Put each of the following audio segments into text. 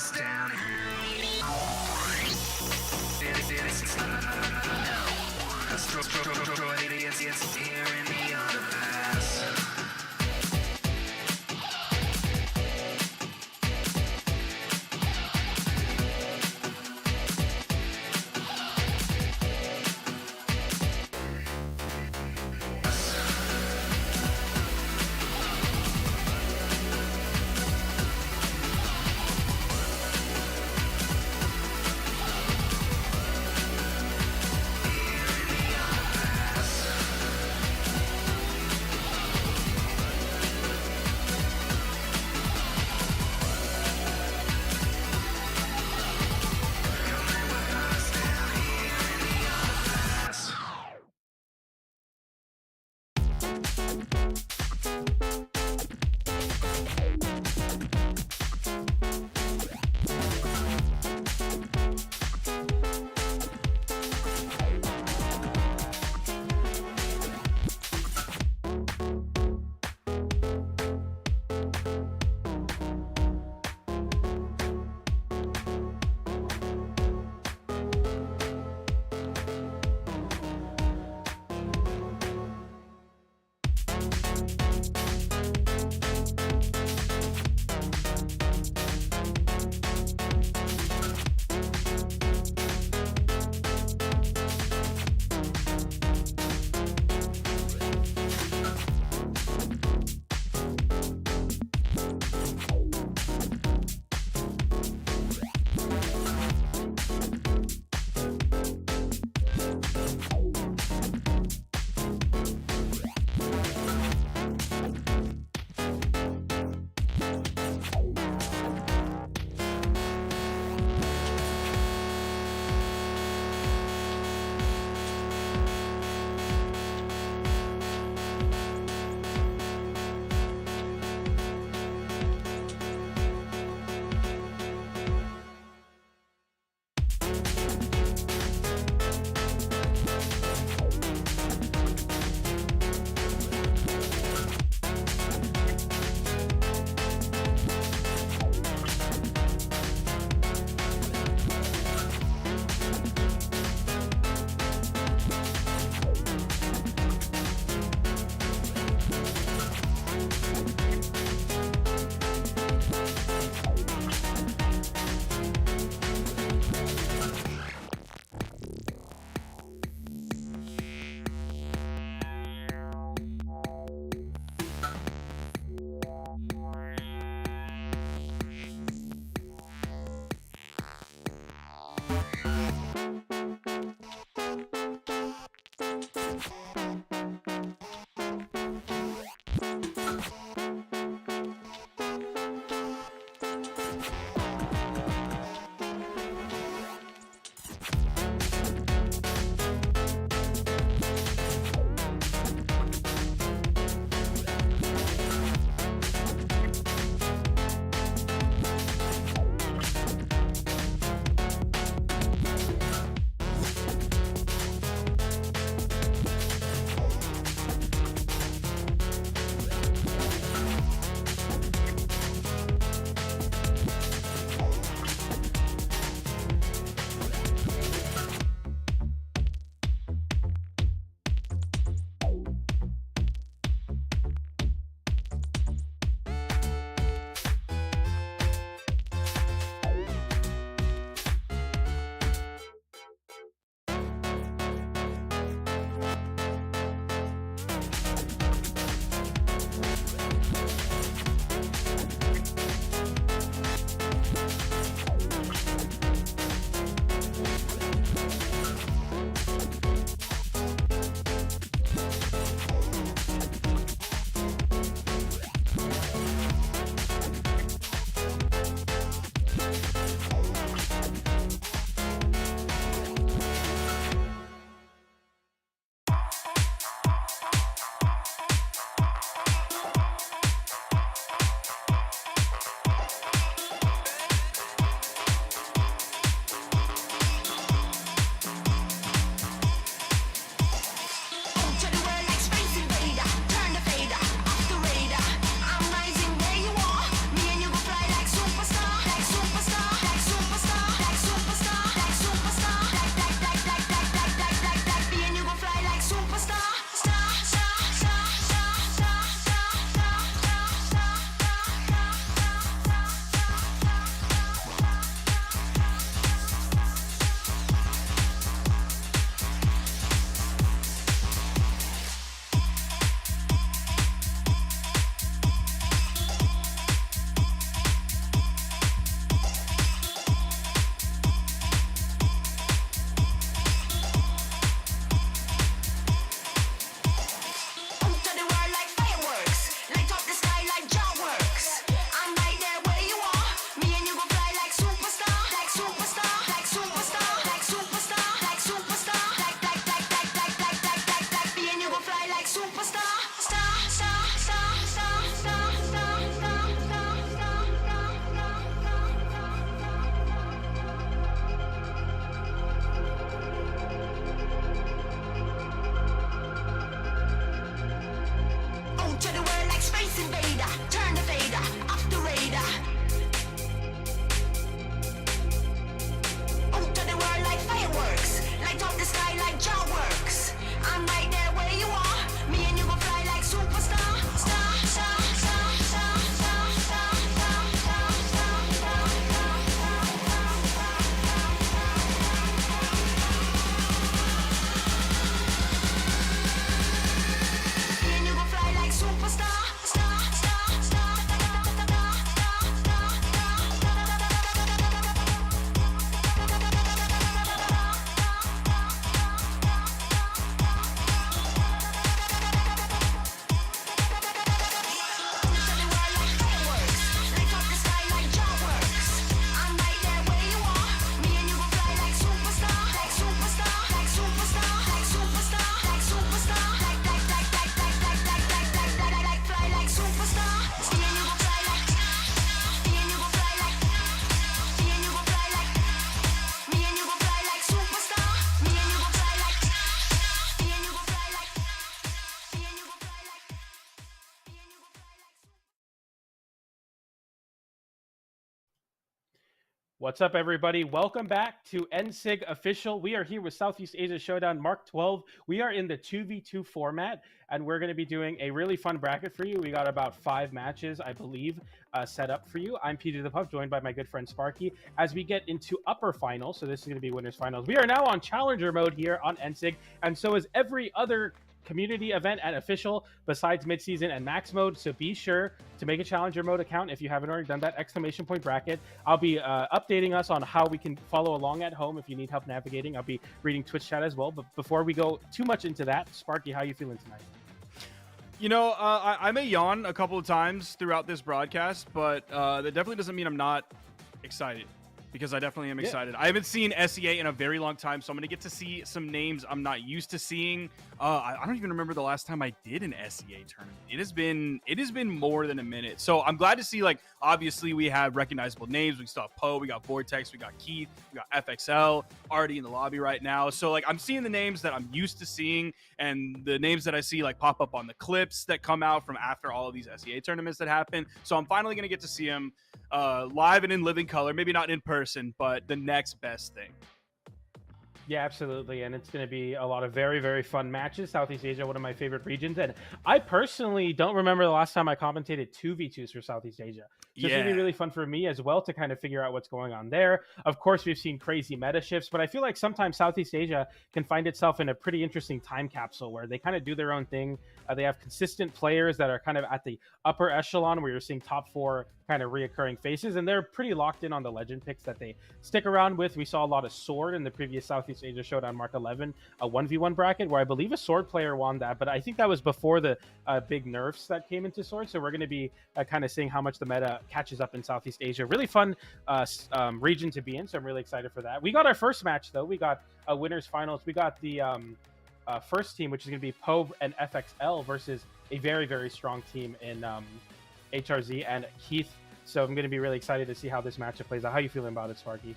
us down. Destroy idiots here in the underpass. What's up, everybody? Welcome back to NSIG Official. We are here with Southeast Asia Showdown Mark 12. We are in the 2v2 format, and we're going to be doing a really fun bracket for you. We got about 5 matches, I believe, set up for you. I'm KeithThePooPoo, joined by my good friend Sparky, as we get into upper finals. So this is going to be winners finals. We are now on challenger mode here on NSIG, and so is every other community event and official besides midseason and max mode. So be sure to make a challenger mode account if you haven't already done that. Exclamation point bracket. I'll be updating us on how we can follow along at home if you need help navigating. I'll be reading Twitch chat as well. But before we go too much into that, Sparky, how you feeling tonight? You know, I may yawn a couple of times throughout this broadcast, but that definitely doesn't mean I'm not excited, because I definitely am excited. I haven't seen SEA in a very long time, so I'm going to get to see some names I'm not used to seeing. I don't even remember the last time I did an SEA tournament. It has been more than a minute. So I'm glad to see, like, obviously we have recognizable names. We still have Poe, we got Vortex, we got Keith, we got FXL already in the lobby right now. So, like, I'm seeing the names that I'm used to seeing, and the names that I see, like, pop up on the clips that come out from after all of these SEA tournaments that happen. So I'm finally going to get to see them live and in living color. Maybe not in person, but the next best thing. Yeah, absolutely. And it's going to be a lot of very, very fun matches. Southeast Asia, one of my favorite regions. And I personally don't remember the last time I commentated 2v2s for Southeast Asia. So it's going to be really fun for me as well to kind of figure out what's going on there. Of course, we've seen crazy meta shifts, but I feel like sometimes Southeast Asia can find itself in a pretty interesting time capsule where they kind of do their own thing. They have consistent players that are kind of at the upper echelon where you're seeing top 4 kind of reoccurring faces, and they're pretty locked in on the legend picks that they stick around with. We saw a lot of Sword in the previous Southeast Asia Showdown Mark 11, a 1v1 bracket where I believe a Sword player won that, but I think that was before the big nerfs that came into Sword. So we're going to be kind of seeing how much the meta catches up in Southeast Asia. Really fun region to be in, so I'm really excited for that. We got our first match, though. We got a winners finals. We got the first team, which is going to be Poe and FXL versus a very, very strong team in HRZ and Keith. So I'm going to be really excited to see how this matchup plays out. How are you feeling about it, Sparky?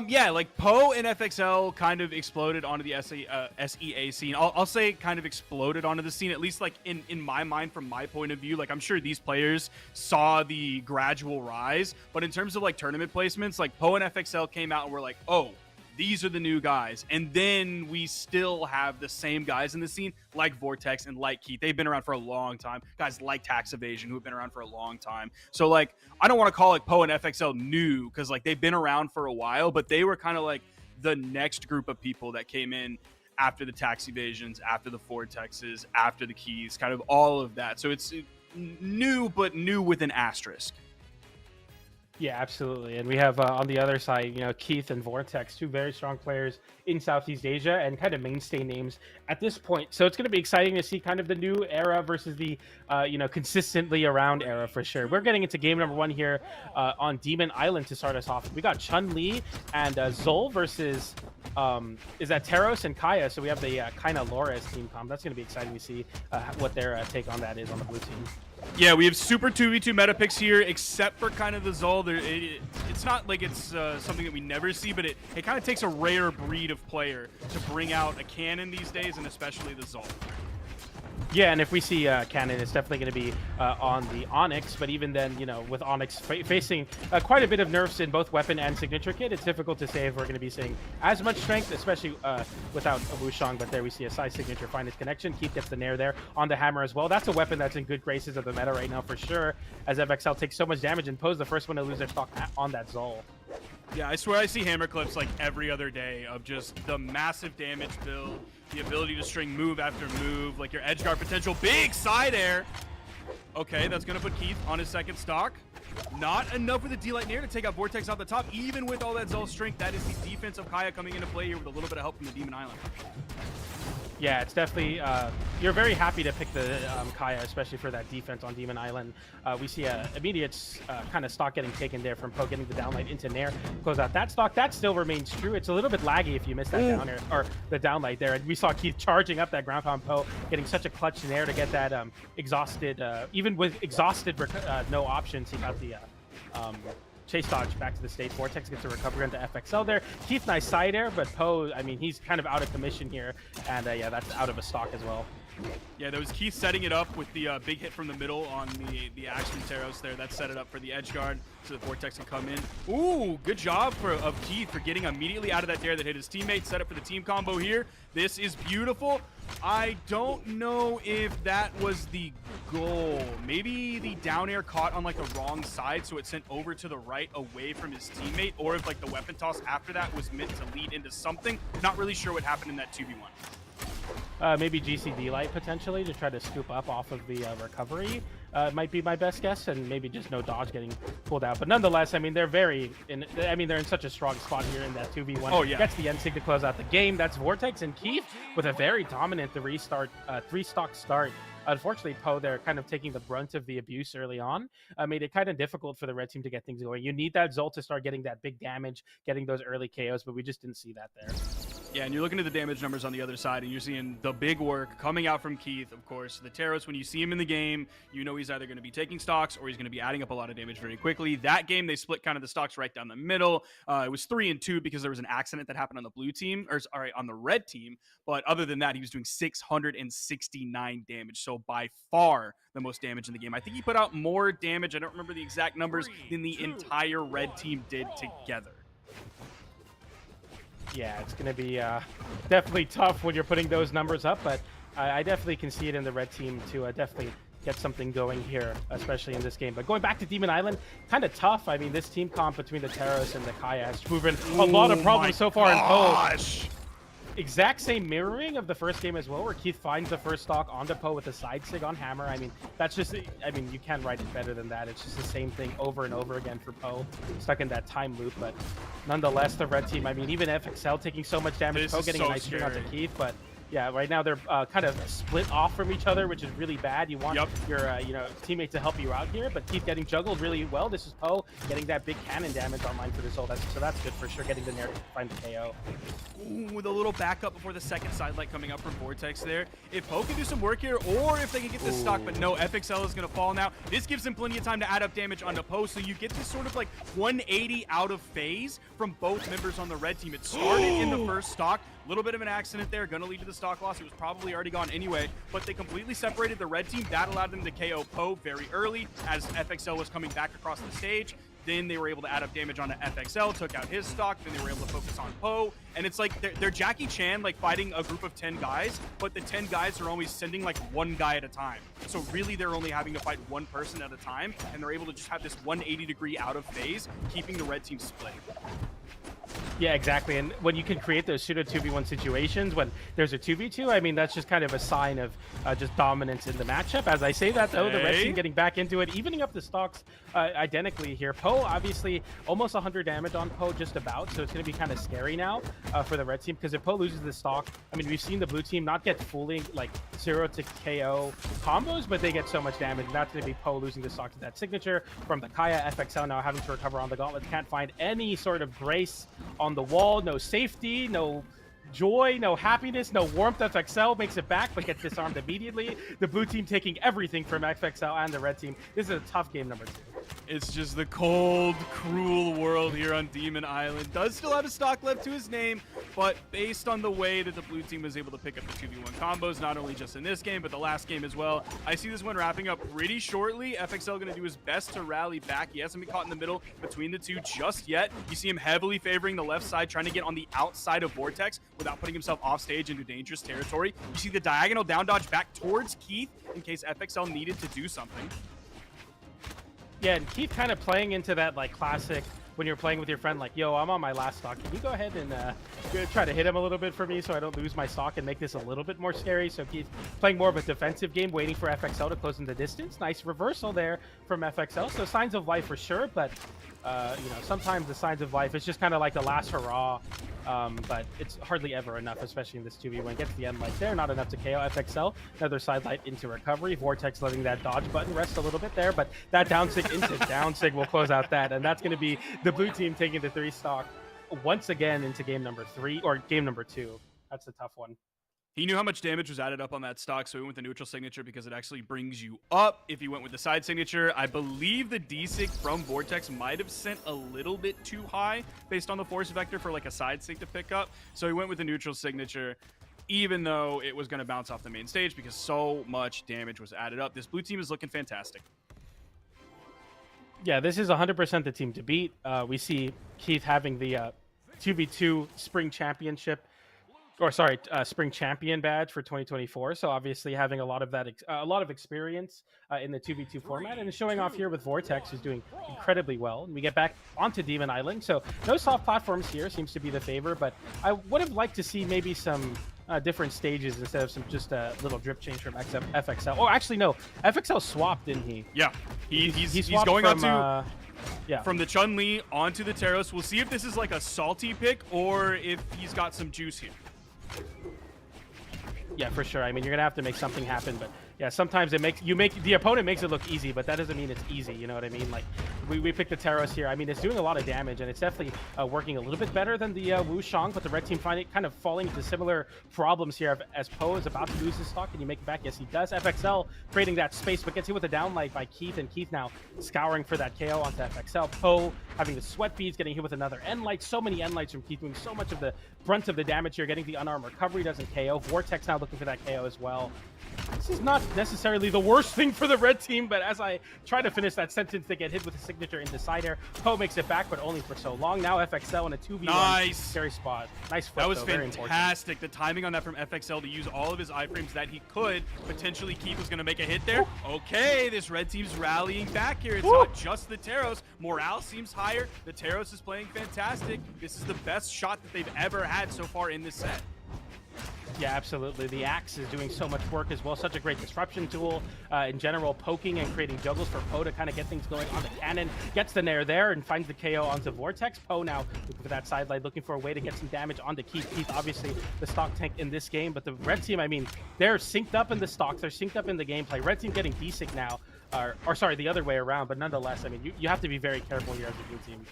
Yeah, like Poe and FXL kind of exploded onto the SEA scene. I'll say kind of exploded onto the scene, at least like in my mind, from my point of view. Like, I'm sure these players saw the gradual rise, but in terms of like tournament placements, like Poe and FXL came out and were like, oh, these are the new guys. And then we still have the same guys in the scene, like Vortex and like Keith. They've been around for a long time. Guys like taxiivation, who have been around for a long time. So, like, I don't want to call like Poe and FXL new, because like they've been around for a while, but they were kind of like the next group of people that came in after the taxiivations, after the Vortexes, after the Keys, kind of all of that. So it's new, but new with an asterisk. Yeah, absolutely. And we have on the other side, you know, Keith and Vortex, 2 very strong players in Southeast Asia and kind of mainstay names at this point. So it's going to be exciting to see kind of the new era versus the, consistently around era for sure. We're getting into game number 1 here on Demon Island to start us off. We got Chun-Li and Zol versus, is that Teros and Kaya? So we have the kind of Lores team comp. That's going to be exciting to see what their take on that is on the blue team. Yeah, we have super 2v2 meta picks here, except for kind of the Zol. It's not like it's something that we never see, but it kind of takes a rare breed of player to bring out a cannon these days, and especially the Zol. Yeah, and if we see Cannon, it's definitely going to be on the Onyx. But even then, you know, with Onyx facing quite a bit of nerfs in both weapon and signature kit, it's difficult to say if we're going to be seeing as much strength, especially without a Wushang. But there we see a Sai signature find its connection. Keith gets the nair there on the hammer as well. That's a weapon that's in good graces of the meta right now for sure, as FXL takes so much damage and Poe's the first one to lose their stock on that Zol. Yeah, I swear I see hammer clips like every other day of just the massive damage build, the ability to string move after move, like your edge guard potential. Big side air. Okay, that's going to put Keith on his second stock. Not enough with the D-Light Nair to take out Vortex off the top. Even with all that Zol strength, that is the defense of Kaya coming into play here with a little bit of help from the Demon Island. Yeah, it's definitely, you're very happy to pick the Kaya, especially for that defense on Demon Island. We see a immediate kind of stock getting taken there from Poe getting the downlight into Nair. Close out that stock. That still remains true. It's a little bit laggy if you miss that down air, or the downlight there. And we saw Keith charging up that ground pound Poe, getting such a clutch Nair to get that exhausted, even with exhausted no options, he got the chase dodge back to the stage. Vortex gets a recovery into FXL there. Keith, nice side air, but Poe, I mean, he's kind of out of commission here. And yeah, that's out of a stock as well. Yeah, that was Keith setting it up with the big hit from the middle on the action Taros there. That set it up for the edge guard so the Vortex can come in. Ooh, good job of Keith for getting immediately out of that dare that hit his teammate. Set up for the team combo here. This is beautiful. I don't know if that was the goal. Maybe the down air caught on like the wrong side, so it sent over to the right away from his teammate, or if like the weapon toss after that was meant to lead into something. Not really sure what happened in that 2v1. Maybe GCD light potentially to try to scoop up off of the recovery might be my best guess, and maybe just no dodge getting pulled out. But nonetheless, I mean, they're they're in such a strong spot here in that 2v1. Oh, yeah. Gets the NSIG to close out the game. That's Vortex and Keith with a very dominant three-stock start. Unfortunately, Poe, they're kind of taking the brunt of the abuse early on. Made it kind of difficult for the red team to get things going. You need that Zolt to start getting that big damage, getting those early KOs, but we just didn't see that there. Yeah, and you're looking at the damage numbers on the other side, and you're seeing the big work coming out from Keith, of course. The Taros, when you see him in the game, you know he's either going to be taking stocks or he's going to be adding up a lot of damage very quickly. That game, they split kind of the stocks right down the middle. It was 3-2 because there was an accident that happened on the blue team, or sorry, on the red team. But other than that, he was doing 669 damage, so by far the most damage in the game. I think he put out more damage, I don't remember the exact numbers, than the entire red team did together. Yeah, it's going to be definitely tough when you're putting those numbers up, but I definitely can see it in the red team to definitely get something going here, especially in this game. But going back to Demon Island, kind of tough. I mean, this team comp between the Taros and the Kaya has proven a lot of problems so far in Poe. Exact same mirroring of the first game as well, where Keith finds the first stock onto Poe with a side sig on Hammer. I mean, that's just, I mean, you can't write it better than that. It's just the same thing over and over again for Poe, stuck in that time loop. But nonetheless, the red team, I mean, even FXL taking so much damage, Poe getting a nice string onto Keith, but yeah, right now they're kind of split off from each other, which is really bad. You want your teammate to help you out here, but Keith getting juggled really well. This is Poe getting that big cannon damage online for this ult. So that's good for sure, getting the narrative to find the KO. Ooh, with a little backup before the second side light coming up from Vortex there. If Poe can do some work here, or if they can get this stock, but no, FXL is going to fall now. This gives him plenty of time to add up damage onto Poe, so you get this sort of like 180 out of phase from both members on the red team. It started in the first stock. A little bit of an accident there, going to lead to the stock loss. It was probably already gone anyway, but they completely separated the red team. That allowed them to KO Poe very early as FXL was coming back across the stage. Then they were able to add up damage onto FXL, took out his stock. Then they were able to focus on Poe. And it's like they're Jackie Chan, like fighting a group of 10 guys, but the 10 guys are always sending like one guy at a time. So really they're only having to fight one person at a time, and they're able to just have this 180-degree out of phase, keeping the red team split. Yeah, exactly. And when you can create those pseudo 2v1 situations when there's a 2v2, I mean, that's just kind of a sign of just dominance in the matchup. As I say that, though, the red team getting back into it, evening up the stocks identically here. Poe, obviously, almost 100 damage on Poe, just about. So it's going to be kind of scary now for the red team, because if Poe loses the stock, I mean, we've seen the blue team not get fully, like, 0 to KO combos, but they get so much damage. And that's going to be Poe losing the stock to that signature from the Kaya. FXL now having to recover on the gauntlet. Can't find any sort of grace on the wall, no safety, no joy, no happiness, no warmth. FXL makes it back, but gets disarmed immediately. The blue team taking everything from FXL and the red team. This is a tough game number 2. It's just the cold, cruel world here on Demon Island. Does still have a stock left to his name, but based on the way that the blue team was able to pick up the 2v1 combos, not only just in this game, but the last game as well, I see this one wrapping up pretty shortly. FXL going to do his best to rally back. He hasn't been caught in the middle between the two just yet. You see him heavily favoring the left side, trying to get on the outside of Vortex without putting himself off stage into dangerous territory. You see the diagonal down dodge back towards Keith in case FXL needed to do something. Yeah, and Keith kind of playing into that, like, classic when you're playing with your friend, like, yo, I'm on my last stock. Can you go ahead and try to hit him a little bit for me so I don't lose my stock and make this a little bit more scary? So Keith playing more of a defensive game, waiting for FXL to close in the distance. Nice reversal there from FXL. So signs of life for sure, but, sometimes the signs of life, it's just kind of like the last hurrah. But it's hardly ever enough, especially in this 2v1. Gets the end light there, not enough to KO FXL. Another side light into recovery. Vortex letting that dodge button rest a little bit there, but that down sig into down sig will close out that, and that's going to be the blue team taking the 3 stock once again into game number 3, or game number 2. That's a tough one. He knew how much damage was added up on that stock, so he went with the neutral signature because it actually brings you up. If he went with the side signature, I believe the D-sig from Vortex might have sent a little bit too high based on the force vector for like a side sig to pick up. So he went with the neutral signature. even though it was going to bounce off the main stage because so much damage was added up. This blue team is looking fantastic. Yeah, this is 100% the team to beat. We see Keith having the 2v2 Spring Championship, or sorry, Spring Champion badge for 2024. So obviously having a lot of that, a lot of experience in the 2v2 format, and showing off here with Vortex, who's doing incredibly well. And we get back onto Demon Island. So no soft platforms here seems to be the favor, but I would have liked to see maybe some different stages instead of some just a little drip change from FXL. Oh, actually no, FXL swapped, didn't he? Yeah, he's swapped going from, on to. Yeah. From the Chun-Li onto the Taros. We'll see if this is like a salty pick or if he's got some juice here. Yeah, for sure. I mean, you're gonna have to make something happen, but yeah, sometimes the opponent makes it look easy, but that doesn't mean it's easy. You know what I mean? Like we picked the Taros here. I mean, it's doing a lot of damage, and it's definitely working a little bit better than the Wu Shang, but the red team kind of falling into similar problems here as Poe is about to lose his stock. Can you make it back? Yes, he does. FXL creating that space, but gets hit with a downlight by Keith, and Keith now scouring for that KO onto FXL. Poe having the sweat beads, getting hit with another end light. So many end lights from Keith, doing so much of the brunt of the damage here, getting the unarmed recovery, doesn't KO. Vortex now looking for that KO as well. This is not necessarily the worst thing for the red team, but as I try to finish that sentence, they get hit with a signature into side air. Poe makes it back, but only for so long. Now FXL in a 2v1. Nice. Scary spot. Nice flip, That was though. fantastic. The timing on that from FXL to use all of his iframes that he could. Potentially Keith was going to make a hit there. Okay, this red team's rallying back here. It's not just the Taros. Morale seems higher. The Taros is playing fantastic. This is the best shot that they've ever had so far in this set. Yeah, absolutely. The Axe is doing so much work as well. Such a great disruption tool. In general, poking and creating juggles for Poe to kind of get things going on the cannon. Gets the nair there and finds the KO onto Vortex. Poe now looking for that sidelight, looking for a way to get some damage onto Keith. Keith, obviously, the stock tank in this game. But the red team, I mean, they're synced up in the stocks. They're synced up in the gameplay. Red team getting desync now. Or sorry, the other way around. But nonetheless, I mean, you have to be very careful here as a blue team.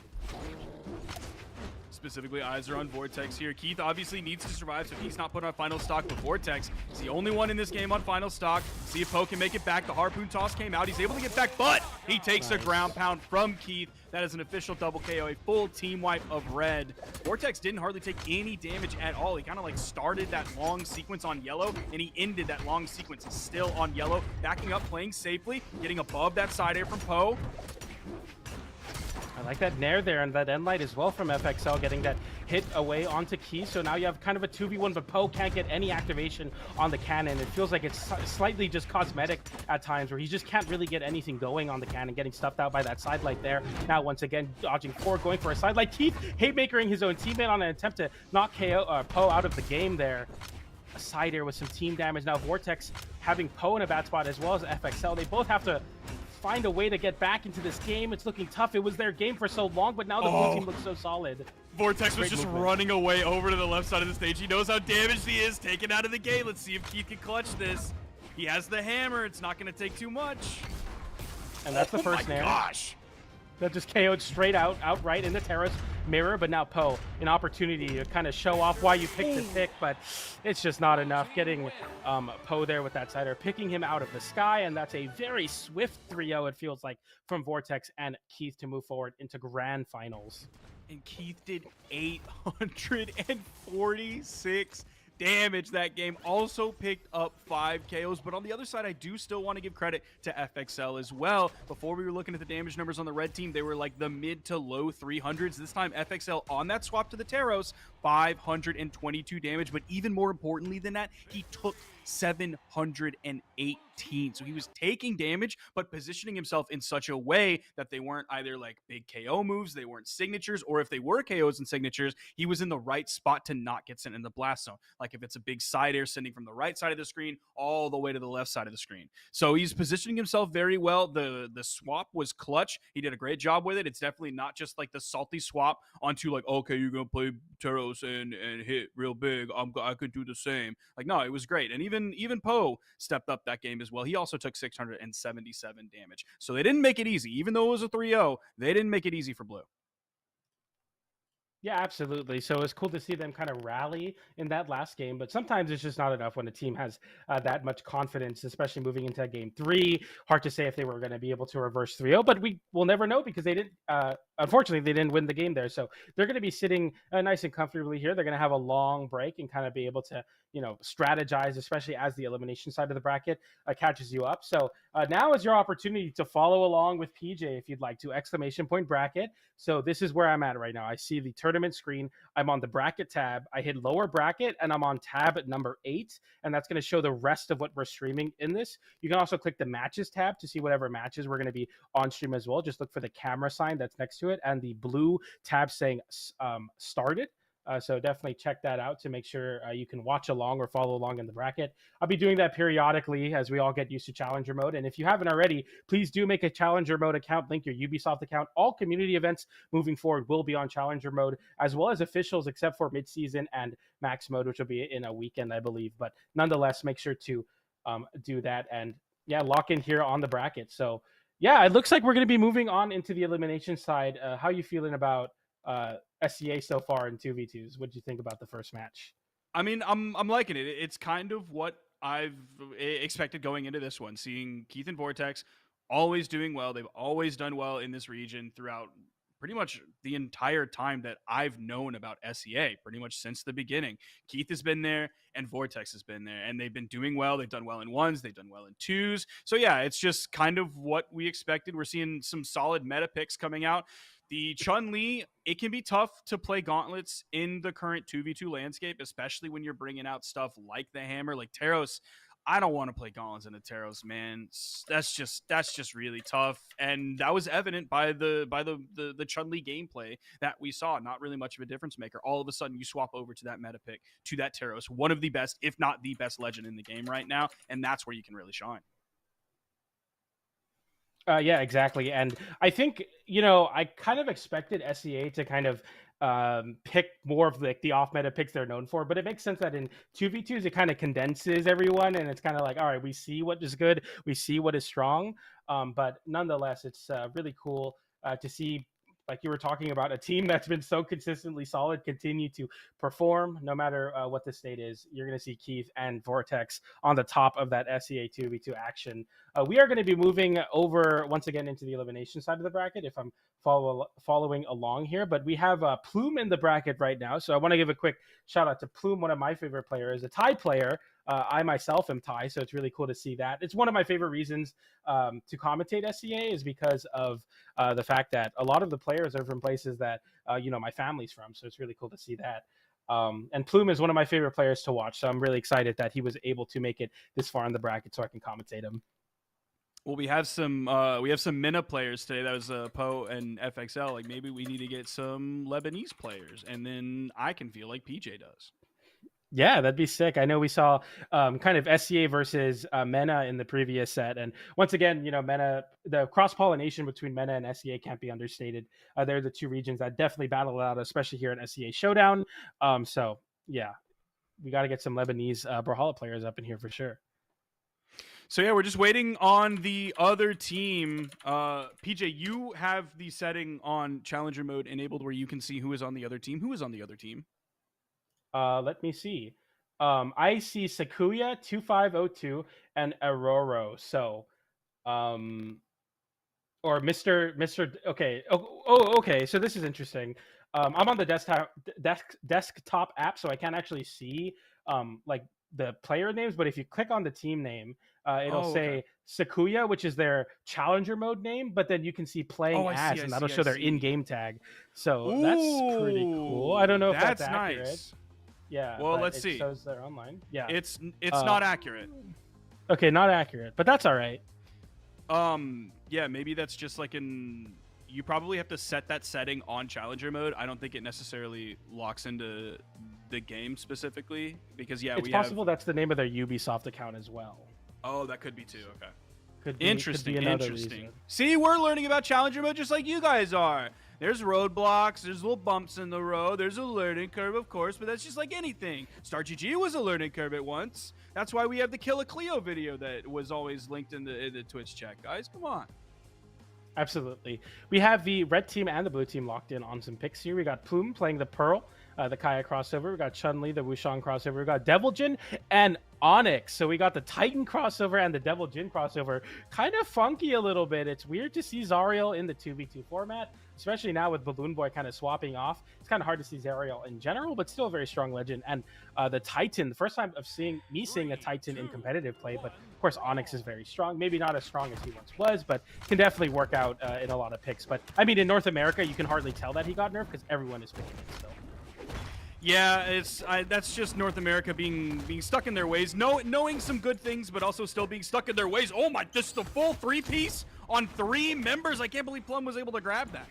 Specifically, eyes are on Vortex here. Keith obviously needs to survive, so he's not put on final stock, but Vortex is the only one in this game on final stock. See if Poe can make it back. The harpoon toss came out. He's able to get back, but he takes a ground pound from Keith. That is an official double KO, a full team wipe of red. Vortex didn't hardly take any damage at all. He kind of like started that long sequence on yellow, and he ended that long sequence. He's still on yellow, backing up, playing safely, getting above that side air from Poe. I like that nair there and that end light as well from FXL, getting that hit away onto Keith. So now you have kind of a 2v1, but Poe can't get any activation on the cannon. It feels like it's slightly just cosmetic at times, where he just can't really get anything going on the cannon, getting stuffed out by that side light there. Now, once again, dodging forward, going for a side light. Keith haymakering his own teammate on an attempt to knock Poe out of the game there. A side air with some team damage. Now, Vortex having Poe in a bad spot as well as FXL. They both have to find a way to get back into this game. It's looking tough. It was their game for so long, but now the blue team looks so solid. Vortex was just running away over to the left side of the stage. He knows how damaged he is. Taken out of the game. Let's see if Keith can clutch this. He has the hammer. It's not going to take too much. And that's the first nair. Oh my gosh. That just KO'd straight outright in the Taros mirror, but now Poe, an opportunity to kind of show off why you picked the pick, but it's just not enough. Getting Poe there with that sider, picking him out of the sky, and that's a very swift 3-0, it feels like, from Vortex and Keith to move forward into grand finals. And Keith did 846 damage that game. Also picked up 5 KOs, but on the other side, I do still want to give credit to FXL as well. Before we were looking at the damage numbers on the red team, they were like the mid to low 300s. This time, FXL on that swap to the Taros, 522 damage, but even more importantly than that, he took 718. So he was taking damage, but positioning himself in such a way that they weren't either like big KO moves, they weren't signatures, or if they were KOs and signatures, he was in the right spot to not get sent in the blast zone. Like if it's a big side air sending from the right side of the screen all the way to the left side of the screen. So he's positioning himself very well. The swap was clutch. He did a great job with it. It's definitely not just like the salty swap onto like, okay, you're going to play Taros and hit real big. I could do the same. Like, no, it was great. And even Poe stepped up that game as well. He also took 677 damage. So they didn't make it easy. Even though it was a 3-0, they didn't make it easy for Blue. Yeah, absolutely. So it's cool to see them kind of rally in that last game, but sometimes it's just not enough when a team has that much confidence, especially moving into game three. Hard to say if they were going to be able to reverse 3-0, but we will never know because they didn't. Unfortunately, they didn't win the game there, so they're going to be sitting nice and comfortably here. They're going to have a long break and kind of be able to, strategize, especially as the elimination side of the bracket catches you up. So now is your opportunity to follow along with PJ if you'd like to. Exclamation point bracket. So this is where I'm at right now. I see the tournament screen. I'm on the bracket tab. I hit lower bracket and I'm on tab number 8. And that's going to show the rest of what we're streaming in this. You can also click the matches tab to see whatever matches we're going to be on stream as well. Just look for the camera sign that's next to it and the blue tab saying started. So definitely check that out to make sure you can watch along or follow along in the bracket. I'll be doing that periodically as we all get used to Challenger mode. And if you haven't already, please do make a Challenger mode account. Link your Ubisoft account. All community events moving forward will be on Challenger mode, as well as officials, except for midseason and max mode, which will be in a weekend, I believe. But nonetheless, make sure to do that and lock in here on the bracket. So it looks like we're going to be moving on into the elimination side. How are you feeling about SCA so far in 2v2s? What do you think about the first match? I mean, I'm liking it. It's kind of what I've expected going into this one. Seeing Keith and Vortex always doing well. They've always done well in this region throughout pretty much the entire time that I've known about SEA, pretty much since the beginning. Keith has been there and Vortex has been there, and they've been doing well. They've done well in 1s, they've done well in 2s. So yeah, it's just kind of what we expected. We're seeing some solid meta picks coming out. The Chun-Li, it can be tough to play gauntlets in the current 2v2 landscape, especially when you're bringing out stuff like the hammer, like Taros. I don't want to play gauntlets into Taros, man. That's just really tough, and that was evident by the Chun-Li gameplay that we saw. Not really much of a difference maker. All of a sudden, you swap over to that meta pick, to that Taros, one of the best, if not the best legend in the game right now, and that's where you can really shine. Yeah, exactly. And I think, I kind of expected SEA to kind of pick more of the off meta picks they're known for, but it makes sense that in 2v2s it kind of condenses everyone and it's kind of like, all right, we see what is good, we see what is strong, but nonetheless it's really cool to see, like you were talking about, a team that's been so consistently solid continue to perform no matter what the state is. You're going to see Keith and Vortex on the top of that SEA 2v2 action. We are going to be moving over once again into the elimination side of the bracket if I'm following along here, but we have Plume in the bracket right now. So I want to give a quick shout out to Plume, one of my favorite players, a Thai player. I myself am Thai, so it's really cool to see that. It's one of my favorite reasons to commentate SEA is because of the fact that a lot of the players are from places that, my family's from. So it's really cool to see that. And Plume is one of my favorite players to watch. So I'm really excited that he was able to make it this far in the bracket so I can commentate him. Well, we have some MENA players today. That was Poe and FXL. Like maybe we need to get some Lebanese players, and then I can feel like PJ does. Yeah, that'd be sick. I know we saw kind of SCA versus MENA in the previous set. And once again, MENA, the cross-pollination between MENA and SCA can't be understated. They're the two regions that definitely battle out, especially here in SCA Showdown. So, yeah, we got to get some Lebanese Brawlhalla players up in here for sure. So, yeah, we're just waiting on the other team. PJ, you have the setting on Challenger mode enabled where you can see who is on the other team. Who is on the other team? Let me see. I see Sakuya 2502 and Aurora. So, or Mr. Okay. Okay. So this is interesting. I'm on the desktop app, so I can't actually see like the player names. But if you click on the team name, it'll say Sakuya, which is their challenger mode name. But then you can see playing as, and that'll show their in-game tag. So that's pretty cool. I don't know if that's accurate. Nice. Yeah. Well, let's see. It shows they're online. Yeah. It's not accurate. Okay, not accurate, but that's all right. Yeah, maybe that's just like you probably have to set that setting on Challenger mode. I don't think it necessarily locks into the game specifically because it's possible that's the name of their Ubisoft account as well. Oh, that could be too. Okay. Interesting. Interesting. See, we're learning about Challenger mode just like you guys are. There's roadblocks, there's little bumps in the road, there's a learning curve, of course, but that's just like anything. Star GG was a learning curve at once. That's why we have the Kill a Cleo video that was always linked in the Twitch chat, guys. Come on. Absolutely. We have the red team and the blue team locked in on some picks here. We got Plume playing the Pearl, the Kaya crossover. We got Chun-Li, the Wushang crossover. We got Devil Jin and Onyx. So we got the Titan crossover and the Devil Jin crossover. Kind of funky a little bit. It's weird to see Zariel in the 2v2 format, especially now with Balloon Boy kind of swapping off. It's kind of hard to see Zariel in general, but still a very strong legend. And the Titan, the first time of seeing a Titan in competitive play, but of course Onyx is very strong. Maybe not as strong as he once was, but can definitely work out in a lot of picks. But I mean, in North America, you can hardly tell that he got nerfed because everyone is picking it still. Yeah, that's just North America being stuck in their ways, knowing some good things, but also still being stuck in their ways. Oh my, just the full 3-piece on 3 members. I can't believe Plum was able to grab that.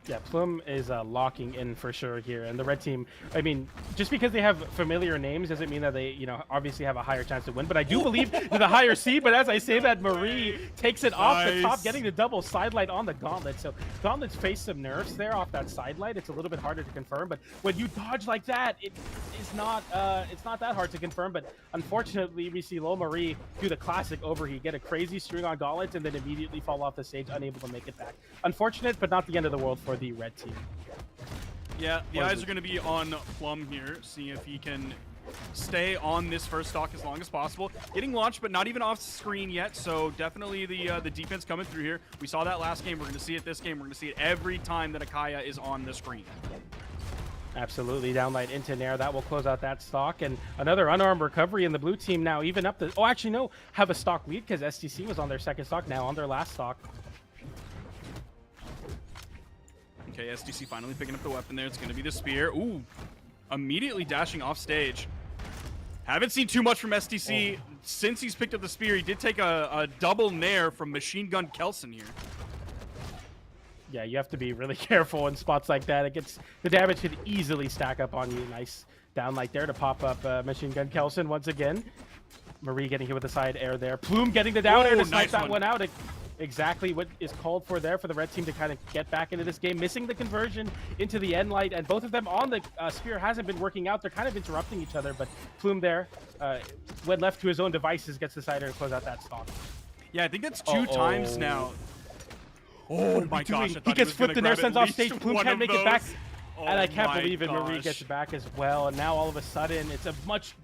Yeah, Plume is locking in for sure here. And the red team, I mean, just because they have familiar names doesn't mean that they, obviously have a higher chance to win. But I do believe the higher seed. But as I say that, Marie takes it off the top, getting the double sidelight on the Gauntlet. So Gauntlet's faced some nerfs there off that sidelight. It's a little bit harder to confirm. But when you dodge like that, it's not that hard to confirm. But unfortunately, we see Lo Marie do the classic overheat, get a crazy string on Gauntlets, and then immediately fall off the stage, unable to make it back. Unfortunate, but not the end of the world for the red team. Yeah, the eyes are going to be on Plum here, seeing if he can stay on this first stock as long as possible. Getting launched, but not even off screen yet, so definitely the defense coming through here. We saw that last game. We're going to see it this game. We're going to see it every time that Akaya is on the screen. Absolutely, downlight into Nair. That will close out that stock. And another unarmed recovery in the blue team now, even up the... Oh, actually, no, have a stock lead because STC was on their second stock, now on their last stock. Okay, SDC finally picking up the weapon there. It's going to be the spear. Ooh, immediately dashing off stage. Haven't seen too much from SDC since he's picked up the spear. He did take a double nair from Machine Gun Kelson here. Yeah, you have to be really careful in spots like that. The damage could easily stack up on you. Nice downlight there to pop up Machine Gun Kelson once again. Marie getting hit with the side air there. Plume getting the down air to snipe that one out. Exactly what is called for there for the red team to kind of get back into this game. Missing the conversion into the end light, and both of them on the spear hasn't been working out. They're kind of interrupting each other, but Plume there, when left to his own devices, gets the side air to close out that stock. Yeah, I think that's 2 times now. Oh my gosh, he gets flipped and there, sends off stage. Plume can't make it back. And I can't believe it. Marie gets back as well. And now all of a sudden, it's a much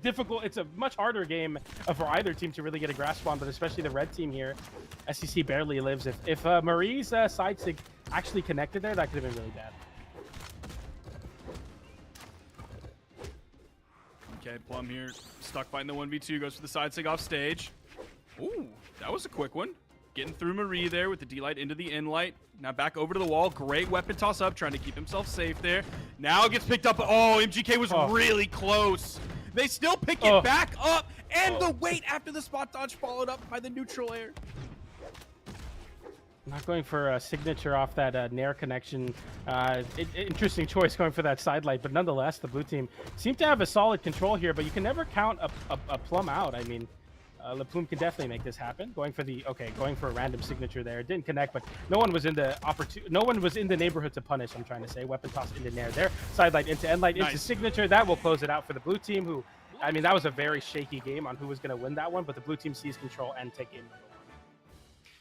harder game for either team to really get a grasp on, but especially the red team here. SEC barely lives. If Marie's side sig actually connected there, that could have been really bad. Okay, Plum here, stuck fighting the 1v2, goes for the side sig off stage. Ooh, that was a quick one. Getting through Marie there with the D-Light into the in-light. Now back over to the wall. Great weapon toss up, trying to keep himself safe there. Now gets picked up. Oh, MGK was really close. They still pick it back up. And the wait after the spot dodge followed up by the neutral air. Not going for a signature off that Nair connection. Interesting choice going for that side light, but nonetheless, the blue team seem to have a solid control here, but you can never count a Plum out. I mean, Plume can definitely make this happen. Going for a random signature there. It didn't connect, but no one was in the neighborhood to punish. I'm trying to say weapon toss into Nair there. Sidelight into endlight into signature. That will close it out for the blue team. Who, I mean, that was a very shaky game on who was going to win that one, but the blue team sees control and take game.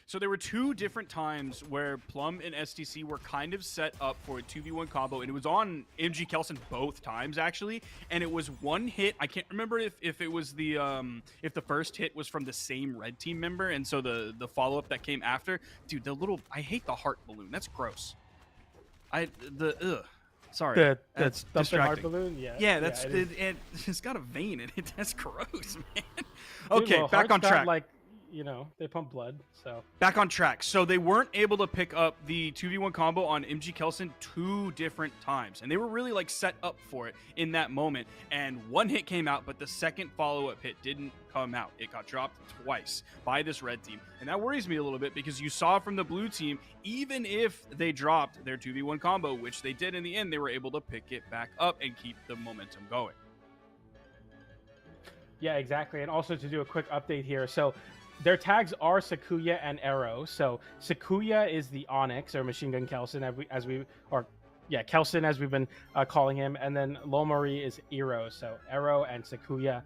So there were 2 different times where Plum and STC were kind of set up for a 2v1 combo, and it was on MG Kelson both times actually, and it was one hit. I can't remember if it was if the first hit was from the same red team member, and so the follow-up that came after. Dude, I hate the heart balloon. That's gross. Sorry, that's distracting. Heart balloon. Yeah, that's it's got a vein in it. That's gross, man. Okay, dude, back on track. They pump blood, so. Back on track. So they weren't able to pick up the 2v1 combo on MG Kelson 2 different times. And they were really set up for it in that moment. And one hit came out, but the second follow-up hit didn't come out. It got dropped twice by this red team. And that worries me a little bit because you saw from the blue team, even if they dropped their 2v1 combo, which they did in the end, they were able to pick it back up and keep the momentum going. Yeah, exactly. And also to do a quick update here. So their tags are Sakuya and Arrow. So Sakuya is the Onyx, or Machine Gun Kelson, Kelson as we've been calling him, and then Lomari is Eero. So Arrow and Sakuya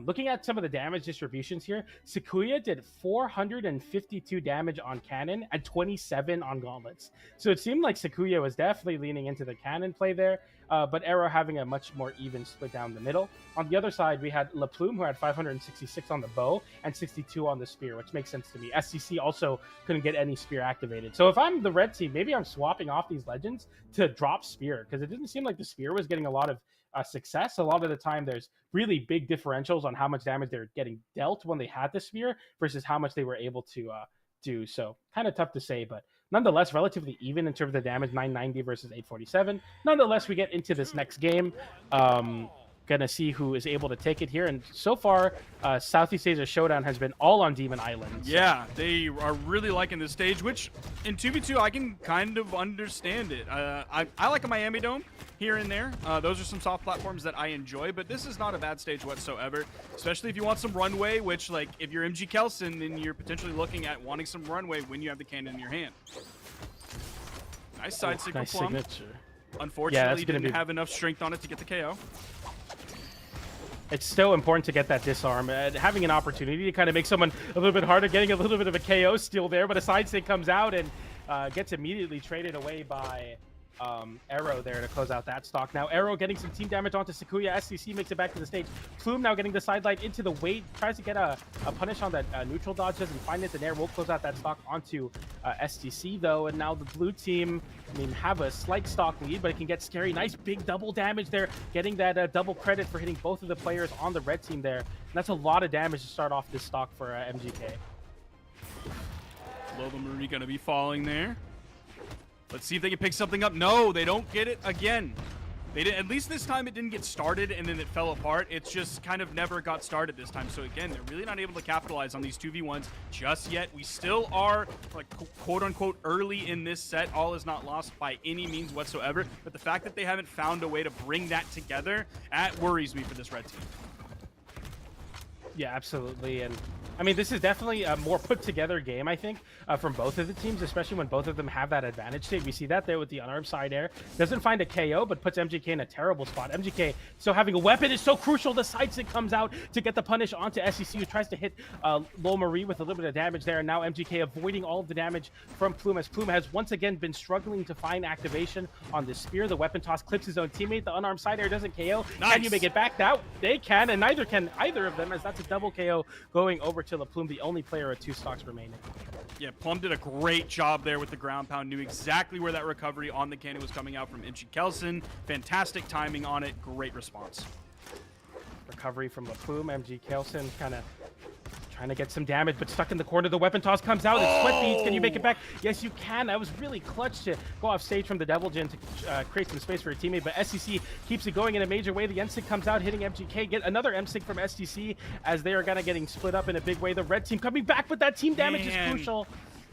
Looking at some of the damage distributions here, Sakuya did 452 damage on Cannon and 27 on Gauntlets. So it seemed like Sakuya was definitely leaning into the Cannon play there, but Arrow having a much more even split down the middle. On the other side, we had La Plume, who had 566 on the bow and 62 on the spear, which makes sense to me. SCC also couldn't get any spear activated. So if I'm the red team, maybe I'm swapping off these legends to drop spear, because it didn't seem like the spear was getting a lot of success. A lot of the time there's really big differentials on how much damage they're getting dealt when they had the spear versus how much they were able to do. So kind of tough to say, but nonetheless relatively even in terms of the damage, 990 versus 847. Nonetheless, we get into this next game. Gonna see who is able to take it here, and so far Southeast Asia Showdown has been all on Demon Island. So. Yeah, they are really liking this stage, which in 2v2 I can kind of understand it. I like a Miami Dome here and there. Those are some soft platforms that I enjoy, but this is not a bad stage whatsoever, especially if you want some runway, which, like, if you're MG Kelson, then you're potentially looking at wanting some runway when you have the cannon in your hand. Nice side signal nice plum. signature. Unfortunately, didn't have enough strength on it to get the KO. It's still important to get that disarm. Having an opportunity to kind of make someone a little bit harder, getting a little bit of a KO steal there, but a side stick comes out and gets immediately traded away by Arrow there to close out that stock. Now Arrow getting some team damage onto Sakuya. SCC makes it back to the stage. Plume now getting the sideline into the weight, tries to get a punish on that neutral dodge, doesn't find it. The Nair will close out that stock onto STC though, and now the blue team, I mean, have a slight stock lead, but it can get scary. Nice big double damage there, getting that double credit for hitting both of the players on the red team there. And that's a lot of damage to start off this stock for MGK. Lola Marie gonna be falling there. Let's see if they can pick something up. No, they don't get it again. They didn't. At least this time it didn't get started and then it fell apart. It's just kind of never got started this time. So again, they're really not able to capitalize on these 2v1s just yet. We still are, like, quote unquote early in this set. All is not lost by any means whatsoever. But the fact that they haven't found a way to bring that together, that worries me for this red team. Yeah, absolutely. And I mean, this is definitely a more put together game, I think, from both of the teams, especially when both of them have that advantage state. We see that there with the unarmed side air. Doesn't find a KO, but puts MGK in a terrible spot. MGK still having a weapon is so crucial. The side stick comes out to get the punish onto SEC, who tries to hit Lol Marie with a little bit of damage there. And now MGK avoiding all of the damage from Plume, as Plume has once again been struggling to find activation on the spear. The weapon toss clips his own teammate. The unarmed side air doesn't KO. Nice. Can you make it back? Now they can, and neither can either of them, as that's a double KO going over to La Plume, the only player with 2 stocks remaining. Yeah, Plum did a great job there with the ground pound. Knew exactly where that recovery on the cannon was coming out from MG Kelson. Fantastic timing on it. Great response. Recovery from La Plume. MG Kelson kind of trying to get some damage, but stuck in the corner. The weapon toss comes out. It's Sweat Beads. Can you make it back? Yes, you can. That was really clutch to go off stage from the Devil Jin to create some space for a teammate, but SCC keeps it going in a major way. The M-Sig comes out, hitting MGK. Get another M-Sig from STC as they are kind of getting split up in a big way. The red team coming back, but that team damage is crucial.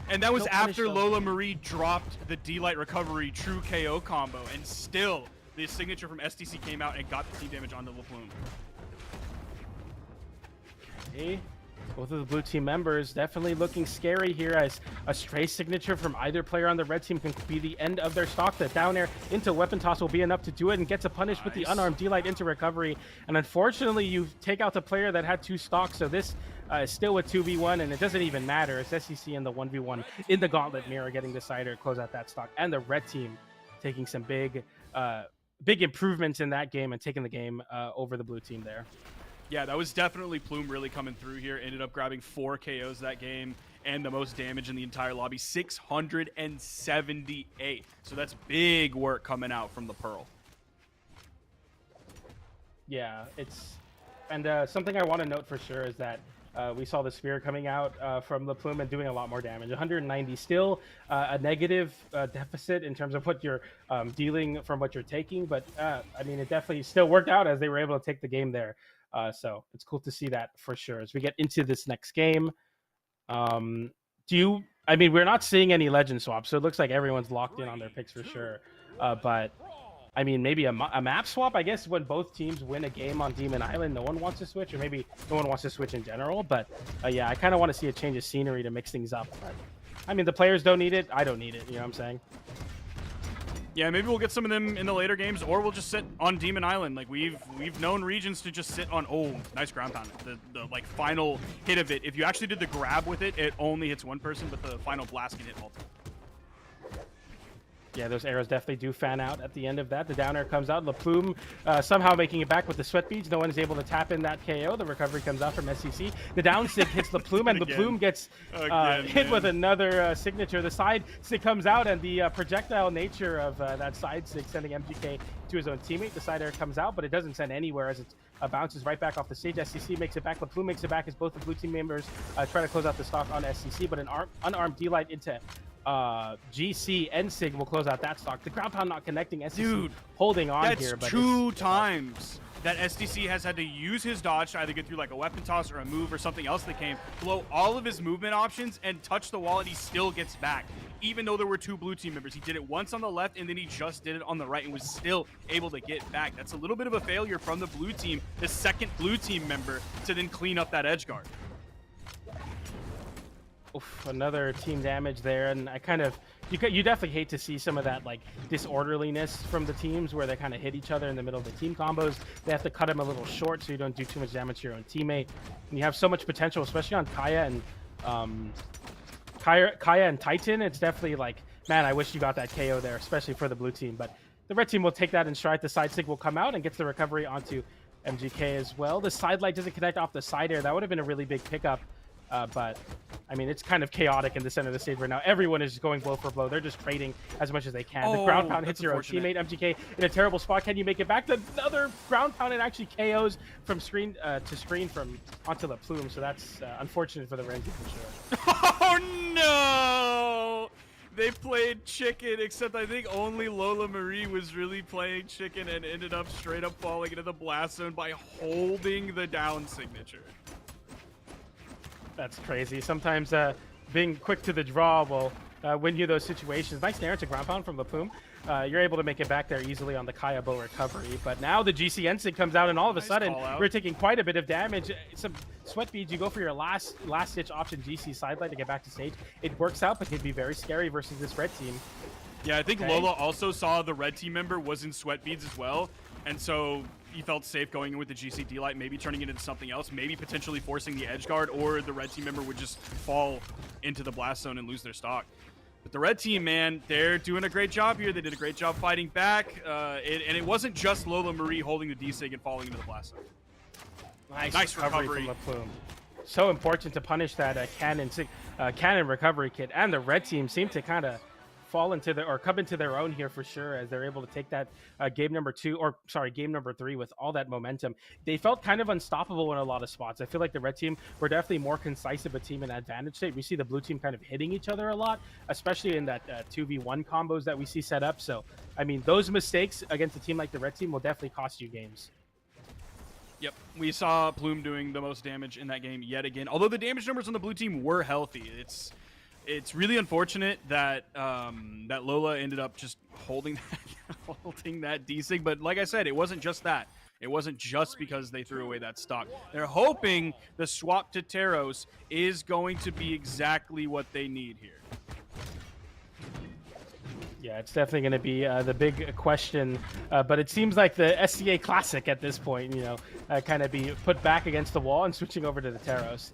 And that was No after punish, Lola Marie dropped the D-Light recovery true KO combo, and still the signature from STC came out and got the team damage onto La Plume. Okay. Both of the blue team members definitely looking scary here, as a stray signature from either player on the red team can be the end of their stock. The down air into weapon toss will be enough to do it, and gets a punish with the unarmed D-Light into recovery. And unfortunately, you take out the player that had 2 stocks, so this is still a 2v1, and it doesn't even matter. It's SEC in the 1v1 in the gauntlet mirror getting the cider, close out that stock, and the red team taking some big improvements in that game and taking the game over the blue team there. Yeah, that was definitely Plume really coming through here. Ended up grabbing 4 KOs that game and the most damage in the entire lobby, 678. So that's big work coming out from the Pearl. Yeah, it's... And something I want to note for sure is that we saw the spear coming out from La Plume and doing a lot more damage. 190, still a negative deficit in terms of what you're dealing from what you're taking, but I mean, it definitely still worked out as they were able to take the game there. So it's cool to see that for sure. As we get into this next game, I mean, we're not seeing any legend swaps, so it looks like everyone's locked in on their picks for sure. But I mean, maybe a map swap, I guess, when both teams win a game on Demon Island, no one wants to switch, or maybe no one wants to switch in general. But yeah, I kind of want to see a change of scenery to mix things up. But I mean, the players don't need it. I don't need it. You know what I'm saying? Yeah, maybe we'll get some of them in the later games, or we'll just sit on Demon Island. Like we've known regions to just sit on. Oh, nice ground pound. The like final hit of it. If you actually did the grab with it, it only hits one person, but the final blast can hit multiple. Yeah, those arrows definitely do fan out at the end of that. The down air comes out. LePlume somehow making it back with the sweat beads. No one is able to tap in that KO. The recovery comes out from SCC. The down stick hits LePlume, and LePlume gets hit with another signature. The side stick comes out, and the projectile nature of that side stick sending MGK to his own teammate. The side air comes out, but it doesn't send anywhere as it bounces right back off the stage. SCC makes it back. LePlume makes it back as both the blue team members try to close out the stock on SCC, but an unarmed D-Light into GC and Sig will close out that stock. The ground pound not connecting. SDC Dude, holding on that's here, but two times that SDC has had to use his dodge to either get through like a weapon toss or a move or something else that came, blow all of his movement options, and touch the wall, and he still gets back. Even though there were two blue team members, he did it once on the left, and then he just did it on the right, and was still able to get back. That's a little bit of a failure from the blue team, the second blue team member, to then clean up that edge guard. Oof, another team damage there, and I kind of you definitely hate to see some of that like disorderliness from the teams where they kind of hit each other in the middle of the team combos. They have to cut them a little short so you don't do too much damage to your own teammate. And you have so much potential, especially on Kaya and Titan. It's definitely like, man, I wish you got that KO there, especially for the blue team. But the red team will take that in stride. The side sig will come out and gets the recovery onto MGK as well. The side light doesn't connect off the side air. That would have been a really big pickup. But I mean, it's kind of chaotic in the center of the stage right now. Everyone is just going blow for blow. They're just trading as much as they can. The ground pound hits your own teammate. MGK in a terrible spot. Can you make it back? Another ground pound, and actually KOs from screen to screen from onto the plume. So that's unfortunate for the Renzi for sure. Oh no! They played chicken, except I think only Lola Marie was really playing chicken and ended up straight up falling into the blast zone by holding the down signature. That's crazy. Sometimes being quick to the draw will win you those situations. Nice nair to ground pound from LePlume. You're able to make it back there easily on the Kaya bow recovery. But now the GC Ensign comes out, and all of a sudden we're taking quite a bit of damage. Some sweat beads. You go for your last ditch option, GC sidelight to get back to stage. It works out, but it can be very scary versus this red team. Yeah, I think Lola also saw the red team member was in sweat beads as well, and so he felt safe going in with the GC D-Light, maybe turning it into something else, maybe potentially forcing the edge guard, or the red team member would just fall into the blast zone and lose their stock. But the red team, man, they're doing a great job here. They did a great job fighting back, and it wasn't just Lola Marie holding the D-Sig and falling into the blast zone. Nice recovery from LePlume. So important to punish that cannon recovery kit, and the red team seemed to kind of fall into come into their own here for sure, as they're able to take that game number 3 with all that momentum. They felt kind of unstoppable in a lot of spots. I feel like the red team were definitely more concise of a team in advantage state. We see the blue team kind of hitting each other a lot, especially in that 2v1 combos that we see set up. So I mean, those mistakes against a team like the red team will definitely cost you games. Yep, we saw Plume doing the most damage in that game yet again, although the damage numbers on the blue team were healthy. It's really unfortunate that that Lola ended up just holding that D-Sig, but like I said, it wasn't just that. It wasn't just because they threw away that stock. They're hoping the swap to Teros is going to be exactly what they need here. Yeah, it's definitely going to be the big question, but it seems like the SCA Classic at this point, kind of be put back against the wall and switching over to the Teros.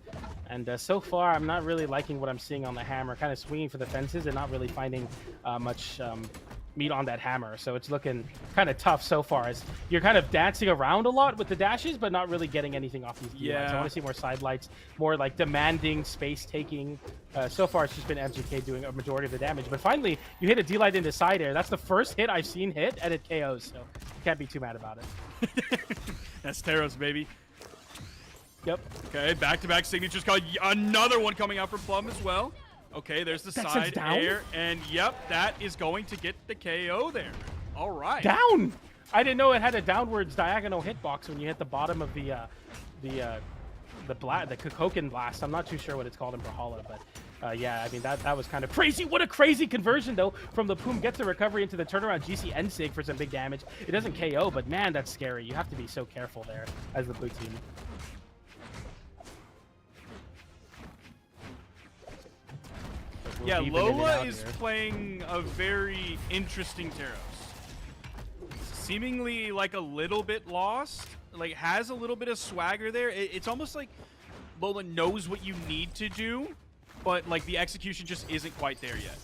And so far, I'm not really liking what I'm seeing on the hammer, kind of swinging for the fences and not really finding much meat on that hammer. So it's looking kind of tough so far, as you're kind of dancing around a lot with the dashes, but not really getting anything off these D-Lights. I want to see more side lights, more like demanding, space-taking. So far, it's just been MGK doing a majority of the damage. But finally, you hit a D-Light into side air. That's the first hit I've seen hit, and it KOs, so you can't be too mad about it. That's Teros, baby. Yep. Okay, back-to-back signatures. Another one coming out from Plum as well. Okay, there's the side air, and yep, that is going to get the KO there. All right. Down! I didn't know it had a downwards diagonal hitbox when you hit the bottom of the Kokoken blast. I'm not too sure what it's called in Brawlhalla, but yeah, I mean, that was kind of crazy. What a crazy conversion, though, from LePlume. Gets the recovery into the turnaround GC N-Sig for some big damage. It doesn't KO, but man, that's scary. You have to be so careful there as the blue team. Yeah, weaving in and Lola out is here. playing a very interesting Taros. Seemingly like a little bit lost, like has a little bit of swagger there. It's almost like Lola knows what you need to do, but like the execution just isn't quite there yet.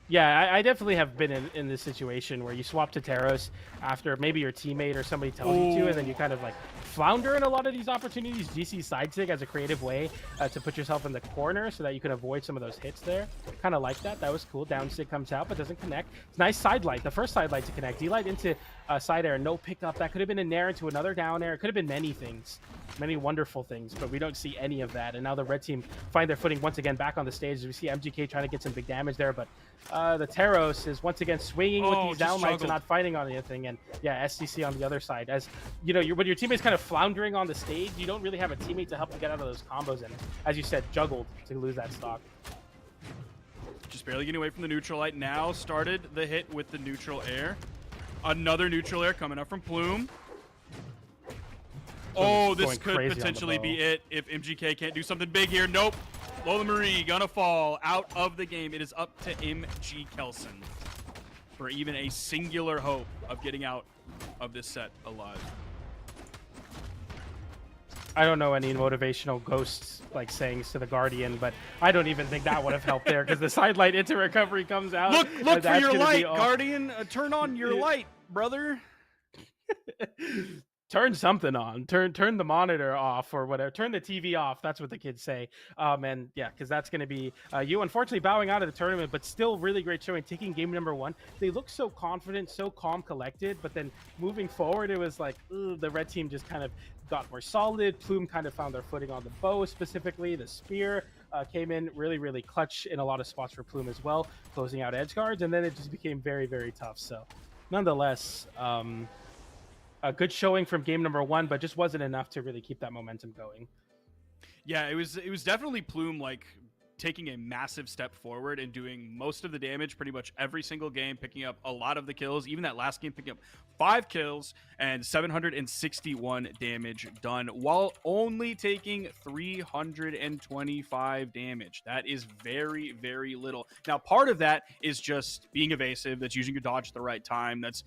Yeah, I definitely have been in this situation where you swap to Taros after maybe your teammate or somebody tells you to, and then you kind of like flounder in a lot of these opportunities. GC side sig as a creative way to put yourself in the corner so that you can avoid some of those hits there. Kind of like that. That was cool. Down sig comes out but doesn't connect. It's nice side light. The first side light to connect. D-light into side air. No pickup. That could have been a nair into another down air. It could have been many things. Many wonderful things, but we don't see any of that. And now the red team find their footing once again back on the stage. As we see MGK trying to get some big damage there, but the Taros is once again swinging with these down lights and not fighting on anything. And yeah, STC on the other side. As you know, when your teammate's kind of floundering on the stage, you don't really have a teammate to help you get out of those combos. And as you said, juggled to lose that stock. Just barely getting away from the neutral light. Now started the hit with the neutral air. Another neutral air coming up from Plume. Oh, this could potentially be it if MGK can't do something big here. Nope. Lola Marie gonna fall out of the game. It is up to MG Kelson for even a singular hope of getting out of this set alive. I don't know any motivational ghosts like sayings to the Guardian, but I don't even think that would have helped there because the side light into recovery comes out. Look for your light, Guardian. Turn on your light, brother. Turn something on. Turn the monitor off or whatever. Turn the TV off. That's what the kids say. And yeah, because that's going to be you unfortunately bowing out of the tournament, but still really great showing. Taking game number 1. They look so confident, so calm, collected, but then moving forward, it was like the red team just kind of got more solid. Plume kind of found their footing on the bow specifically. The spear came in really, really clutch in a lot of spots for Plume as well, closing out edge guards, and then it just became very, very tough. So nonetheless, a good showing from game number 1, but just wasn't enough to really keep that momentum going. Yeah, it was definitely Plume like taking a massive step forward and doing most of the damage pretty much every single game, picking up a lot of the kills. Even that last game, picking up 5 kills and 761 damage done while only taking 325 damage. That is very, very little. Now, part of that is just being evasive. That's using your dodge at the right time. That's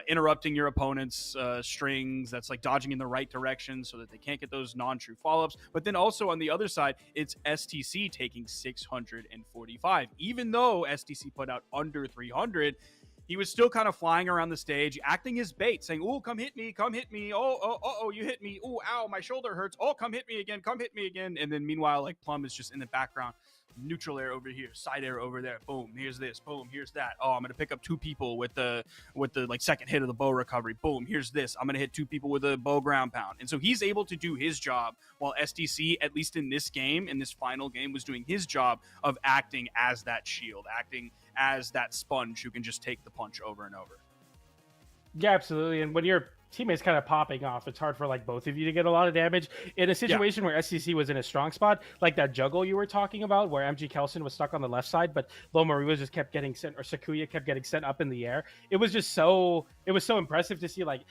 interrupting your opponent's strings. That's like dodging in the right direction so that they can't get those non-true follow-ups. But then also on the other side, it's STC taking 645. Even though STC put out under 300, he was still kind of flying around the stage, acting as bait, saying, "Oh, come hit me, come hit me. Oh, you hit me. Oh, ow, my shoulder hurts. Oh, come hit me again, come hit me again." And then meanwhile, like Plum is just in the background, neutral air over here, side air over there. Boom, here's this. Boom, here's that. Oh, I'm gonna pick up 2 people with the like second hit of the bow recovery. Boom, here's this. I'm gonna hit 2 people with a bow ground pound. And so he's able to do his job while STC, at least in this game, in this final game, was doing his job of acting as that shield, acting as that sponge who can just take the punch over and over. Yeah, absolutely. And when your teammates kind of popping off, it's hard for like both of you to get a lot of damage in a situation where SCC was in a strong spot, like that juggle you were talking about where MG Kelson was stuck on the left side, but Lomaru just kept getting sent, or Sakuya kept getting sent up in the air. It was so impressive to see, like,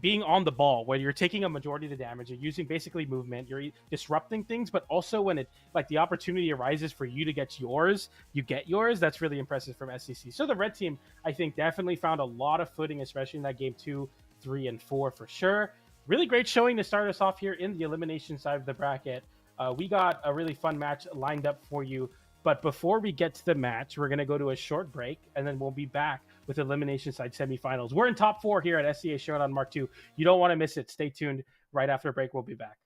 being on the ball where you're taking a majority of the damage, you're using basically movement, you're disrupting things, but also when it like the opportunity arises for you to get yours, you get yours. That's really impressive from SCC. So the red team, I think, definitely found a lot of footing, especially in that game 2, 3, and 4 for sure. Really great showing to start us off here in the elimination side of the bracket. We got a really fun match lined up for you, but before we get to the match, we're going to go to a short break, and then we'll be back with elimination side semifinals. We're in top 4 here at SCA Showdown Mark II. You don't want to miss it. Stay tuned. Right after a break, we'll be back.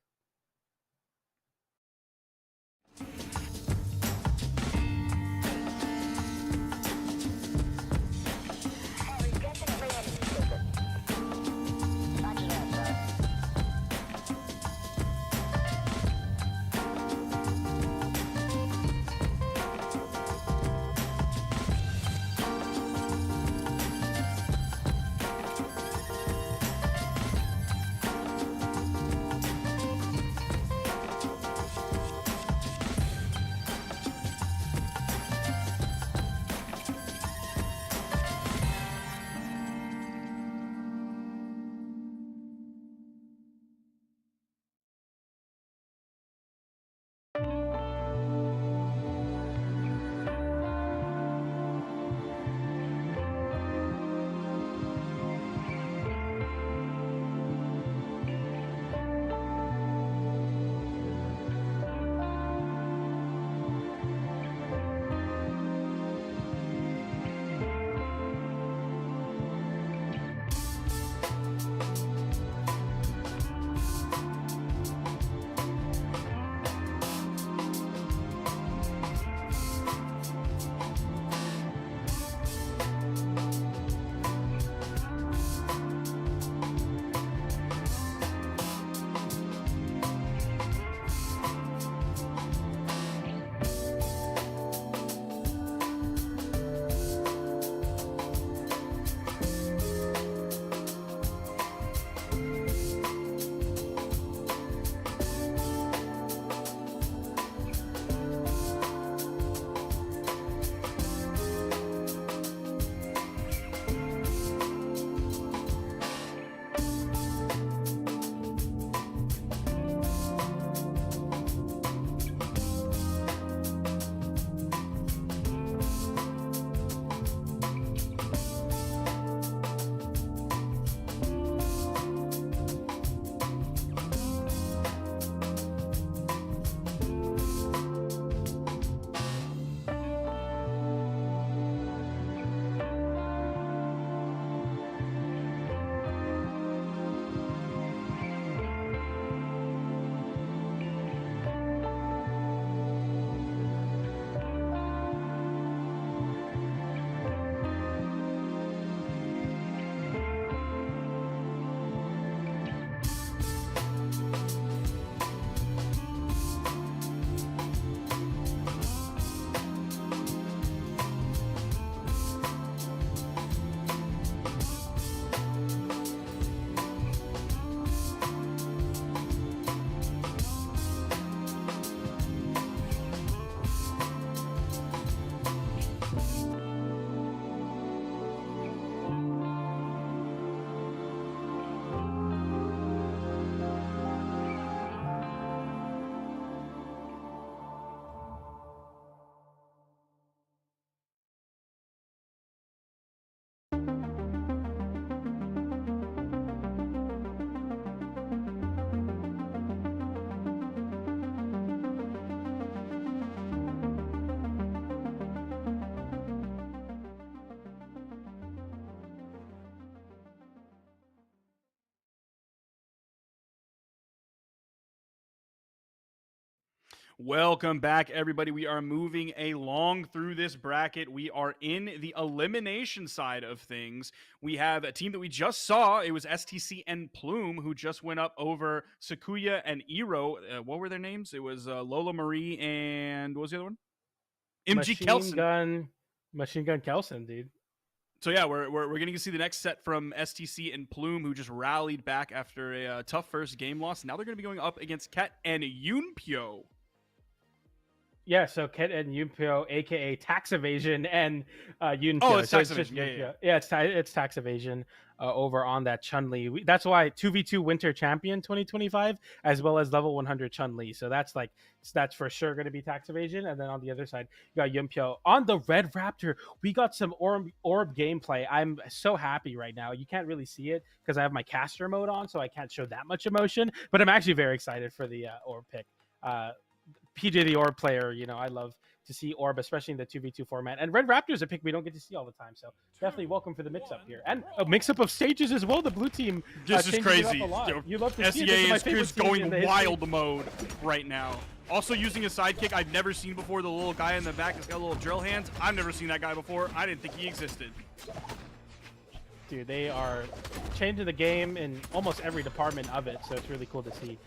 Welcome back, everybody. We are moving along through this bracket. We are in the elimination side of things. We have a team that we just saw. It was STC and Plume who just went up over Sakuya and Iro. What were their names? It was Lola Marie and what was the other one? MG Kelson. Machine Gun Kelson, dude. So yeah, we're getting to see the next set from STC and Plume, who just rallied back after a tough first game loss. Now they're going to be going up against Ket and Yunpyo. Yeah, so Ket and Yunpyo, aka Tax Evasion, and Yunpyo. Oh, it's so Tax it's just Evasion. Yunpyo. Yeah. It's Tax Evasion over on that Chun-Li. That's why 2v2 Winter Champion 2025, as well as level 100 Chun-Li. So that's for sure going to be Tax Evasion. And then on the other side, you got Yunpyo. On the Red Raptor, we got some orb gameplay. I'm so happy right now. You can't really see it because I have my caster mode on, so I can't show that much emotion. But I'm actually very excited for the orb pick. PJ the Orb player, I love to see Orb, especially in the 2v2 format. And Red Raptor is a pick we don't get to see all the time, so definitely welcome for the mix-up here. And a mix-up of stages as well. The blue team This is crazy. You love to see it. SEA is going wild mode right now. Also using a sidekick I've never seen before. The little guy in the back has got little drill hands. I've never seen that guy before. I didn't think he existed. Dude, they are changing the game in almost every department of it, so it's really cool to see.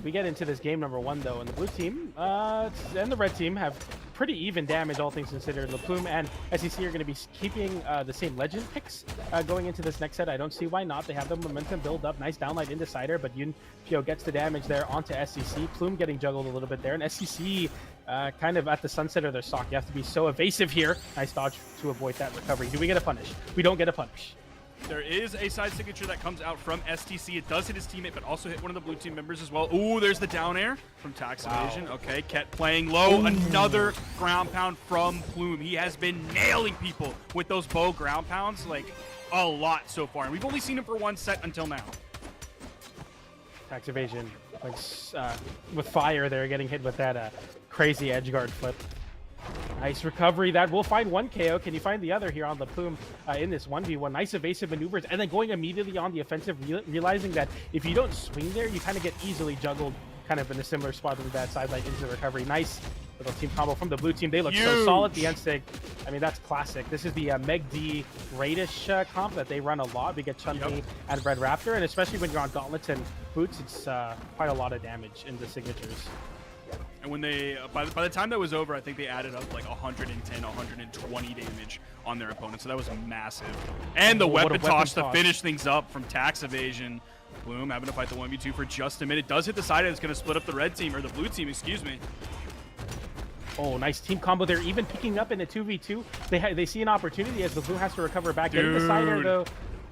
We get into this game number 1, though, and the blue team and the red team have pretty even damage, all things considered. LaPlume and SEC are going to be keeping the same legend picks going into this next set. I don't see why not. They have the momentum build up. Nice downlight into Cider, but Yunpyo gets the damage there onto SEC. Plume getting juggled a little bit there, and SEC kind of at the sunset of their stock. You have to be so evasive here. Nice dodge to avoid that recovery. Do we get a punish? We don't get a punish. There is a side signature that comes out from STC. It does hit his teammate, but also hit one of the blue team members as well. Ooh, there's the down air from Tax Evasion. Okay, Ket playing low. Ooh. Another ground pound from Plume. He has been nailing people with those bow ground pounds, like, a lot so far. And we've only seen him for 1 set until now. Tax Evasion, like, with fire there, getting hit with that crazy edgeguard flip. Nice recovery. That will find 1 KO. Can you find the other here on the Plume in this 1v1? Nice evasive maneuvers, and then going immediately on the offensive, realizing that if you don't swing there, you kind of get easily juggled kind of in a similar spot to that sidelight into the recovery. Nice little team combo from the blue team. They look so solid. The end-sig, I mean, that's classic. This is the Meg D Radish comp that they run a lot. We get Chun-Li and Red Raptor, and especially when you're on gauntlets and boots, it's quite a lot of damage in the signatures. And when they, by the time that was over, I think they added up like 110, 120 damage on their opponent. So that was massive. And the weapon toss to finish things up from Tax Evasion. Plume having to fight the 1v2 for just a minute. Does hit the side that's going to split up the red team, or the blue team, excuse me. Oh, nice team combo. They're even picking up in a 2v2. They see an opportunity as the blue has to recover back. Getting the cider, though.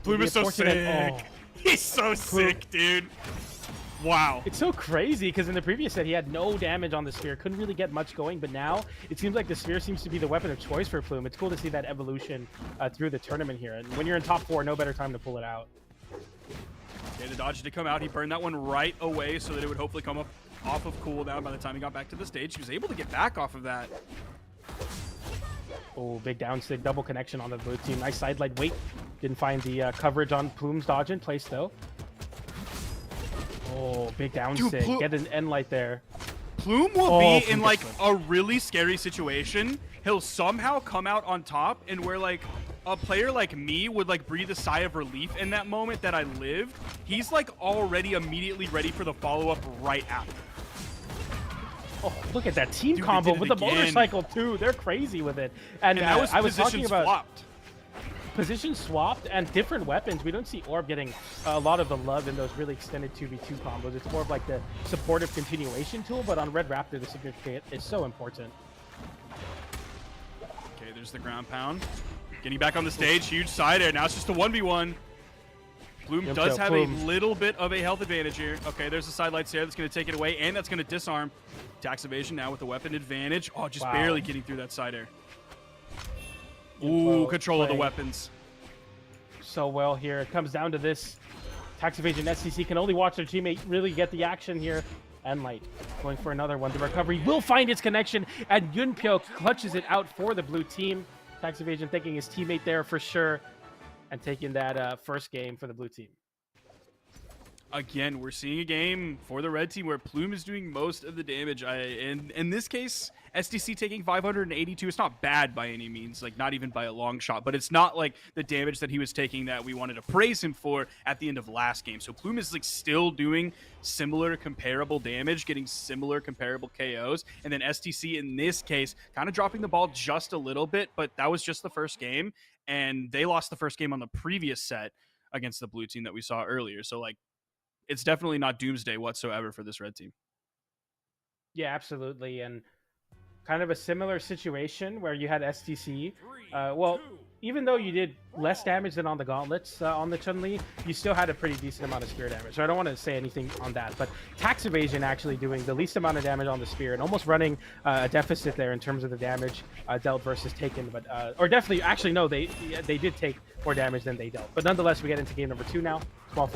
Plume is so sick. Oh. He's so sick, dude. Wow. It's so crazy because in the previous set, he had no damage on the sphere. Couldn't really get much going, but now it seems like the sphere seems to be the weapon of choice for Plume. It's cool to see that evolution through the tournament here. And when you're in top 4, no better time to pull it out. Okay, the dodge did come out. He burned that one right away so that it would hopefully come up off of cooldown by the time he got back to the stage. He was able to get back off of that. Oh, big down stick, double connection on the blue team. Nice sidelight wait. Didn't find the coverage on Plume's dodge in place, though. Oh, big down stick. Get an end light there. Plume will be in like a really scary situation. He'll somehow come out on top, and where like a player like me would like breathe a sigh of relief in that moment that I lived. He's like already immediately ready for the follow-up right after. Oh, look at that team combo with the motorcycle too. They're crazy with it. And that was I was talking about swapped. Position swapped and different weapons. We don't see Orb getting a lot of the love in those really extended 2v2 combos. It's more of like the supportive continuation tool, but on Red Raptor, the signature hit is so important. Okay, there's the ground pound. Getting back on the stage, huge side air. Now it's just a 1v1. Plume does have a little bit of a health advantage here. Okay, there's the sidelight there that's going to take it away, and that's going to disarm. Tax Evasion now with the weapon advantage. Oh, just barely getting through that side air. Ooh, control of the weapons. So well here. It comes down to this. Tax Evasion SCC can only watch their teammate really get the action here. And Light going for another one. The recovery will find its connection, and Yunpyo clutches it out for the blue team. Tax Evasion thinking his teammate there for sure, and taking that first game for the blue team. Again, we're seeing a game for the red team where Plume is doing most of the damage. In this case, SDC taking 582. It's not bad by any means, like not even by a long shot, but it's not like the damage that he was taking that we wanted to praise him for at the end of last game. So Plume is like still doing similar comparable damage, getting similar comparable KOs, and then SDC in this case kind of dropping the ball just a little bit, but that was just the first game, and they lost the first game on the previous set against the blue team that we saw earlier. So like, it's definitely not doomsday whatsoever for this red team. Yeah, absolutely. And kind of a similar situation where you had STC. Well, even though you did less damage than on the gauntlets on the Chun-Li, you still had a pretty decent amount of spear damage. So I don't want to say anything on that, but tax evasion actually doing the least amount of damage on the spear and almost running a deficit there in terms of the damage dealt versus taken. But or definitely, actually no, they did take more damage than they dealt. But nonetheless, we get into game number 2 now. Small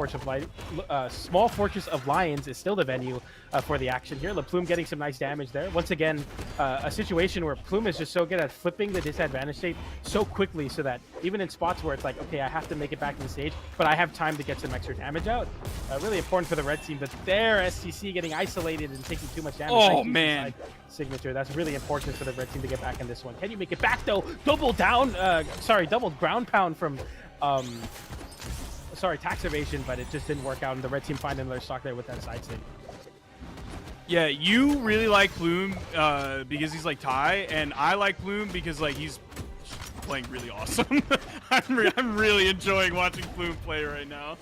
Fortress of Lions is still the venue for the action here. LaPlume getting some nice damage there. Once again, a situation where Plume is just so good at flipping the disadvantage state so quickly so that even in spots where it's like, okay, I have to make it back to the stage, but I have time to get some extra damage out. Really important for the red team, but there, STC getting isolated and taking too much damage. Oh, man. Signature. That's really important for the red team to get back in this one. Can you make it back, though? Double ground pound from... tax evasion, but it just didn't work out, and the red team find another stock there with that side stick. Yeah, you really like Plume because he's like Ty, and I like Plume because like he's playing really awesome. I'm really enjoying watching Plume play right now.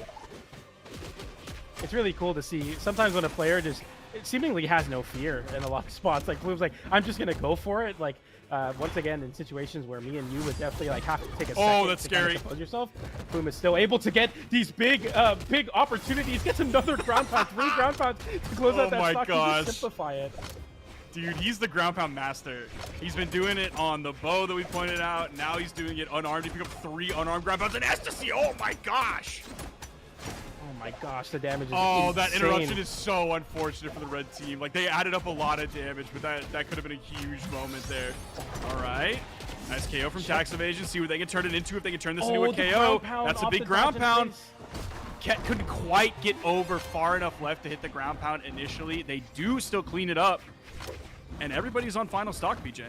It's really cool to see. Sometimes when a player just seemingly has no fear in a lot of spots, like Plume's like, I'm just gonna go for it. Like once again, in situations where me and you would definitely like have to take a second that's to scary. kind of compose yourself, Plume is still able to get these big opportunities. Gets another ground pound, 3 ground pounds to close out that stock. Gosh. To simplify it. Dude, he's the ground pound master. He's been doing it on the bow that we pointed out. Now he's doing it unarmed. He picked up 3 unarmed ground pounds and Ecstasy. Oh my gosh. Oh my gosh, the damage is that insane. interruption is so unfortunate for the red team. Like, they added up a lot of damage, but that could have been a huge moment there. All right. Nice KO from tax evasion. See what they can turn it into. If they can turn this into a KO. That's a big ground pound. Ket couldn't quite get over far enough left to hit the ground pound initially. They do still clean it up. And everybody's on final stock, BJ.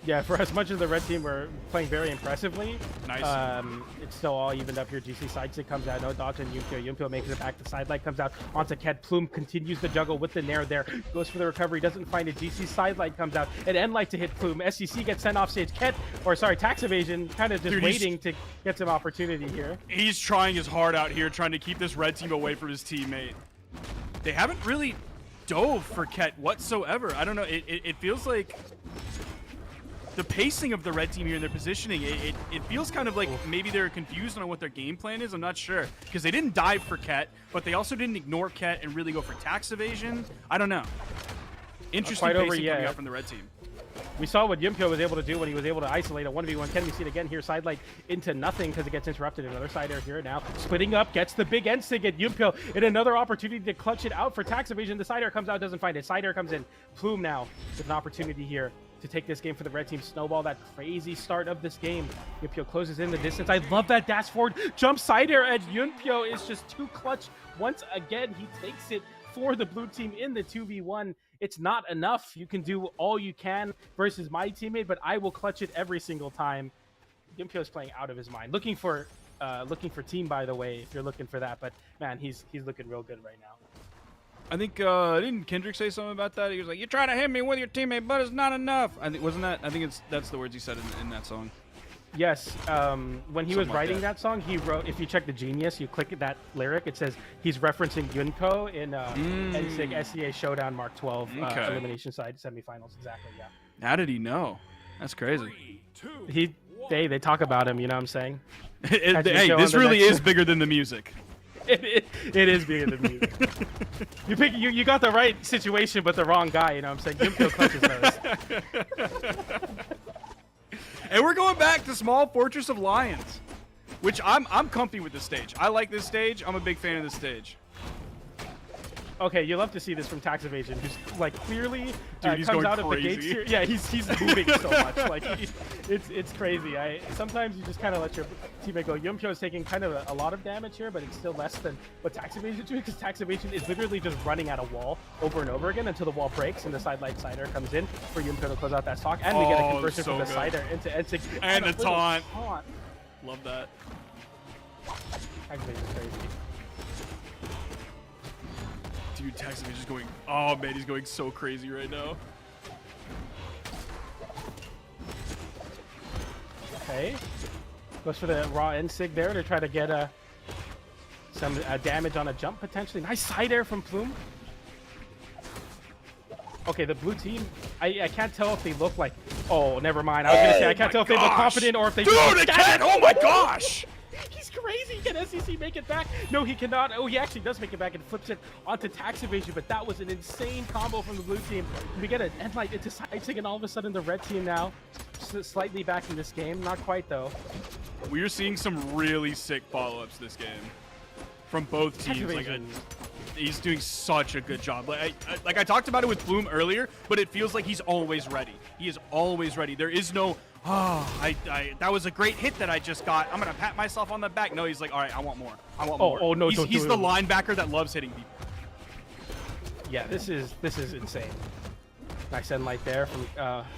Yeah, for as much as the red team were playing very impressively, nice. It's still all evened up here. GC side stick comes out, no dodge on Yumpio. Yumpio makes it back. The side light comes out onto Ket. Plume continues the juggle with the nair there. Goes for the recovery, doesn't find it. GC side light comes out. An end light to hit Plume. SCC gets sent off stage. Tax evasion, kind of just waiting to get some opportunity here. He's trying his heart out here, trying to keep this red team away from his teammate. They haven't really dove for Ket whatsoever. I don't know. It feels like the pacing of the red team here in their positioning, it feels kind of like maybe they're confused on what their game plan is. I'm not sure, because they didn't dive for Ket, but they also didn't ignore Ket and really go for tax evasion. I don't know. Interesting pacing coming out from the red team. We saw what Yumpio was able to do when he was able to isolate a 1v1. Can we see it again here? Side light into nothing because it gets interrupted. Another side air here now. Splitting up, gets the big end stick at Yumpio. And another opportunity to clutch it out for tax evasion. The side air comes out, doesn't find it. Side air comes in. Plume now with an opportunity here to take this game for the red team. Snowball that crazy start of this game. Yumpio closes in the distance. I love that dash forward. Jump side air at Yumpio is just too clutch. Once again, he takes it for the blue team in the 2v1. It's not enough. You can do all you can versus my teammate, but I will clutch it every single time. Yumpio is playing out of his mind. Looking for team, by the way, if you're looking for that. But man, he's looking real good right now. I think didn't Kendrick say something about that? He was like, "You're trying to hit me with your teammate, but it's not enough." I think that's the words he said in that song. Yes, when he was writing that song, he wrote, if you check the Genius, you click that lyric, it says he's referencing Yunko in NSIG SEA Showdown Mark 12 elimination side semifinals. Exactly, yeah. How did he know? That's crazy. They talk about him, you know what I'm saying? Hey, this really is bigger than the music. It is bigger than music. You got the right situation, but the wrong guy, you know what I'm saying? Yunko clutches those. And we're going back to Small Fortress of Lions, which I'm comfy with this stage. I like this stage. I'm a big fan of this stage. Okay, you love to see this from taxiivation, who's like clearly Dude, he's comes going out of the crazy. gates here. Yeah, he's moving so much. Like it's crazy. Sometimes you just kind of let your teammate go. Yumpyo is taking kind of a lot of damage here, but it's still less than what taxiivation is doing, because taxiivation is literally just running at a wall over and over again until the wall breaks and the side light cider comes in for Yumpyo to close out that stock, and we get a conversion so from the good. cider into N6 And a the little taunt. taunt. Love that. Taxiivation's crazy. Dude, taxiivation is going. Oh man, he's going so crazy right now. Okay. Goes for the raw N-Sig there to try to get some damage on a jump, potentially. Nice side air from Plume. Okay, the blue team, I can't tell if they look like... Oh, never mind. I was going to say, I can't tell if they look confident or if they... Dude, again! Oh my gosh! He's crazy. Can SEC make it back? No, he cannot. Oh, he actually does make it back and flips it onto taxiivation, but that was an insane combo from the blue team. We get an end light into side-sig, and all of a sudden the red team now slightly back in this game. Not quite, though. We're seeing some really sick follow-ups this game from both teams. Like, he's doing such a good job. Like I talked about it with Plume earlier, but it feels like he's always ready. He is always ready. There is no, that was a great hit that I just got. I'm gonna pat myself on the back. No, he's like, all right, I want more. I want more. Oh no, he's the linebacker that loves hitting people. Yeah, this is insane. Nice end light there from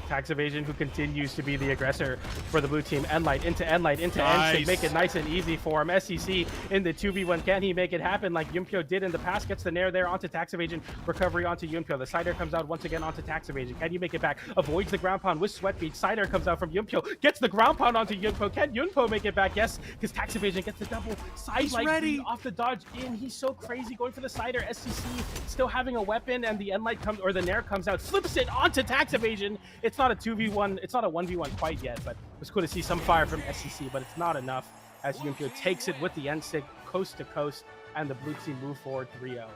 taxiivation, who continues to be the aggressor for the blue team. End light into N-Sig, make it nice and easy for him. SEC in the 2v1. Can he make it happen like Yumpyo did in the past? Gets the nair there onto taxiivation. Recovery onto Yumpyo. The cider comes out once again onto taxiivation. Can you make it back? Avoids the ground pound with sweat beat. Cider comes out from Yumpyo. Gets the ground pound onto Yumpyo. Can Yumpyo make it back? Yes, because taxiivation gets the double side light off the dodge in. He's so crazy going for the cider. SEC still having a weapon, and the end light comes, or the nair comes out, flips it onto taxiivation. It's not a 2v1, it's not a 1v1 quite yet, but it was cool to see some fire from SEC, but it's not enough as Yumpyo takes it with the N-Sig coast to coast, and the blue team move forward 3-0.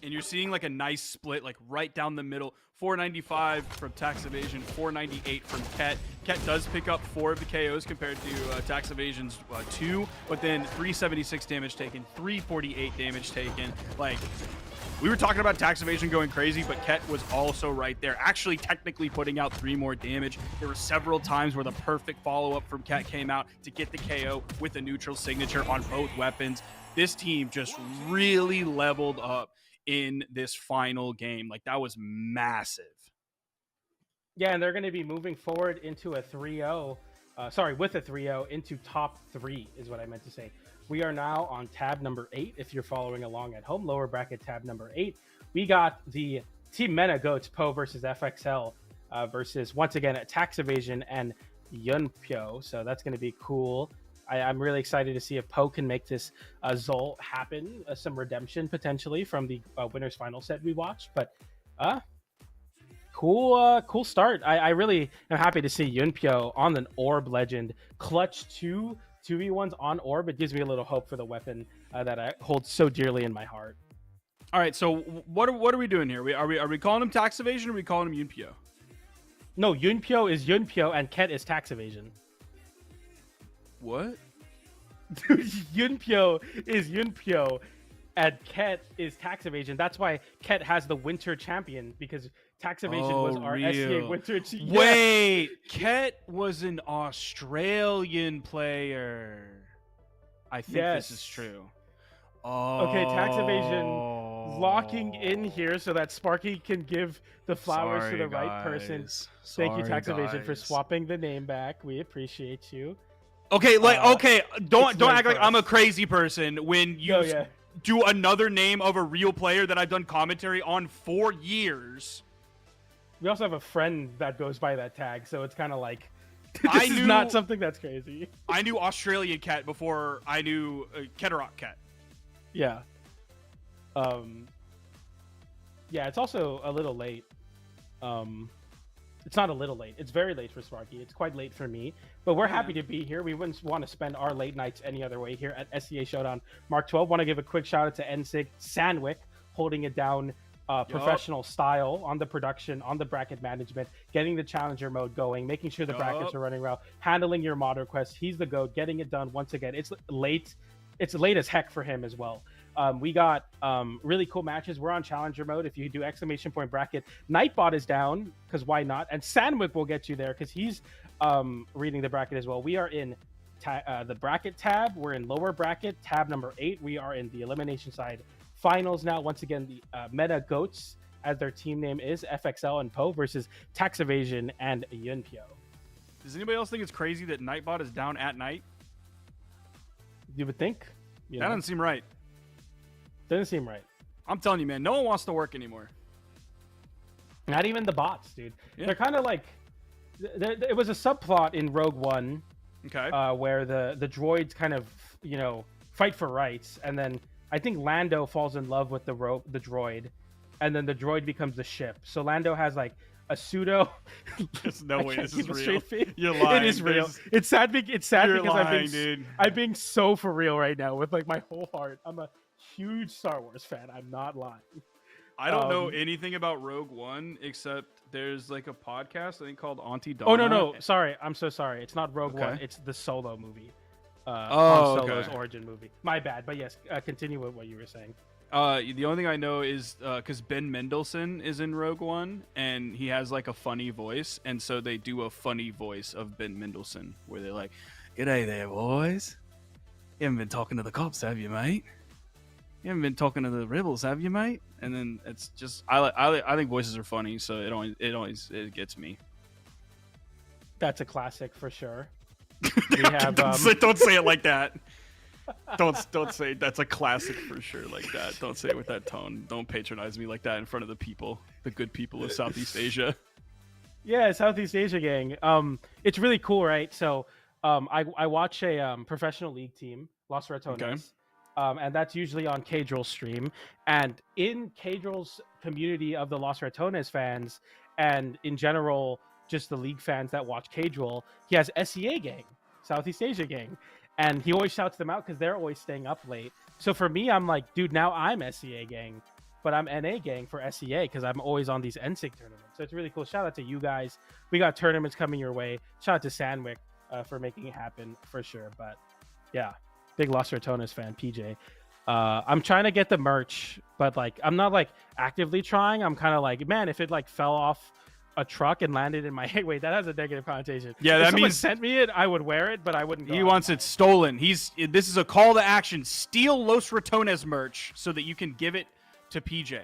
And you're seeing like a nice split, like right down the middle. 495 from taxiivation, 498 from Ket. Ket does pick up 4 of the KOs compared to taxiivation's 2, but then 376 damage taken, 348 damage taken. Like, we were talking about taxiivation going crazy, but Ket was also right there, actually technically putting out 3 more damage. There were several times where the perfect follow-up from Ket came out to get the KO with a neutral signature on both weapons. This team just really leveled up in this final game. Like, that was massive. Yeah, and they're going to be moving forward into a 3-0, with a 3-0 into top 3 is what I meant to say. We are now on tab number 8. If you're following along at home, lower bracket tab number 8. We got the Team Mena Goats Poe versus FXL versus, once again, taxiivation and Yumpyo. So that's going to be cool. I'm really excited to see if Poe can make this Zol happen, some redemption potentially from the winners final set we watched. But cool start. I really am happy to see Yumpyo on an Orb Legend clutch 2v1s on Orb. It gives me a little hope for the weapon that I hold so dearly in my heart. All right, so what are we doing here? Are we calling him taxiivation, or are we calling him Yumpyo? No, Yumpyo is Yumpyo and Ket is taxiivation. What? Dude, Yumpyo is Yumpyo and Ket is taxiivation. That's why Ket has the winter champion, because taxiivation was our SEA winter champion. Wait, Ket was an Australian player. I think this is true. Oh. Okay, taxiivation locking in here so that Sparky can give the flowers to the right person. Thank you, taxiivation, for swapping the name back. We appreciate you. Okay, don't act like I'm a crazy person when you do another name of a real player that I've done commentary on for years. We also have a friend that goes by that tag, so it's kind of like this is not something that's crazy. I knew Australian Cat before I knew Ketterrock Cat. Yeah. Yeah, it's also a little late. It's not a little late. It's very late for Sparky. It's quite late for me. But we're happy to be here. We wouldn't want to spend our late nights any other way here at SEA Showdown Mark 12. Want to give a quick shout out to N-Sig Sandwick, holding it down professional style on the production, on the bracket management, getting the challenger mode going, making sure the brackets are running well, handling your mod requests. He's the GOAT, getting it done once again. It's late. It's late as heck for him as well. We got really cool matches. We're on challenger mode. If you do exclamation point bracket, Nightbot is down because why not? And Sandwich will get you there because he's reading the bracket as well. We are in the bracket tab. We're in lower bracket tab number 8. We are in the elimination side finals now. Once again, the Meta Goats, as their team name is, FXL and Poe versus taxiivation and Yunpyo. Does anybody else think it's crazy that Nightbot is down at night? You would think. That doesn't seem right. Doesn't seem right. I'm telling you, man, no one wants to work anymore. Not even the bots, dude. Yeah. They're kind of like... It was a subplot in Rogue One, okay, where the droids kind of, fight for rights, and then I think Lando falls in love with the droid, and then the droid becomes the ship. So Lando has like a pseudo. There's no way this is real. Face. You're lying. It is real. It's sad. It's sad You're because lying, I'm being so for real right now with like my whole heart. I'm a huge Star Wars fan. I'm not lying. I don't know anything about Rogue One except there's like a podcast I think called Auntie Donna. Oh no! Sorry, I'm so sorry. It's not Rogue One. It's the Solo movie. Han Solo's origin movie. My bad. But yes, continue with what you were saying. The only thing I know is because Ben Mendelsohn is in Rogue One and he has like a funny voice, and so they do a funny voice of Ben Mendelsohn where they're like, "G'day there, boys. You haven't been talking to the cops, have you, mate? You haven't been talking to the rebels, have you, mate?" And then it's just I think voices are funny, so it always gets me. That's a classic for sure. We have don't say it like that. Don't say that's a classic for sure like that. Don't say it with that tone. Don't patronize me like that in front of the good people of Southeast Asia. Yeah, Southeast Asia gang. It's really cool, right? So I watch a professional league team, Los Ratones. Okay. And that's usually on K-Drill's stream. And in K-Drill's community of the Los Ratones fans, and in general, just the league fans that watch K-Drill, he has SEA gang, Southeast Asia gang. And he always shouts them out because they're always staying up late. So for me, I'm like, dude, now I'm SEA gang, but I'm NA gang for SEA because I'm always on these NSYNC tournaments. So it's really cool. Shout out to you guys. We got tournaments coming your way. Shout out to Sandwick for making it happen for sure. But yeah. Big Los Ratones fan, PJ. I'm trying to get the merch, but like I'm not like actively trying. I'm kind of like, man, if it like fell off a truck and landed in my hey, wait, that has a negative connotation. Yeah, if that someone means sent me it, I would wear it, but I wouldn't. He wants it stolen. This is a call to action. Steal Los Ratones merch so that you can give it to PJ.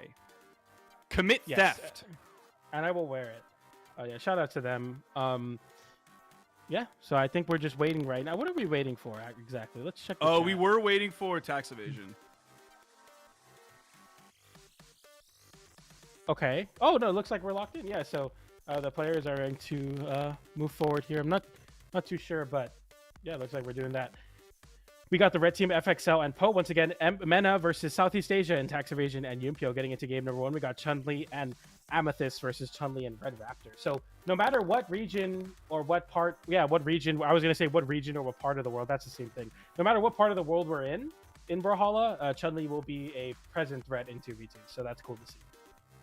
Commit theft, and I will wear it. Oh yeah, shout out to them. Yeah, so I think we're just waiting right now. What are we waiting for exactly? Let's check. Oh, we were waiting for tax evasion. Okay. Oh no, it looks like we're locked in. Yeah, so the players are going to move forward here. I'm not too sure, but yeah, it looks like we're doing that. We got the red team FXL and Poe once again. Mena versus Southeast Asia and tax evasion and Yunpyo getting into game number 1. We got Chun-Li and Amethyst versus Chun-Li and Red Raptor. So no matter what region or what part, what region, I was going to say what region or what part of the world, that's the same thing. No matter what part of the world we're in Brawlhalla, Chun-Li will be a present threat in 2v2. So that's cool to see.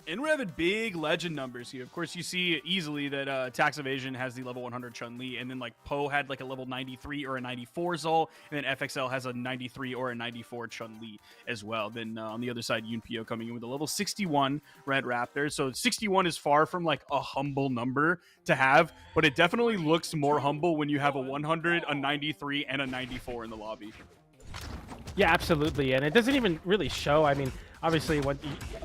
And we're having big legend numbers here. Of course, you see easily that tax evasion has the level 100 Chun-Li, and then like Poe had like a level 93 or a 94 Zol, and then FXL has a 93 or a 94 Chun-Li as well. Then on the other side, Yunpyo coming in with a level 61 Red Raptor. So 61 is far from like a humble number to have, but it definitely looks more humble when you have a 100, a 93, and a 94 in the lobby. Yeah, absolutely. And it doesn't even really show. I mean, obviously, what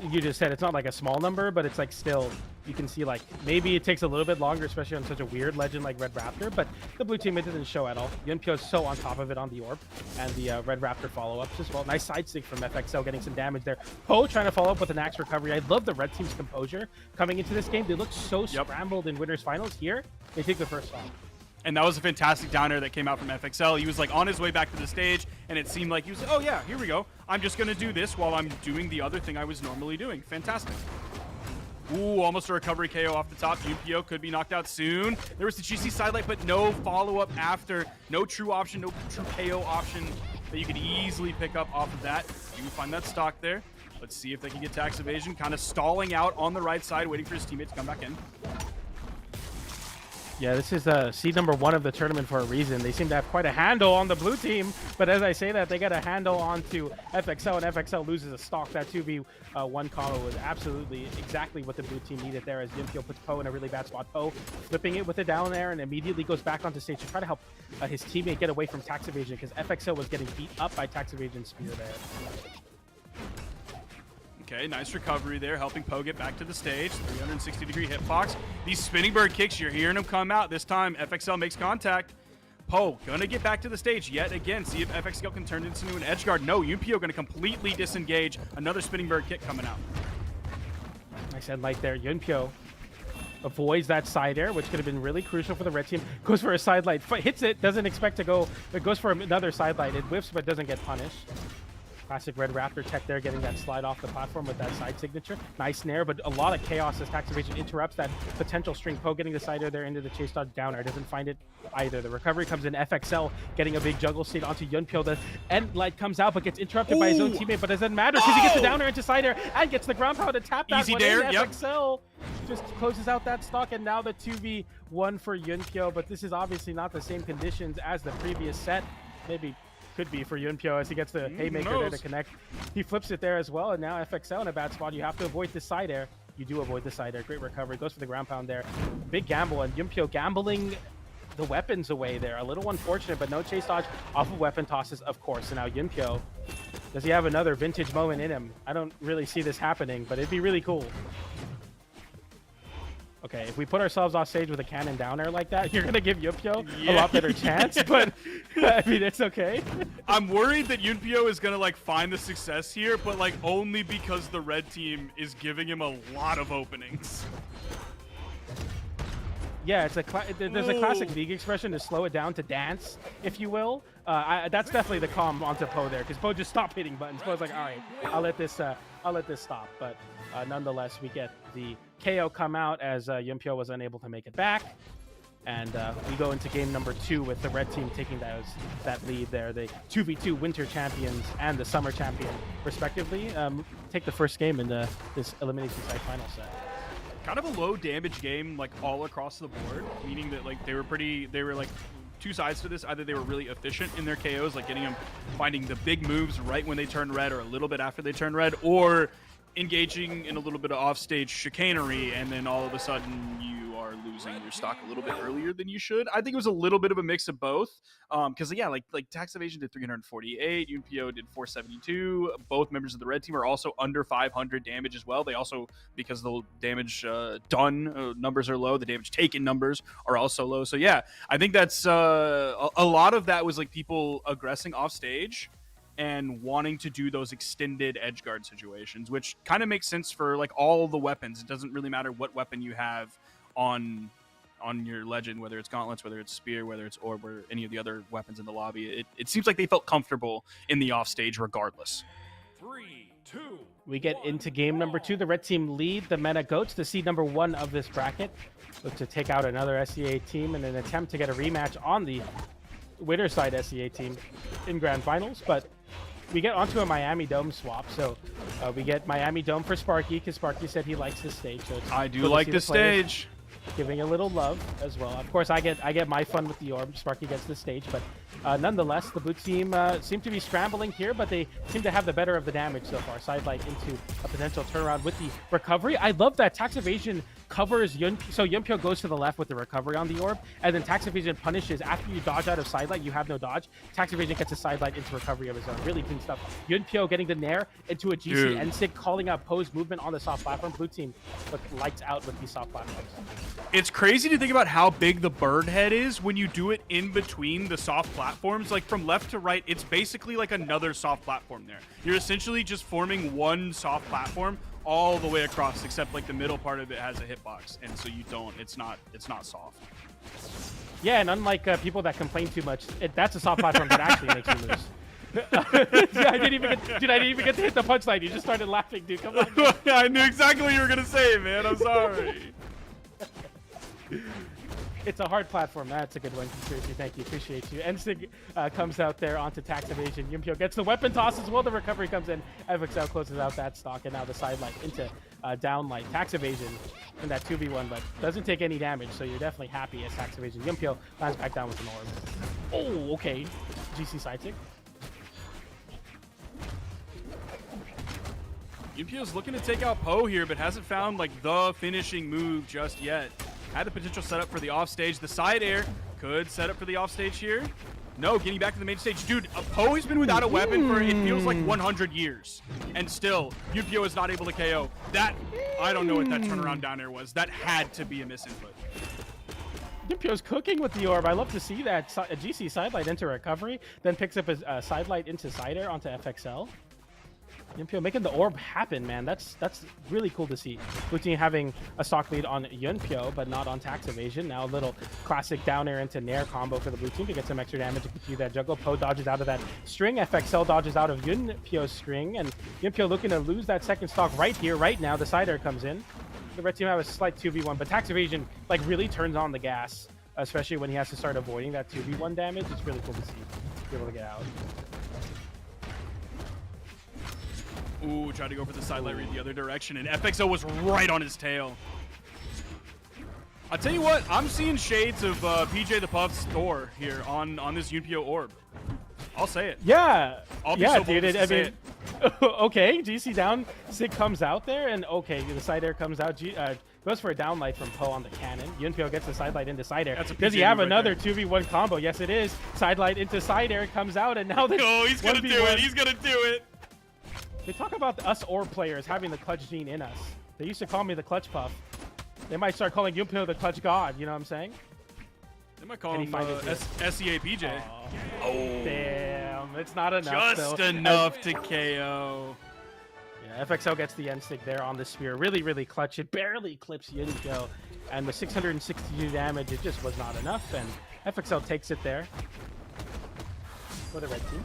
you just said, it's not like a small number, but it's like still, you can see like maybe it takes a little bit longer, especially on such a weird legend like Red Raptor, but the blue team, it doesn't show at all. Yunpyo is so on top of it on the orb and the Red Raptor follow-ups as well. Nice side stick from FXL getting some damage there. Poe trying to follow up with an axe recovery. I love the red team's composure coming into this game. They look so scrambled in winners finals. Here, they take the first round. And that was a fantastic down air that came out from FXL. He was like on his way back to the stage, and it seemed like he was, oh yeah, here we go. I'm just going to do this while I'm doing the other thing I was normally doing. Fantastic. Ooh, almost a recovery KO off the top. Yunpyo could be knocked out soon. There was the GC sidelight, but no follow-up after. No true option, no true KO option that you could easily pick up off of that. You can find that stock there. Let's see if they can get tax evasion. Kind of stalling out on the right side, waiting for his teammate to come back in. Yeah, this is seed number 1 of the tournament for a reason. They seem to have quite a handle on the blue team, but as I say that, they got a handle onto FXL, and FXL loses a stock. That 2v1 combo was absolutely exactly what the blue team needed there, as Yunpyo puts Poe in a really bad spot. Poe flipping it with a down air and immediately goes back onto stage to try to help his teammate get away from tax evasion, because FXL was getting beat up by tax evasion spear there. Okay, nice recovery there, helping Poe get back to the stage. 360-degree hitbox. These spinning bird kicks, you're hearing them come out. This time, FXL makes contact. Poe gonna get back to the stage yet again. See if FXL can turn this into an edge guard. No, Yunpyo gonna completely disengage. Another spinning bird kick coming out. Nice headlight there. Yunpyo avoids that side air, which could have been really crucial for the red team. Goes for a side light, hits it, doesn't expect to go, but goes for another side light. It whiffs, but doesn't get punished. Classic Red Raptor tech there, getting that slide off the platform with that side signature. Nice snare, but a lot of chaos as tax evasion interrupts that potential string. Poe getting the side air there into the chase dodge down air. Doesn't find it either. The recovery comes in. FXL getting a big juggle state onto Yunpyo. The end light comes out, but gets interrupted by his own teammate, but it doesn't matter because he gets the down air into side air and gets the ground pound to tap that Easy one there, in. yep. FXL just closes out that stock, and now the 2v1 for Yunpyo, but this is obviously not the same conditions as the previous set. Maybe could be for Yunpyo as he gets the haymaker there to connect. He flips it there as well, and now FXL in a bad spot. You have to avoid the side air. You do avoid the side air. Great recovery. Goes for the ground pound there. Big gamble, and Yunpyo gambling the weapons away there. A little unfortunate, but no chase dodge off of weapon tosses, of course. And now Yunpyo, does he have another vintage moment in him? I don't really see this happening, but it'd be really cool. Okay, if we put ourselves off stage with a cannon down air like that, you're going to give Yunpyo a lot better chance, but I mean, it's okay. I'm worried that Yunpyo is going to like find the success here, but like only because the red team is giving him a lot of openings. Yeah, it's there's a classic league expression to slow it down to dance, if you will. That's definitely the calm onto Poe there, because Poe just stopped hitting buttons. Poe's like, all right, I'll let this stop. But nonetheless, we get the KO come out as Yunpyo was unable to make it back. And we go into game number 2 with the red team taking that lead there. The 2v2 winter champions and the summer champion, respectively, take the first game in this elimination side final set. Kind of a low damage game, like all across the board, meaning that like they were like two sides to this. Either they were really efficient in their KOs, like finding the big moves right when they turn red or a little bit after they turn red, or engaging in a little bit of offstage chicanery, and then all of a sudden you are losing your stock a little bit earlier than you should. I think it was a little bit of a mix of both, because yeah, like tax evasion did 348, Yunpyo did 472. Both members of the red team are also under 500 damage as well. They also, because the damage done numbers are low, the damage taken numbers are also low. So yeah, I think that's a lot of that was like people aggressing off stage and wanting to do those extended edge guard situations, which kind of makes sense for like all the weapons. It doesn't really matter what weapon you have on your legend, whether it's gauntlets, whether it's spear, whether it's orb, or any of the other weapons in the lobby. It seems like they felt comfortable in the offstage regardless. 3, 2. We get into game number 2. The red team lead the Meta Goats, the seed number 1 of this bracket. Look to take out another SEA team in an attempt to get a rematch on the winner side SEA team in grand finals, but we get onto a Miami Dome swap. So we get Miami Dome for Sparky, because Sparky said he likes this stage. So I do like this stage. Giving a little love as well. Of course, I get my fun with the orb. Sparky gets the stage, but nonetheless, the blue team seem to be scrambling here, but they seem to have the better of the damage so far. Sidelight into a potential turnaround with the recovery. I love that tax evasion covers Yunpyo. So Yunpyo goes to the left with the recovery on the orb, and then tax evasion punishes after you dodge out of sidelight. You have no dodge. Tax evasion gets a sidelight into recovery of his own. Really clean stuff. Yunpyo getting the nair into a GC N-Sig, calling out Poe's movement on the soft platform. Blue team look lights out with these soft platforms. It's crazy to think about how big the bird head is when you do it in between the soft platforms. Like from left to right, it's basically like another soft platform there. You're essentially just forming one soft platform all the way across, except like the middle part of it has a hitbox, and so it's not soft. Yeah, and unlike people that complain too much, that's a soft platform that actually makes you lose. Yeah, I didn't even get to hit the punchline. You just started laughing, dude. Come on. I knew exactly what you were gonna say, man. I'm sorry. It's a hard platform. That's a good one, Conspiracy. Thank you. Appreciate you. Ensig comes out there onto tax evasion. Yumpio gets the weapon toss as well. The recovery comes in. FXL closes out that stock, and now the side light into down light. Tax evasion in that 2v1, but doesn't take any damage, so you're definitely happy as tax evasion. Yumpio lands back down with an orb. Oh, okay. GC side tick. Yumpio's looking to take out Poe here, but hasn't found like the finishing move just yet. Had the potential setup for the offstage. The side air could set up for the offstage here. No, getting back to the main stage. Dude, Poe has been without a weapon for, it feels like 100 years. And still, Yumpio is not able to KO. That, I don't know what that turnaround down air was. That had to be a misinput. Yumpio's cooking with the orb. I love to see that. A GC side light into recovery, then picks up his side light into side air onto FXL. Yumpio making the orb happen, man. That's really cool to see. Blue team having a stock lead on Yumpio, but not on tax evasion. Now a little classic down air into nair combo for the blue team to get some extra damage to continue that juggle. Poe dodges out of that string. FXL dodges out of Yumpio's string, and Yumpio looking to lose that second stock right here, right now. The side air comes in. The red team have a slight 2v1, but tax evasion like really turns on the gas, especially when he has to start avoiding that 2v1 damage. It's really cool to see. Be able to get out. Ooh, tried to go for the side light read the other direction, and FXO was right on his tail. I'll tell you what, I'm seeing shades of PJ the Puff's Thor here on this Yumpio orb. I'll say it. Yeah. I'll be yeah, so bold dude. as to I say mean, okay, GC down. Sig comes out there, and okay, the side air comes out. Goes for a down light from Poe on the cannon. Yumpio gets the side light into side air. Does he have another 2v1 combo? Yes, it is. Side light into side air comes out, and now oh, he's gonna do it. He's gonna do it. They talk about us orb players having the clutch gene in us. They used to call me the clutch puff. They might start calling Yumpio the clutch god. You know what I'm saying? They might call him SEA PJ. Oh, damn! It's not enough. Just enough to KO. Yeah, FXO gets the end stick there on the spear. Really, really clutch. It barely clips Yumpio, and with 662 damage, it just was not enough. And FXO takes it there for the red team.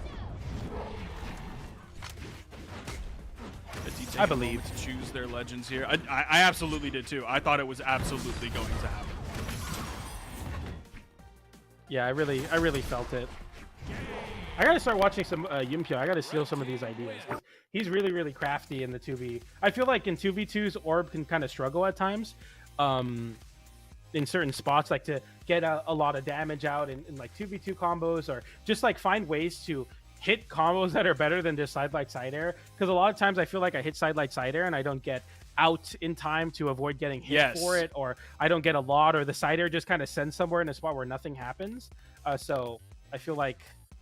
I believe to choose their legends here. I absolutely did too. I thought it was absolutely going to happen. Yeah, I really felt it. I gotta start watching some Yumpio. I gotta steal some of these ideas because he's really crafty in the 2v. I feel like in 2v2s, orb can kind of struggle at times, in certain spots, like to get a lot of damage out in like 2v2 combos, or just like find ways to hit combos that are better than just side light side air, because a lot of times I feel like I hit side light side air and I don't get out in time to avoid getting hit for it, or I don't get a lot, or the side air just kind of sends somewhere in a spot where nothing happens. So I feel like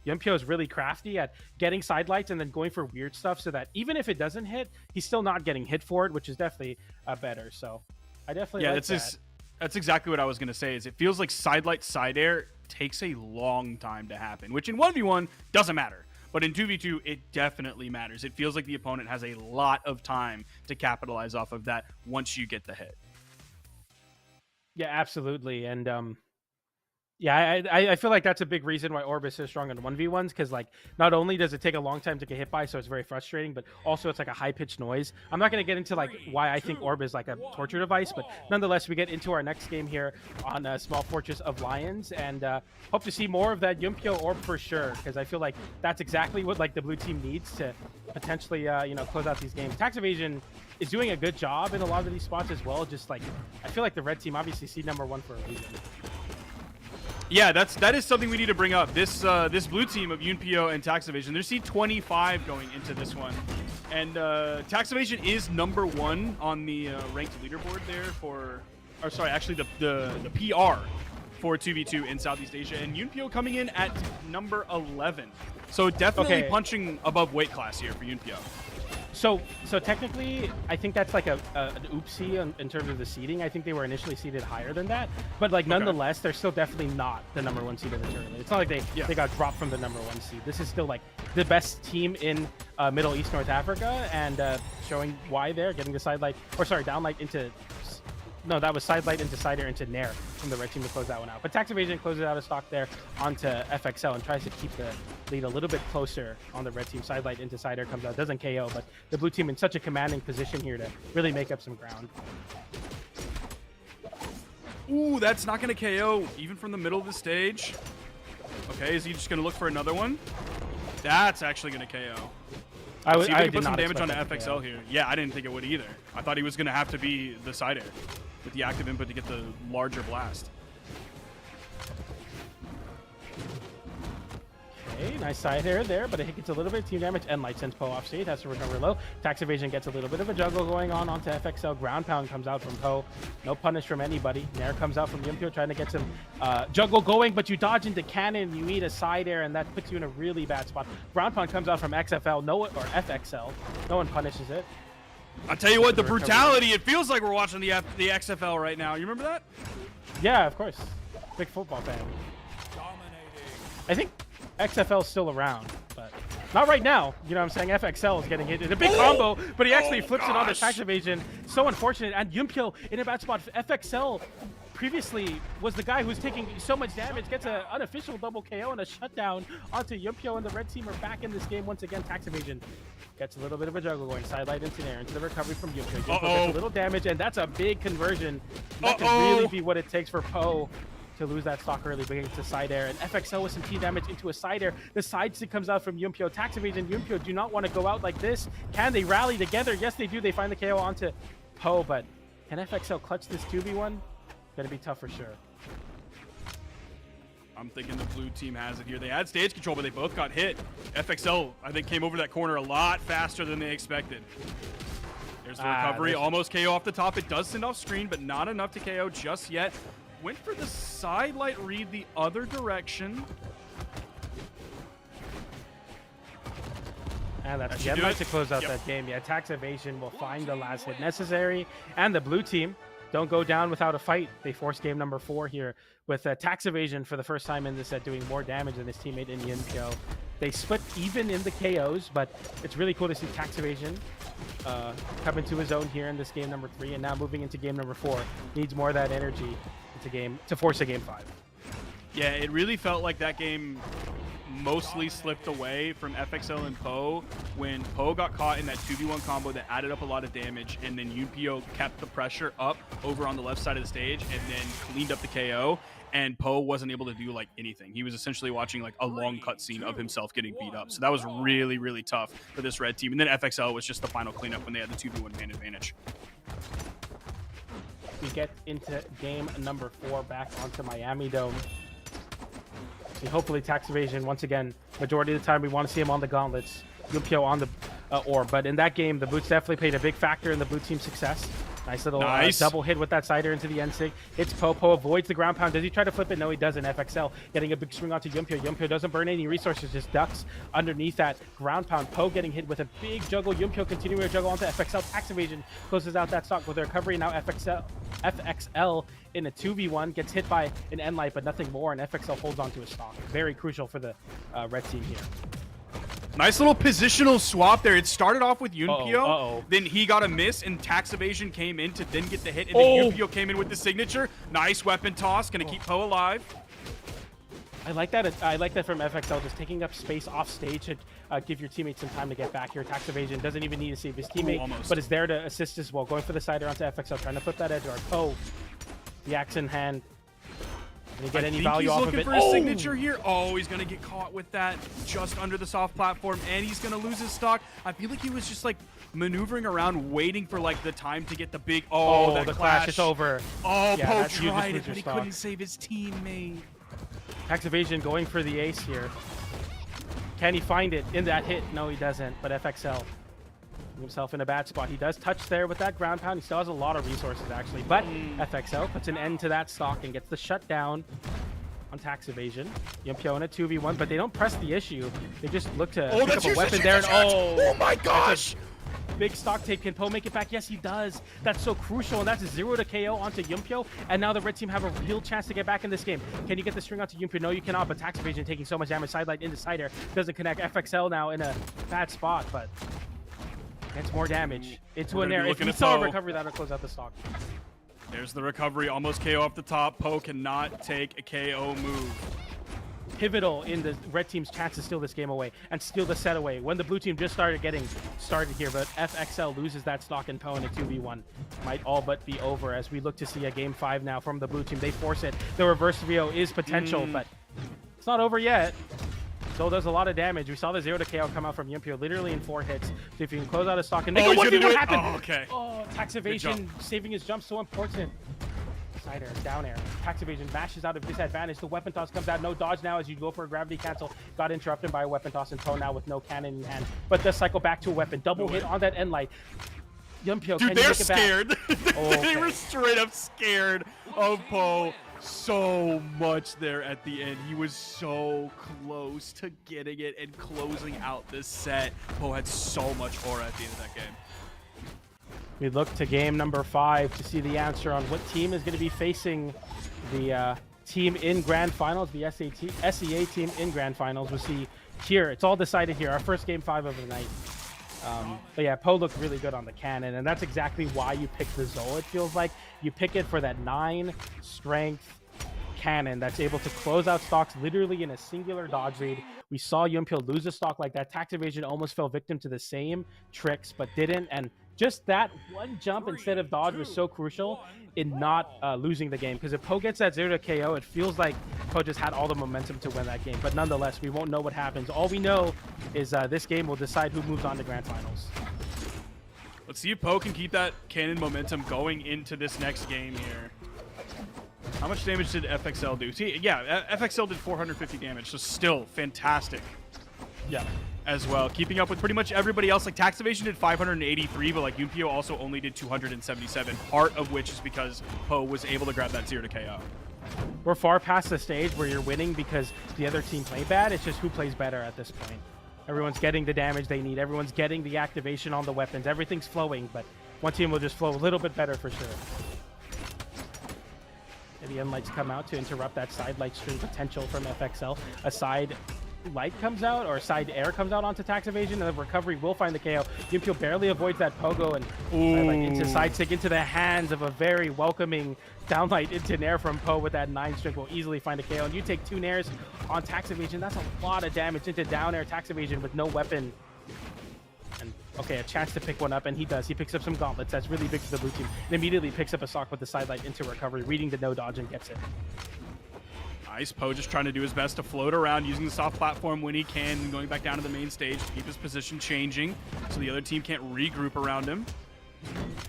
Yumpio is really crafty at getting side lights and then going for weird stuff so that even if it doesn't hit, he's still not getting hit for it, which is definitely better. So I definitely like that. That's exactly what I was going to say. Is it feels like side light side air takes a long time to happen, which in 1v1 doesn't matter. But in 2v2, it definitely matters. It feels like the opponent has a lot of time to capitalize off of that once you get the hit. Yeah, absolutely. And yeah, I feel like that's a big reason why Orb is so strong in 1v1s, because like not only does it take a long time to get hit by, so it's very frustrating, but also it's like a high-pitched noise. I'm not going to get into like why I think Orb is like a torture device, but nonetheless, we get into our next game here on Small Fortress of Lions, and hope to see more of that Yumpio Orb for sure, because I feel like that's exactly what like the blue team needs to potentially close out these games. Tax Evasion is doing a good job in a lot of these spots as well. Just like I feel like the red team obviously seed #1 for a reason. Yeah, that is something we need to bring up. This this blue team of Yumpio and Tax Evasion, they're seed 25 going into this one, and Tax Evasion is #1 on the ranked leaderboard there for, or sorry, actually the PR for 2v2 in Southeast Asia, and Yumpio coming in at number 11. So definitely punching above weight class here for Yumpio. So technically, I think that's like an oopsie in terms of the seeding. I think they were initially seeded higher than that, but like nonetheless, they're still definitely not the #1 seed of the tournament. It's not like they got dropped from the #1 seed. This is still like the best team in Middle East North Africa, and showing why they're getting the side light, or sorry, down light into. No, that was side light into side air into nair from the red team to close that one out. But Tax Evasion closes out a stock there onto FXL and tries to keep the lead a little bit closer on the red team. Side light into side air comes out, doesn't KO, but the blue team in such a commanding position here to really make up some ground. Ooh, that's not going to KO even from the middle of the stage. Okay, is he just going to look for another one? That's actually going to KO. I See if he can did put some not damage on expect the that to FXL KO. here. Yeah, I didn't think it would either. I thought he was going to have to be the side air with the active input to get the larger blast. Okay, nice side air there, but it gets a little bit of team damage. And Light sends Poe off stage, has to recover low. Tax evasion gets a little bit of a juggle going on onto FXL. Ground pound comes out from Poe. No punish from anybody. Nair comes out from Yumpio trying to get some juggle going, but you dodge into cannon. You need a side air, and that puts you in a really bad spot. Ground pound comes out from XFL, or FXL. No one punishes it. I'll tell you what, the brutality, it feels like we're watching the XFL right now. You remember that? Yeah, of course. Big football fan. I think XFL is still around, but not right now. You know what I'm saying? FXL is getting hit in a big combo, but he actually flips it onto tax evasion. So unfortunate. And Yumpio in a bad spot. FXL previously was the guy who's taking so much damage, gets an unofficial double KO and a shutdown onto Yumpio, and the red team are back in this game once again. Tax evasion gets a little bit of a juggle going. Sidelight into Nair, into the recovery from Yumpio. Yumpio gets a little damage, and that's a big conversion. That could really be what it takes for Poe to lose that stock early, but it's a side air, and FXL with some T damage into a side air. The side stick comes out from Yumpio. Tax evasion, Yumpio do not want to go out like this. Can they rally together? Yes, they do. They find the KO onto Poe, but can FXL clutch this 2v1? Gonna be tough for sure. I'm thinking the blue team has it here. They had stage control, but they both got hit. FXL, I think, came over that corner a lot faster than they expected. There's the recovery, almost KO off the top. It does send off screen, but not enough to KO just yet. Went for the sidelight read the other direction. And that's the end to close out that game. Yeah, tax evasion will find the last hit necessary. And the blue team don't go down without a fight. They force game number 4 here with tax evasion for the first time in this set doing more damage than his teammate in Yumpio. They split even in the KOs, but it's really cool to see tax evasion come into his own here in this game number 3, and now moving into game number 4. Needs more of that energy to force a game 5. Yeah, it really felt like that game mostly slipped away from FXL and Poe when Poe got caught in that 2v1 combo that added up a lot of damage, and then Yumpio kept the pressure up over on the left side of the stage and then cleaned up the KO, and Poe wasn't able to do like anything. He was essentially watching like a long cutscene of himself getting beat up. So that was really, really tough for this red team. And then FXL was just the final cleanup when they had the 2v1 man advantage. We get into game number 4 back onto Miami Dome. See, hopefully tax evasion, once again, majority of the time we want to see him on the gauntlets, Yumpio on the orb. But in that game, the boots definitely played a big factor in the blue team's success. Nice little double hit with that sider into the end sig. Hits Poe. Poe avoids the ground pound. Does he try to flip it? No, he doesn't. FXL getting a big swing onto Yumpio. Yumpio doesn't burn any resources, just ducks underneath that ground pound. Poe getting hit with a big juggle. Yumpio continuing to juggle onto FXL. Tax evasion closes out that stock with a recovery. Now FXL in a 2v1 gets hit by an end light, but nothing more, and FXL holds onto his stock. Very crucial for the red team here. Nice little positional swap there. It started off with Yumpio, then he got a miss, and tax evasion came in to then get the hit, and then Yumpio came in with the signature. Nice weapon toss, gonna keep Poe alive. I like that. I like that from FXL, just taking up space off stage to give your teammate some time to get back here. Tax evasion doesn't even need to save his teammate, but is there to assist as well. Going for the sider onto FXL, trying to flip that edge guard. Poe, the axe in hand. Can he get any value off of it? He's looking for a signature here. Oh, he's going to get caught with that just under the soft platform, and he's going to lose his stock. I feel like he was just like maneuvering around, waiting for like the time to get the big. Oh, the clash is over. Oh, yeah, Poe tried it, but he couldn't save his teammate. Tax evasion going for the ace here. Can he find it in that hit? No, he doesn't. But FXL himself in a bad spot. He does touch there with that ground pound. He still has a lot of resources actually, but FXL puts an end to that stock and gets the shutdown on tax evasion. Yumpio in a 2v1, but they don't press the issue. They just look to pick up a weapon there. And, oh my gosh! Big stock take. Can Poe make it back? Yes, he does. That's so crucial, and that's a 0 to KO onto Yumpio. And now the red team have a real chance to get back in this game. Can you get the string onto Yumpio? No, you cannot, but tax evasion taking so much damage. Sidelight into sider. Doesn't connect. FXL now in a bad spot, but gets more damage into an air. If we saw a recovery, that'll close out the stock. There's the recovery. Almost KO off the top. Poe cannot take a KO move. pivotal in the red team's chance to steal this game away and steal the set away when the blue team just started getting started here. But FXL loses that stock and Poe in a 2v1. Might all but be over as we look to see a game 5 now from the blue team. They force it. The reverse VO is potential, but it's not over yet. So does a lot of damage. We saw the 0 to KO come out from Yumpio literally in 4 hits. So if you can close out a stock and make Oh, a 1v1 happen. Oh, okay. Oh, tax evasion, saving his jump, so important. Side air, down air. Tax evasion mashes out of disadvantage. The weapon toss comes out. No dodge now as you go for a gravity cancel. Got interrupted by a weapon toss and Poe now with no cannon in hand. But does cycle back to a weapon. Double hit on that end light. Yumpio, Dude, can they're you make it back? scared. Oh, They okay. were straight up scared of Poe so much there at the end. He was so close to getting it and closing out this set. Poe had so much aura at the end of that game. We look to game number 5 to see the answer on what team is going to be facing the team in Grand Finals, the SEA team in Grand Finals. We'll see here. It's all decided here. Our first game 5 of the night. But yeah, Poe looked really good on the cannon, and that's exactly why you pick the Zol. It feels like you pick it for that 9 strength cannon that's able to close out stocks literally in a singular dodge read. We saw Yumpio lose a stock like that. Tax evasion almost fell victim to the same tricks, but didn't. And just that one jump instead of dodge was so crucial in not losing the game. Because if Poe gets that 0 to KO, it feels like Poe just had all the momentum to win that game. But nonetheless, we won't know what happens. All we know is this game will decide who moves on to Grand Finals. Let's see if Poe can keep that cannon momentum going into this next game here. How much damage did FXL do? See, yeah, FXL did 450 damage, so still fantastic. Yeah. As well, keeping up with pretty much everybody else. Like tax evasion did 583, but like Yumpio also only did 277. Part of which is because Poe was able to grab that 0 to KO. We're far past the stage where you're winning because the other team played bad. It's just who plays better at this point. Everyone's getting the damage they need. Everyone's getting the activation on the weapons. Everything's flowing, but one team will just flow a little bit better for sure. And the end lights come out to interrupt that side light stream potential from FXL. A side light comes out, or side air comes out onto tax evasion, and the recovery will find the KO. Yumpio barely avoids that pogo and into side stick into the hands of a very welcoming downlight into nair from Poe with that 9 string will easily find a KO. And you take 2 nairs on tax evasion. That's a lot of damage into down air tax evasion with no weapon. And okay, a chance to pick one up, and he does. He picks up some gauntlets. That's really big for the blue team. And immediately picks up a sock with the side light into recovery, reading the no dodge and gets it. Nice. Poe just trying to do his best to float around, using the soft platform when he can, and going back down to the main stage to keep his position changing so the other team can't regroup around him.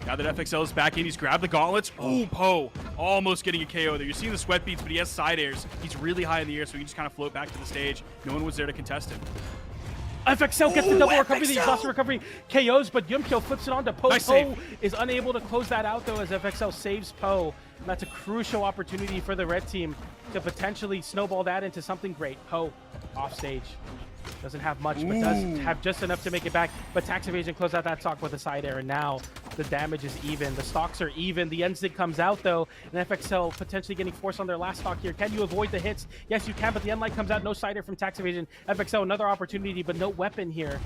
Now that FXL is back in, he's grabbed the gauntlets. Ooh, Poe almost getting a KO there. You're seeing the sweat beats, but he has side airs. He's really high in the air, so he can just kind of float back to the stage. No one was there to contest him. FXL gets the double recovery, the exhaust recovery, KOs, but Yumpio flips it onto Poe. Nice Poe save. is unable to close that out, though, as FXL saves Poe. And that's a crucial opportunity for the red team to potentially snowball that into something great. Poe off stage. Doesn't have much, but does have just enough to make it back. But tax evasion closed out that stock with a side air, and now the damage is even. The stocks are even. The end stick comes out, though, and FXL potentially getting forced on their last stock here. Can you avoid the hits? Yes, you can, but the end light comes out. No side air from tax evasion. FXL, another opportunity, but no weapon here.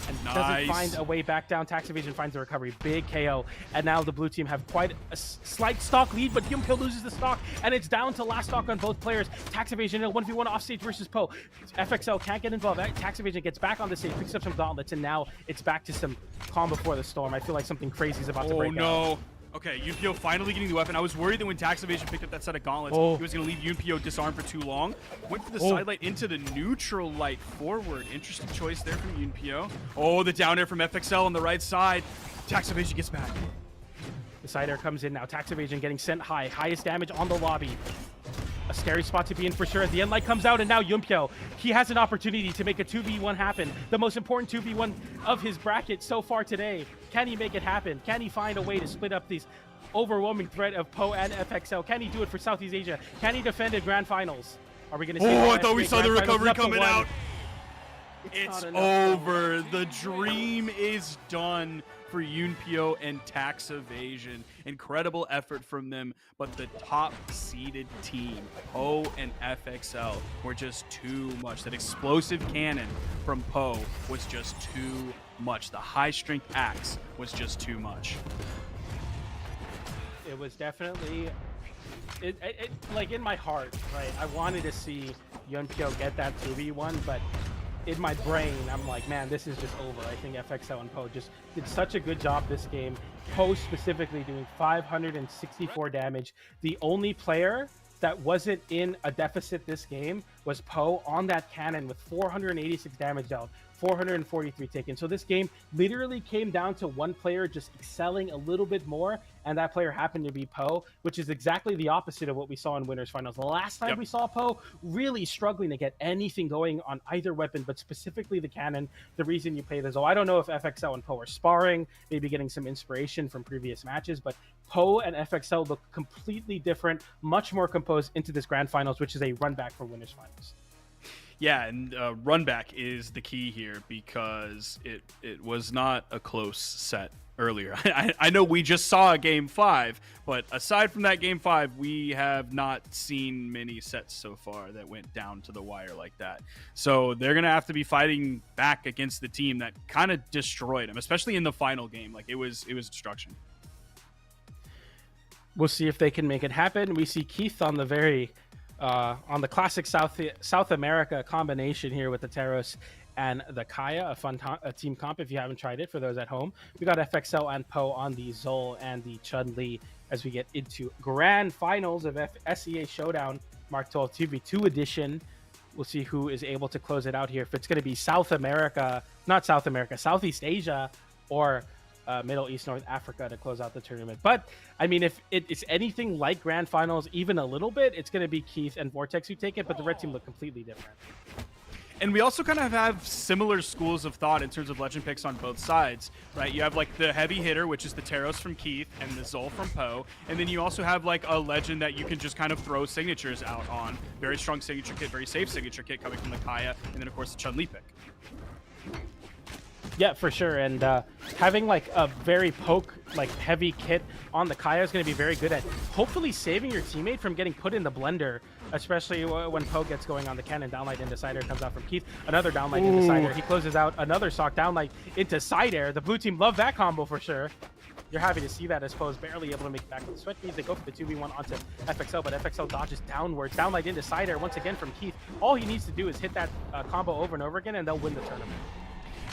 And doesn't find a way back down. Tax evasion finds the recovery. Big KO. And now the blue team have quite a slight stock lead, but Yumpio loses the stock, and it's down to last stock on both players. Tax evasion in a 1v1 offstage versus Poe. FXL can't get involved. Tax evasion gets back on the stage, picks up some gauntlets, and now it's back to some calm before the storm. I feel like something crazy is about to break out. Oh, no. Okay, Yumpio finally getting the weapon. I was worried that when tax evasion picked up that set of gauntlets, he was going to leave Yumpio disarmed for too long. Went for the side light into the neutral light forward. Interesting choice there from Yumpio. Oh, the down air from FXL on the right side. Tax evasion gets back. The side air comes in now. Tax evasion getting sent high. Highest damage on the lobby. A scary spot to be in for sure as the end light comes out, and now Yumpio, he has an opportunity to make a 2v1 happen. The most important 2v1 of his bracket so far today. Can he make it happen? Can he find a way to split up these overwhelming threat of Poe and FXL? Can he do it for Southeast Asia? Can he defend in Grand Finals? Are we going to see I thought we saw the recovery coming out. It's over. The dream is done for Yumpio and tax evasion. Incredible effort from them, but the top seeded team, Poe and FXL, were just too much. That explosive cannon from Poe was just too much. The high strength axe was just too much. It was definitely like in my heart, right? I wanted to see Yunpyo get that 2v1, but in my brain, I'm like, man, this is just over. I think FXL and Poe just did such a good job this game. Poe specifically doing 564 damage. The only player that wasn't in a deficit this game was Poe on that cannon with 486 damage dealt, 443 taken. So this game literally came down to one player just excelling a little bit more, and that player happened to be Poe, which is exactly the opposite of what we saw in Winners Finals. The last time we saw Poe really struggling to get anything going on either weapon, but specifically the cannon, the reason you play this. So I don't know if FXL and Poe are sparring, maybe getting some inspiration from previous matches, but Poe and FXL look completely different, much more composed into this grand finals, which is a run back for Winners Finals. Yeah, and run back is the key here because it was not a close set earlier. I know we just saw a game 5, but aside from that game 5, we have not seen many sets so far that went down to the wire like that. So they're going to have to be fighting back against the team that kind of destroyed them, especially in the final game. Like it was destruction. We'll see if they can make it happen. We see Keith on the on the classic South America combination here with the Teros and the Kaya, a team comp if you haven't tried it for those at home. We got FXL and Poe on the Zol and the Chun-Li as we get into grand finals of SEA Showdown Mark 12 2v2 edition. We'll see who is able to close it out here. If it's going to be Southeast Asia, or Middle East, North Africa to close out the tournament. But I mean, if it's anything like grand finals, even a little bit, it's going to be Keith and Vortex who take it, but the red team look completely different. And we also kind of have similar schools of thought in terms of legend picks on both sides, right? You have like the heavy hitter, which is the Teros from Keith and the Zol from Poe. And then you also have like a legend that you can just kind of throw signatures out on. Very strong signature kit, very safe signature kit coming from the Kaya. And then of course the Chun-Li pick. Yeah, for sure. And having like a very poke, like heavy kit on the Kaya is going to be very good at hopefully saving your teammate from getting put in the blender, especially when Poe gets going on the cannon. Downlight into side air comes out from Keith. Another downlight into side air. He closes out another sock downlight into side air. The blue team love that combo for sure. You're happy to see that as Poe's barely able to make it back with the sweat beads. They go for the 2v1 onto FXL, but FXL dodges downwards. Downlight into side air once again from Keith. All he needs to do is hit that combo over and over again, and they'll win the tournament.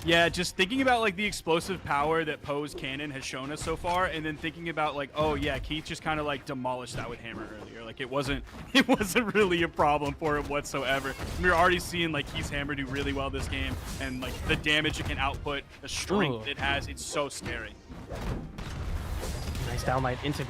Yeah, just thinking about like the explosive power that Poe's cannon has shown us so far, and then thinking about like, oh yeah, Keith just kind of like demolished that with hammer earlier. Like it wasn't really a problem for him whatsoever. We were already seeing like Keith's hammer do really well this game, and like the damage it can output, the strength it has, it's so scary. Nice downlight into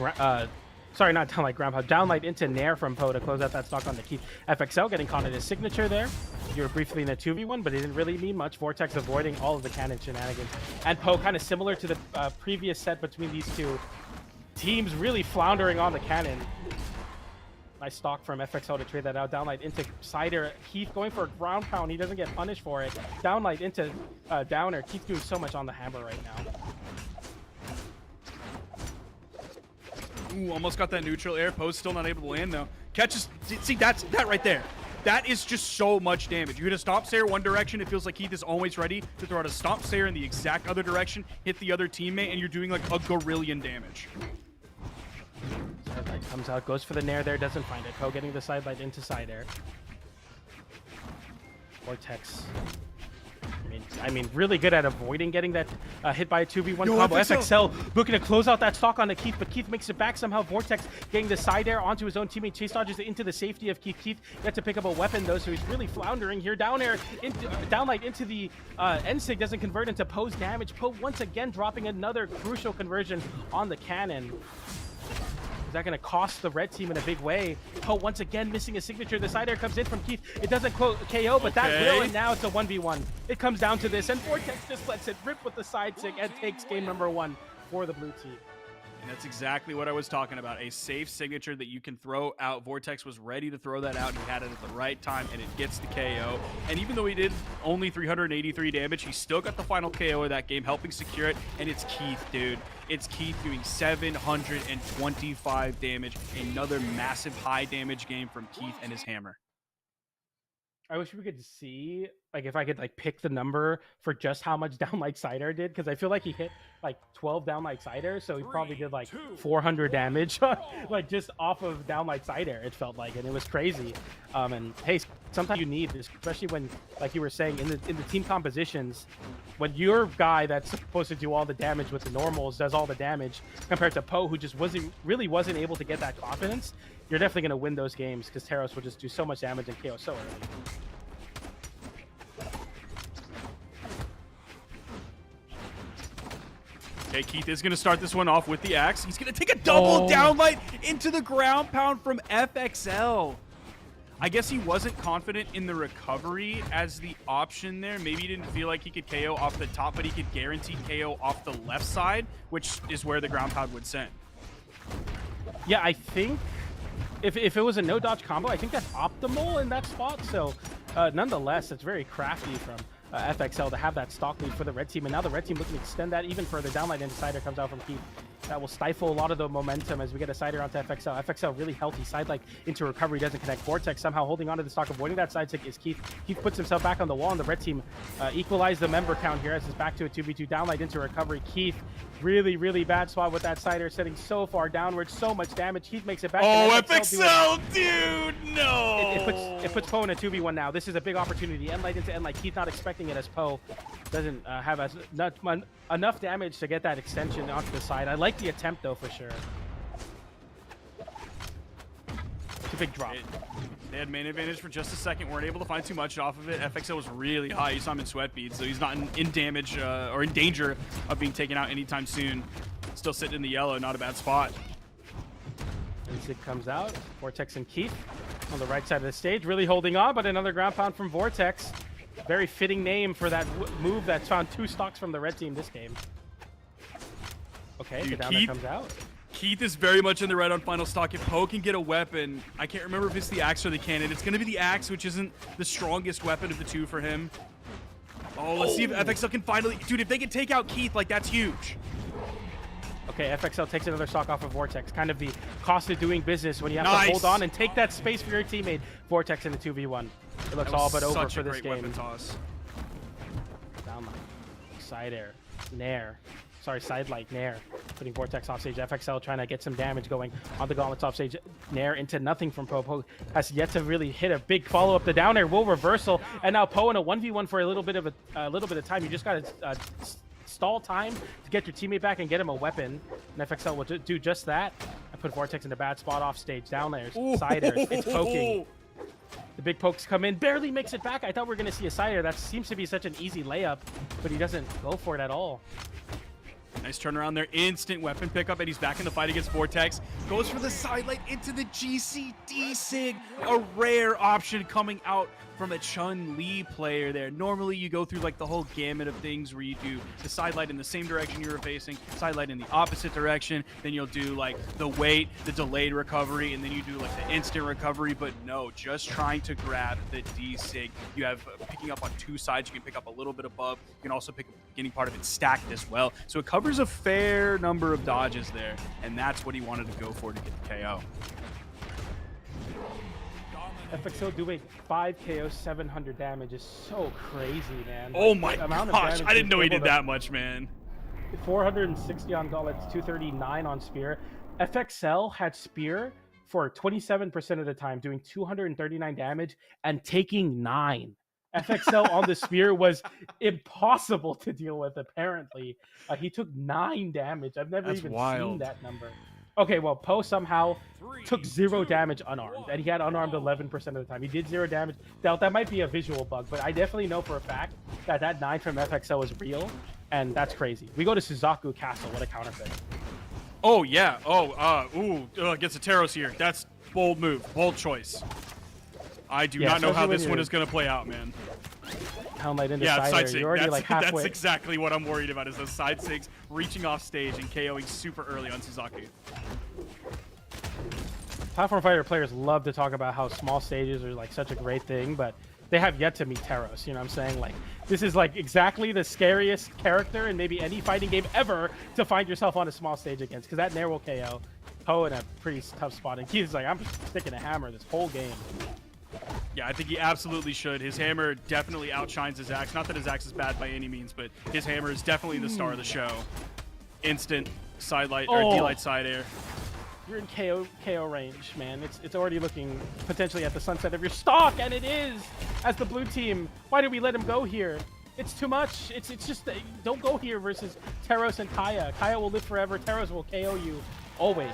sorry, not downlight ground pound. Downlight into Nair from Poe to close out that stock on the Keith. FXL getting caught in his signature there. You were briefly in a 2v1, but it didn't really mean much. Vortex avoiding all of the cannon shenanigans. And Poe kind of similar to the previous set between these two teams, really floundering on the cannon. Nice stock from FXL to trade that out. Downlight into Cider. Keith going for a ground pound. He doesn't get punished for it. Downlight into downer. Keith doing so much on the hammer right now. Ooh, almost got that neutral air. Poe's still not able to land though. Catches. See, that right there. That is just so much damage. You hit a stomp sayer one direction, it feels like Keith is always ready to throw out a stomp sayer in the exact other direction, hit the other teammate, and you're doing like a gorillion damage. Sidelight comes out, goes for the Nair there, doesn't find it. Poe getting the sidelight into side air. Vortex. I mean, really good at avoiding getting that hit by a 2v1 combo. FXL looking to close out that stock onto Keith, but Keith makes it back somehow. Vortex getting the side air onto his own teammate. Chase dodges into the safety of Keith. Keith gets to pick up a weapon though, so he's really floundering here. Down air, downlight into the N-Sig doesn't convert into Poe's damage. Poe once again dropping another crucial conversion on the cannon. Is that going to cost the red team in a big way? Poe once again missing a signature. The side air comes in from Keith. It doesn't KO, but that will, and now it's a 1v1. It comes down to this, and Vortex just lets it rip with the side sig and takes game number 1 for the blue team. And that's exactly what I was talking about. A safe signature that you can throw out. Vortex was ready to throw that out, and he had it at the right time, and it gets the KO. And even though he did only 383 damage, he still got the final KO of that game, helping secure it. And it's Keith, dude. It's Keith doing 725 damage. Another massive high damage game from Keith and his hammer. I wish we could see, like, if I could, like, pick the number for just how much downlight Cider did, because I feel like he hit, like, 12 downlight Cider, so he probably did, like, 400 damage, like, just off of downlight Cider, it felt like, and it was crazy. And, hey, sometimes you need, especially when, like you were saying, in the team compositions, when your guy that's supposed to do all the damage with the normals does all the damage compared to Poe, who just wasn't able to get that confidence, you're definitely going to win those games because Taros will just do so much damage and KO so early. Okay, Keith is going to start this one off with the axe. He's going to take a double downlight into the ground pound from FXL. I guess he wasn't confident in the recovery as the option there. Maybe he didn't feel like he could KO off the top, but he could guarantee KO off the left side, which is where the ground pound would send. Yeah, I think if it was a no dodge combo, I think that's optimal in that spot. So nonetheless, it's very crafty from FXL to have that stock lead for the red team. And now the red team looking to extend that even further. Downlight Insider comes out from Keith. That will stifle a lot of the momentum as we get a sider onto FXL. FXL really healthy. Side like into recovery doesn't connect. Vortex somehow holding onto the stock, avoiding that side stick is Keith. Keith puts himself back on the wall, and the red team equalize the member count here as it's back to a 2v2. Downlight into recovery. Keith, really, really bad spot with that sider, setting so far downwards. So much damage. Keith makes it back. Oh, FXL, dude, no! It puts Poe in a 2v1 now. This is a big opportunity. Endlight into Endlight. Keith not expecting it as Poe doesn't have enough damage to get that extension onto the side. I like the attempt though for sure. It's a big drop. They had main advantage for just a second, weren't able to find too much off of it. FXL was really high. You saw him in sweat beads, so he's not in damage or in danger of being taken out anytime soon. Still sitting in the yellow, not a bad spot. Zig comes out. Vortex and Keith on the right side of the stage, really holding on, but another ground pound from Vortex. Very fitting name for that move that's found 2 stocks from the red team this game. Okay, Dude, the downer comes out. Keith is very much in the red on final stock. If Poe can get a weapon, I can't remember if it's the axe or the cannon. It's going to be the axe, which isn't the strongest weapon of the two for him. Oh, let's see if FXL can finally... Dude, if they can take out Keith, like, that's huge. Okay, FXL takes another stock off of Vortex. Kind of the cost of doing business when you have to hold on and take that space for your teammate. Vortex in the 2v1. It looks all but over for this game. Toss. Downlight. Side air. Nair. Sorry, side light. Nair. Putting Vortex off stage. FXL trying to get some damage going on the gauntlets off stage. Nair into nothing from Poe. Poe has yet to really hit a big follow-up. The down air will reversal. And now Poe in a 1v1 for a little bit of time. You just got to stall time to get your teammate back and get him a weapon. And FXL will do just that. I put Vortex in a bad spot off stage. Down layers. Side airs. It's poking. The big pokes come in, barely makes it back. I thought we were going to see a side air. That seems to be such an easy layup, but he doesn't go for it at all. Nice turnaround there. Instant weapon pickup, and he's back in the fight against Vortex. Goes for the sidelight into the GCD Sig. A rare option coming out from a Chun-Li player there. Normally, you go through like the whole gamut of things where you do the sidelight in the same direction you were facing, sidelight in the opposite direction, then you'll do like the wait, the delayed recovery, and then you do like the instant recovery. But no, just trying to grab the D-Sig. You have picking up on 2 sides. You can pick up a little bit above. You can also pick up the beginning part of it stacked as well. So it covers a fair number of dodges there, and that's what he wanted to go for to get the KO. FXL doing 5 KO, 700 damage is so crazy, man. Oh my gosh, I didn't know he did that much, man. 460 on gauntlets, 239 on spear. FXL had spear for 27% of the time, doing 239 damage and taking 9. FXL on the spear was impossible to deal with, apparently. He took 9 damage. I've never even seen that number. Okay, well, Poe somehow took 0 damage unarmed, and he had unarmed 11% of the time. He did 0 damage. That might be a visual bug, but I definitely know for a fact that that 9 from FXL is real, and that's crazy. We go to Suzaku Castle. What a counterfeit. Oh, yeah. Against the Taros here. That's bold move. Bold choice. I do not know how this one is going to play out, man. Helmet into side sig. You're already like halfway. That's exactly what I'm worried about, is those side sigs reaching off stage and KOing super early on Suzaku. Platform fighter players love to talk about how small stages are like such a great thing, but they have yet to meet Taros. You know what I'm saying? Like, this is like exactly the scariest character in maybe any fighting game ever to find yourself on a small stage against, because that Nair will KO Poe in a pretty tough spot. And Keith's like, I'm just sticking a hammer this whole game. Yeah, I think he absolutely should. His hammer definitely outshines his axe. Not that his axe is bad by any means, but his hammer is definitely the star of the show. Instant side light or D-light side air. You're in KO range, man. It's already looking potentially at the sunset of your stock, and it is. As the blue team, why did we let him go here? It's too much. It's just don't go here versus Teros and Kaya. Kaya will live forever. Teros will KO you always.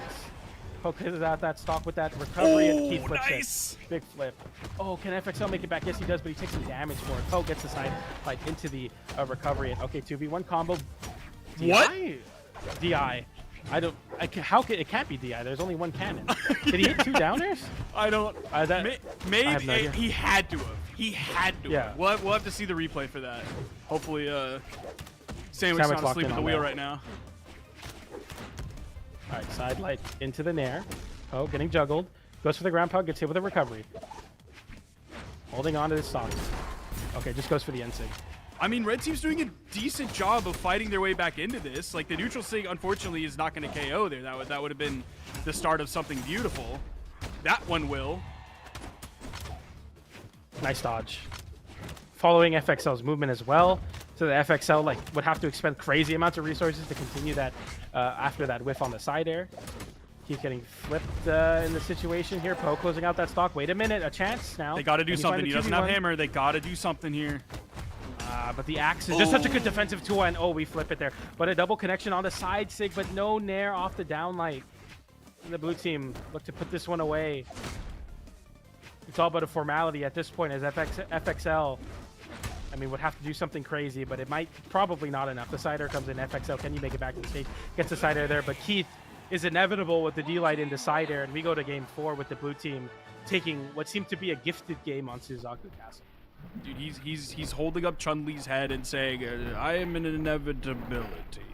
Poke hits out that stock with that recovery, and Keith flips nice. it. Big flip. Oh, can FXL make it back? Yes, he does, but he takes some damage for it. Poe gets the side fight into the recovery, and okay, 2v1 combo. DI? What? DI. How could it can't be DI? There's only one cannon. Did he hit 2 downers? I don't. Maybe I have no idea. he had to have. He had to. Yeah. Have. We'll have to see the replay for that. Hopefully, Sandwich's not locked asleep in at the on wheel that. right now. All right, side light into the nair. Poe getting juggled. Goes for the ground pound, gets hit with a recovery. Holding on to this stock. Okay, just goes for the N-sig. I mean, red team's doing a decent job of fighting their way back into this. Like, the neutral sig, unfortunately, is not going to KO there. That would have been the start of something beautiful. That one will. Nice dodge. Following FXL's movement as well. So the FXL would have to expend crazy amounts of resources to continue that after that whiff on the side air. He's getting flipped in the situation here. Poe closing out that stock. Wait a minute, a chance now. They got to do something. He doesn't have 2v1. hammer. They got to do something here. But the axe is just such a good defensive tool, and we flip it there. But a double connection on the side sig, but no nair off the downlight. And the blue team look to put this one away. It's all but a formality at this point as FXL, I mean, would have to do something crazy, but it might probably not enough. The side air comes in. FXL, can you make it back to the stage? Gets the side air there, but Keith is inevitable with the D-light into side air, and we go to game 4 with the blue team taking what seemed to be a gifted game on Suzaku Castle. Dude, he's holding up Chun-Li's head and saying, "I am an inevitability."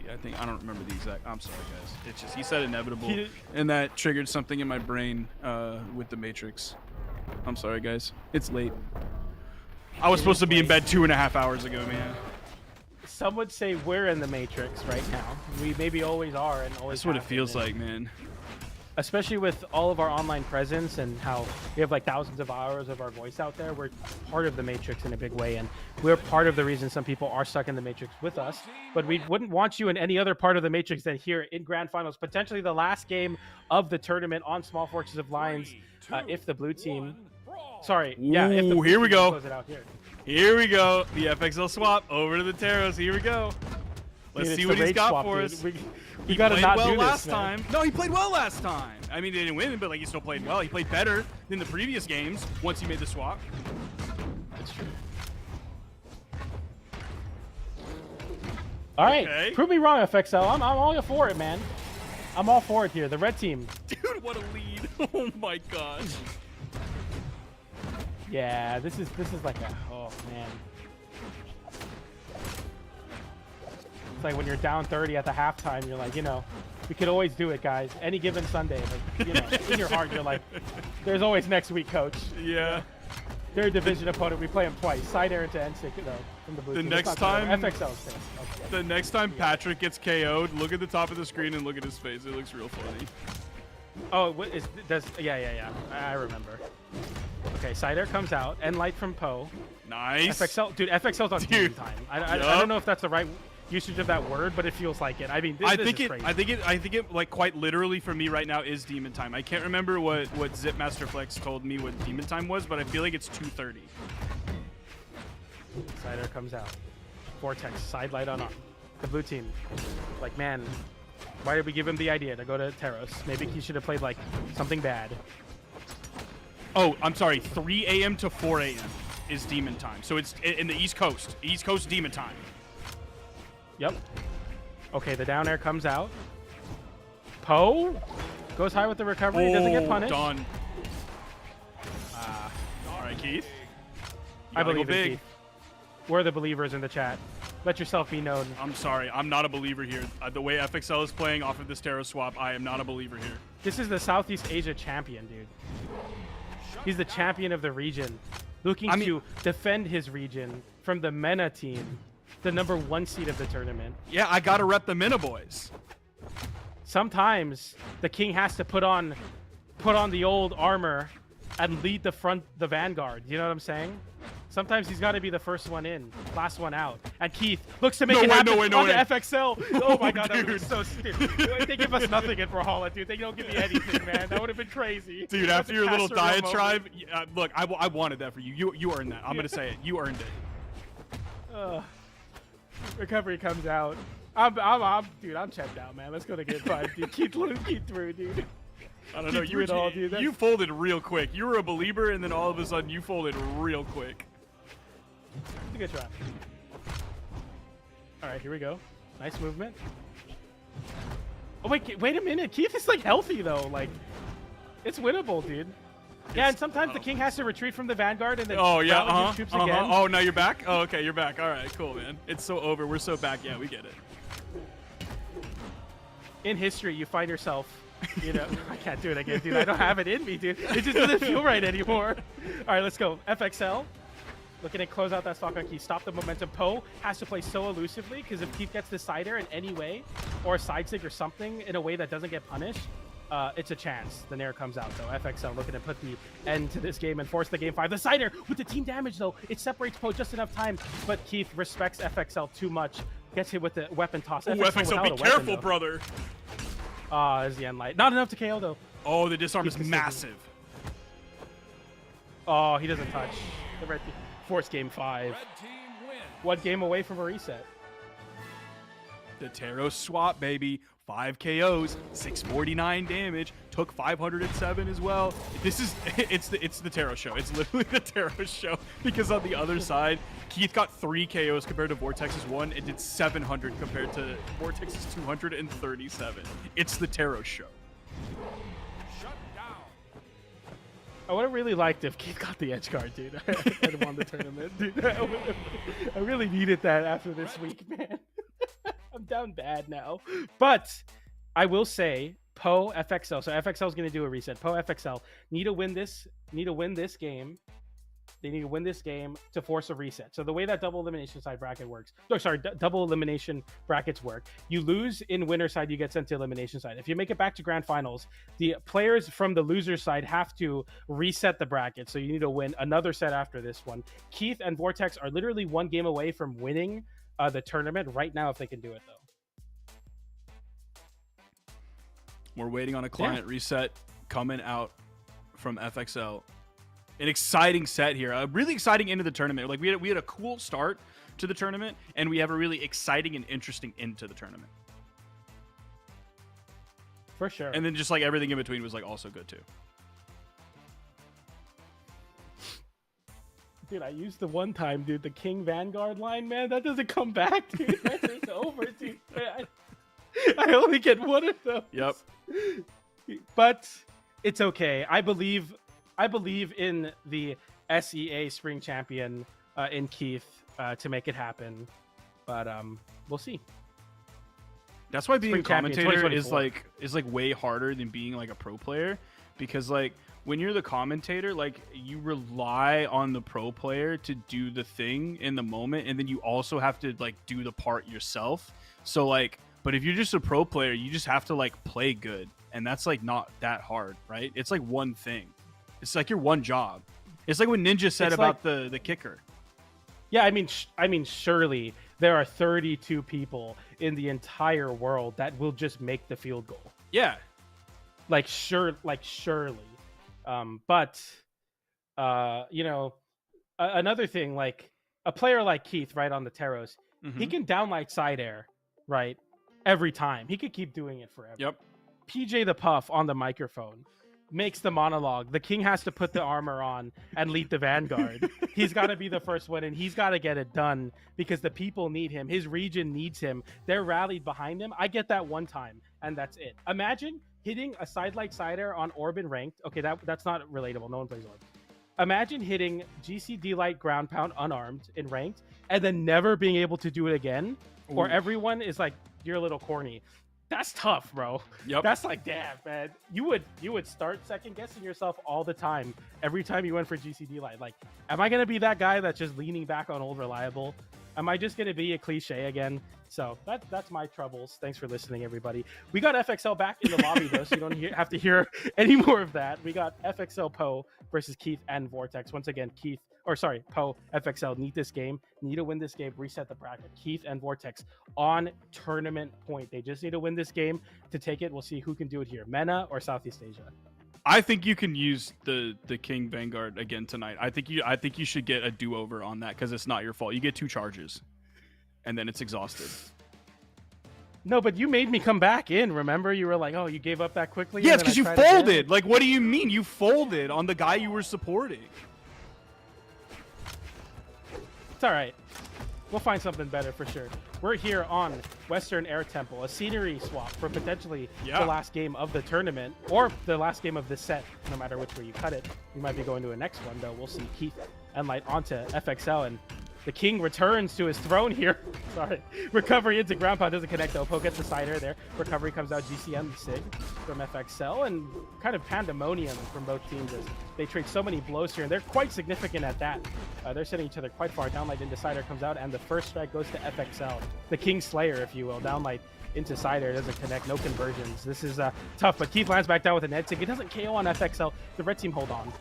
I don't remember the exact. I'm sorry, guys. It's just he said inevitable, and that triggered something in my brain with the Matrix. I'm sorry, guys. It's late. I was supposed to be in bed 2.5 hours ago, man. Some would say we're in the Matrix right now. We maybe always are, and always. That's what it have been, feels like, man. Especially with all of our online presence and how we have thousands of hours of our voice out there. We're part of the Matrix in a big way, and we're part of the reason some people are stuck in the Matrix with us. But we wouldn't want you in any other part of the Matrix than here in Grand Finals, potentially the last game of the tournament on Small Fortress of Lions. If the blue team, sorry, yeah, if the blue here we team go. close it out here. Here we go. The FXL swap over to the Teros. Here we go. Let's see what he's got for us. We gotta played not well do this, last man. time. No, he played well last time. I mean, he didn't win, but he still played well. He played better than the previous games once he made the swap. That's true. All right, Okay. prove me wrong, FXL. I'm all for it, man. I'm all for it here. The red team. Dude, what a lead. Oh my gosh. Yeah, this is like a man. It's like when you're down 30 at the halftime, you're like, we could always do it, guys. Any given Sunday, in your heart, you're like, there's always next week, coach. Yeah. They're a division opponent. We play them twice. Side air into N6 though from the blue The team. next It's not time- FXL stays. Okay. The next time Patrick gets KO'd, look at the top of the screen and look at his face. It looks real funny. Oh, yeah. I remember. Okay, side air comes out. End light from Poe. Nice. FXL, dude. FXL's on demon time. I don't know if that's the right usage of that word, but it feels like it. I mean, this is crazy. I think it like quite literally for me right now is demon time. I can't remember what Zipmaster Flex told me what demon time was, but I feel like it's 2:30. Side air comes out. Vortex side light on the blue team. Like, man, why did we give him the idea to go to Teros? Maybe he should have played something bad. Oh, I'm sorry. 3 a.m. to 4 a.m. is demon time. So it's in the East Coast. East Coast demon time. Yep. Okay, the down air comes out. Poe goes high with the recovery. He doesn't get punished. Done. All right, Keith. I believe go in big. Keith. We're the believers in the chat. Let yourself be known. I'm sorry. I'm not a believer here. The way FXL is playing off of this Terra swap, I am not a believer here. This is the Southeast Asia champion, dude. He's the champion of the region, looking to defend his region from the MENA team, the #1 seed of the tournament. Yeah, I gotta rep the Mina boys. Sometimes the king has to put on the old armor and lead the vanguard. You know what I'm saying? Sometimes he's got to be the first one in, last one out. And Keith looks to make No it way, happen no way, no on the way. FXL. Oh my Oh, god, that would be dude. so stupid. They give us nothing in Brawlhalla, dude. They don't give me anything, man. That would have been crazy. Dude, That's after a your little Castro moment. diatribe, look, I wanted that for you. You earned that. I'm gonna say it. You earned it. Recovery comes out. Dude, I'm checked out, man. Let's go to game 5, dude. Keith through, dude. I don't know. Keith through it all, dude. You folded real quick. You were a believer, and then all of a sudden, you folded real quick. It's a good try. All right, here we go. Nice movement. Oh wait a minute. Keith is like healthy though. Like, it's winnable, dude. Yeah, and sometimes the king has to retreat from the vanguard and then rally his troops again. Oh, now you're back? Oh, okay, you're back. All right, cool, man. It's so over. We're so back. Yeah, we get it. In history, you find yourself, you know, I can't do it again, dude. I don't have it in me, dude. It just doesn't feel right anymore. All right, let's go. FXL. Looking to close out that stock on Keith. Stop the momentum. Poe has to play so elusively because if Keith gets the sider in any way or a side stick or something in a way that doesn't get punished, it's a chance. The Nair comes out, though. FXL looking to put the end to this game and force the game 5. The sider with the team damage, though. It separates Poe just enough time, but Keith respects FXL too much. Gets hit with the weapon toss. Ooh, FXL, be careful, brother. Is the end light. Not enough to KO, though. Oh, the disarm is Keith massive. Oh, he doesn't touch. The red team. Force game 5. 1 game away from a reset. The Taro swap, baby. 5 KOs, 649 damage, took 507 as well. It's the Taro show. It's literally the Taro show because on the other side, Keith got 3 KOs compared to Vortex's 1 and did 700 compared to Vortex's 237. It's the Taro show. I would have really liked if Keith got the edge card, dude. I'd won the tournament, dude. I really needed that after this week, man. I'm down bad now. But I will say, Poe FXL. So FXL is going to do a reset. Poe FXL need to win this game. They need to win this game to force a reset. So the way that double elimination side bracket works, double elimination brackets work, you lose in winner side, you get sent to elimination side. If you make it back to grand finals, the players from the loser side have to reset the bracket. So you need to win another set after this one. Keith and Vortex are literally 1 game away from winning the tournament right now if they can do it, though. We're waiting on a client reset coming out from FXL. An exciting set here, a really exciting end of the tournament. Like we had a cool start to the tournament, and we have a really exciting and interesting end to the tournament. For sure. And then just like everything in between was like also good too. Dude, I used the one time, dude, the King Vanguard line, man. That doesn't come back, dude. It's over, dude. I only get 1 of those. Yep. But it's okay. I believe in the SEA Spring Champion in Keith to make it happen. But we'll see. That's why being a Spring Champion, commentator 2024. is like way harder than being like a pro player, because like when you're the commentator, like you rely on the pro player to do the thing in the moment, and then you also have to like do the part yourself. So like, but if you're just a pro player, you just have to like play good, and that's like not that hard, right? It's like one thing. It's like your one job. It's like what Ninja said It's about like, the kicker. Yeah, I mean, surely there are 32 people in the entire world that will just make the field goal. Yeah, surely. But you know, another thing, like a player like Keith, right, on the Taros, he can downlight side air, right, every time. He could keep doing it forever. Yep. PJ the Puff on the microphone makes the monologue. The king has to put the armor on and lead the vanguard. He's got to be the first one, and he's got to get it done because the people need him. His region needs him. They're rallied behind him. I get that one time, and that's it. Imagine hitting a side-light side air on Orb in ranked. Okay, that's not relatable. No one plays Orb. Imagine hitting GCD light ground pound unarmed in ranked and then never being able to do it again, or everyone is like, you're a little corny. That's tough, bro. Yep. That's like, damn, man. You would start second guessing yourself all the time. Every time you went for GCD light, like, am I gonna be that guy that's just leaning back on old reliable? Am I just gonna be a cliche again? So that's my troubles. Thanks for listening, everybody. We got FXL back in the lobby though, so you don't have to hear any more of that. We got FXL Poe versus Keith and Vortex. Once again, or sorry, Poe, FXL need this game, need to win this game, reset the bracket. Keith and Vortex on tournament point. They just need to win this game to take it. We'll see who can do it here, MENA or Southeast Asia. I think you can use the King Vanguard again tonight. I think you should get a do-over on that because it's not your fault. You get 2 charges, and then it's exhausted. No, but you made me come back in. Remember, you were like, "Oh, you gave up that quickly." Yeah, it's because you folded. Again. Like, what do you mean? You folded on the guy you were supporting. It's all right. We'll find something better for sure. We're here on Western Air Temple, a scenery swap for potentially the last game of the tournament or the last game of this set, no matter which way you cut it. We might be going to a next one, though. We'll see Keith and Light onto FXL, and the King returns to his throne here. Sorry. Recovery into ground pound doesn't connect, though. Poe gets the cider there. Recovery comes out GCM, the SIG from FXL, and kind of pandemonium from both teams as they trade so many blows here, and they're quite significant at that. They're sending each other quite far. Downlight into Cider comes out, and the first strike goes to FXL. The King Slayer, if you will. Downlight into Cider doesn't connect. No conversions. This is tough, but Keith lands back down with an Ed Sig. It doesn't KO on FXL. The red team hold on.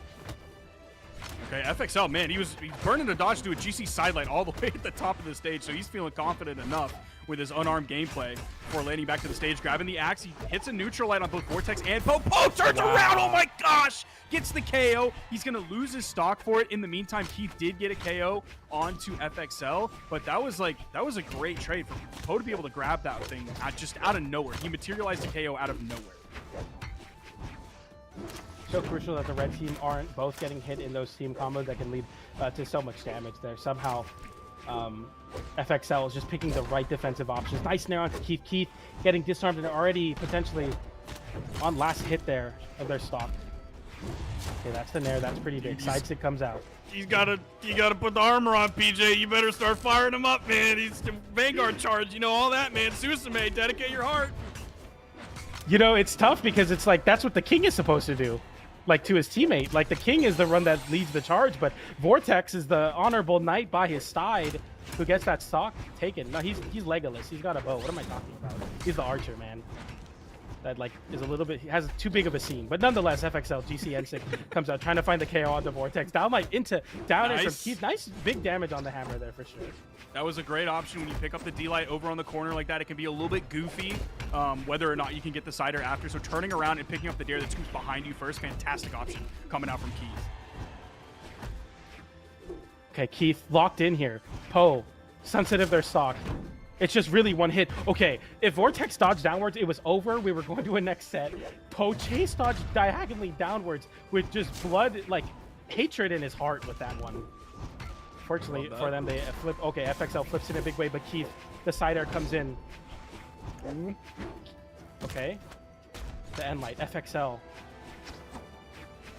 Okay, FXL, man, he's burning a dodge to a GC sideline all the way at the top of the stage, so he's feeling confident enough with his unarmed gameplay before landing back to the stage, grabbing the axe. He hits a neutral light on both Vortex and Poe. Poe turns around, oh my gosh! Gets the KO. He's going to lose his stock for it. In the meantime, Keith did get a KO onto FXL, but that was a great trade for Poe to be able to grab that thing just out of nowhere. He materialized a KO out of nowhere. So crucial that the red team aren't both getting hit in those team combos that can lead to so much damage there. Somehow, FXL is just picking the right defensive options. Nice nair onto Keith. Keith getting disarmed and already potentially on last hit there of their stock. Okay, that's the nair. That's pretty big. Side stick comes out. You gotta put the armor on, PJ. You better start firing him up, man. He's the Vanguard charge. You know all that, man. Susume, dedicate your heart. You know, it's tough because it's like that's what the King is supposed to do. Like to his teammate, like the King is the one that leads the charge, but Vortex is the honorable knight by his side who gets that stock taken. No, he's Legolas. He's got a bow. What am I talking about? He's the archer, man. That like is a little bit has too big of a scene, but nonetheless, FXL GCN6 comes out trying to find the KO onto Vortex. Downlight into down air from Keith. Nice big damage on the hammer there for sure. That was a great option when you pick up the D-Light over on the corner like that. It can be a little bit goofy whether or not you can get the cider after. So turning around and picking up the dare that's who's behind you first, fantastic option coming out from Keith. Okay, Keith locked in here. Poe, sensitive their stock. It's just really one hit. Okay, if Vortex dodged downwards, it was over. We were going to a next set. Poe chase dodged diagonally downwards with just blood, like hatred in his heart with that one. Fortunately for them, they flip. Okay, FXL flips in a big way, but Keith, the side air comes in. Okay, the end light. FXL,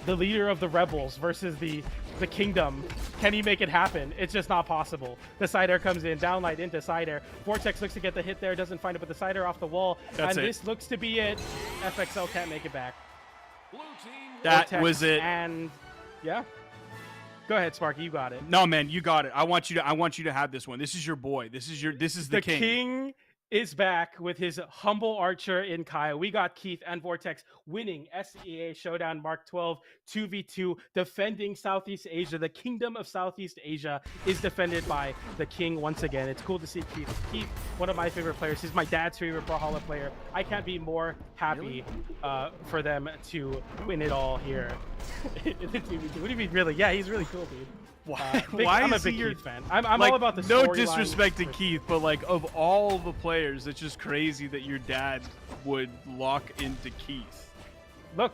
the leader of the rebels versus the kingdom. Can he make it happen? It's just not possible. The side air comes in, downlight into side air. Vortex looks to get the hit there, doesn't find it, but the side air off the wall. That's and it. This looks to be it. FXL can't make it back. That Vortex was it. And yeah. Go ahead, Sparky. You got it. No, man, you got it. I want you to have this one. This is your boy. This is the king. The king is back with his humble archer in Kaya. We got Keith and Vortex winning SEA Showdown Mark 12 2v2, defending Southeast Asia. The Kingdom of Southeast Asia is defended by the King once again. It's cool to see Keith. Keith, one of my favorite players. He's my dad's favorite Brawlhalla player. I can't be more happy for them to win it all here. What do you mean, really? Yeah, he's really cool, dude. I'm a big Keith fan. I'm like, all about the no storyline. disrespect to Keith, but like of all the players, it's just crazy that your dad would lock into Keith. Look,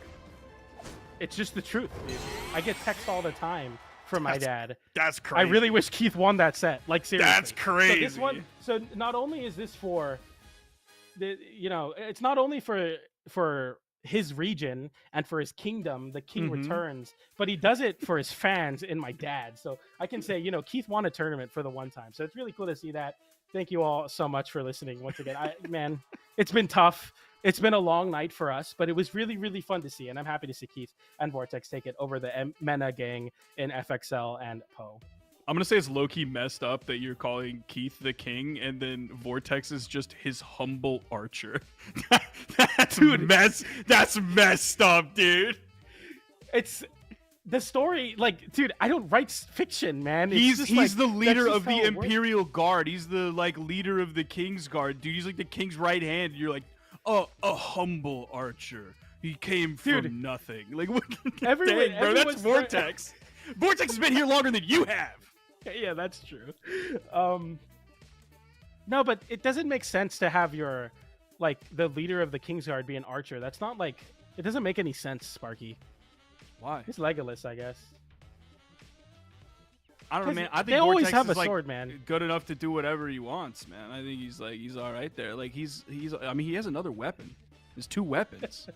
it's just the truth, dude. I get text all the time from my dad. That's crazy. I really wish Keith won that set. Like seriously. That's crazy. So this one. So not only is this for the, it's not only for his region and for his kingdom, the King returns, but he does it for his fans and my dad. So I can say, Keith won a tournament for the one time. So it's really cool to see that. Thank you all so much for listening once again. Man, it's been tough. It's been a long night for us, but it was really, really fun to see. And I'm happy to see Keith and Vortex take it over the MENA gang in FXL and Poe. I'm going to say it's low-key messed up that you're calling Keith the king and then Vortex is just his humble archer. That's messed up, dude. the story, like, dude, I don't write fiction, man. It's just, He's like, the that's leader just of how the it works. Imperial Guard. He's the like leader of the King's Guard, dude. He's like the King's right hand. You're like, oh, a humble archer. He came Dude. from nothing. Like, what? Everyone- Dang, bro, that's everyone's trying- Vortex. Vortex has been here longer than you have. Yeah, that's true. No, but it doesn't make sense to have your, like, the leader of the Kingsguard be an archer. That's not, like, it doesn't make any sense, Sparky. Why? It's Legolas, I guess. I don't know, man. I think They always Vortex have is a like sword, man. good enough to do whatever he wants, man. I think he's all right there. Like he's. I mean, he has another weapon. There's 2 weapons.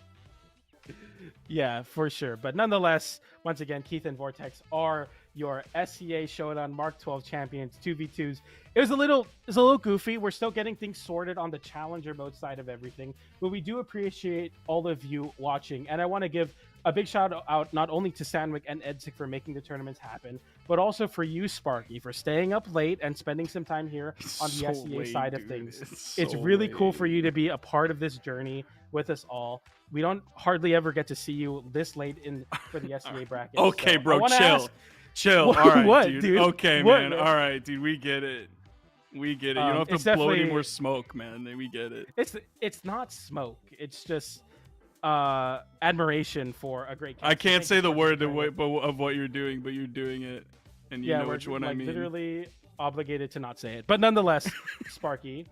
Yeah, for sure. But nonetheless, once again, Keith and Vortex are your SCA Showdown Mark 12 champions, 2v2s. It was a little goofy. We're still getting things sorted on the challenger mode side of everything, but we do appreciate all of you watching. And I want to give a big shout out not only to Sandwick and Edsik for making the tournaments happen, but also for you, Sparky, for staying up late and spending some time here on the So SCA lame, side of dude. things. It's It's so really cool lame. for you to be a part of this journey with us all. We don't hardly ever get to see you this late in for the SCA bracket. Okay, so I bro, wanna chill. ask- Chill. What- All right, what, dude. dude? Okay, What, man. man? All right, dude. We get it. We get it. You don't have It's to blow any definitely- more smoke, man. We get it. It's not smoke. It's just admiration for a great. I cast. can't Thank say you the for word doing it. of what you're doing, but you're doing it, and you know we're which one like I mean. literally obligated to not say it, but nonetheless, Sparky,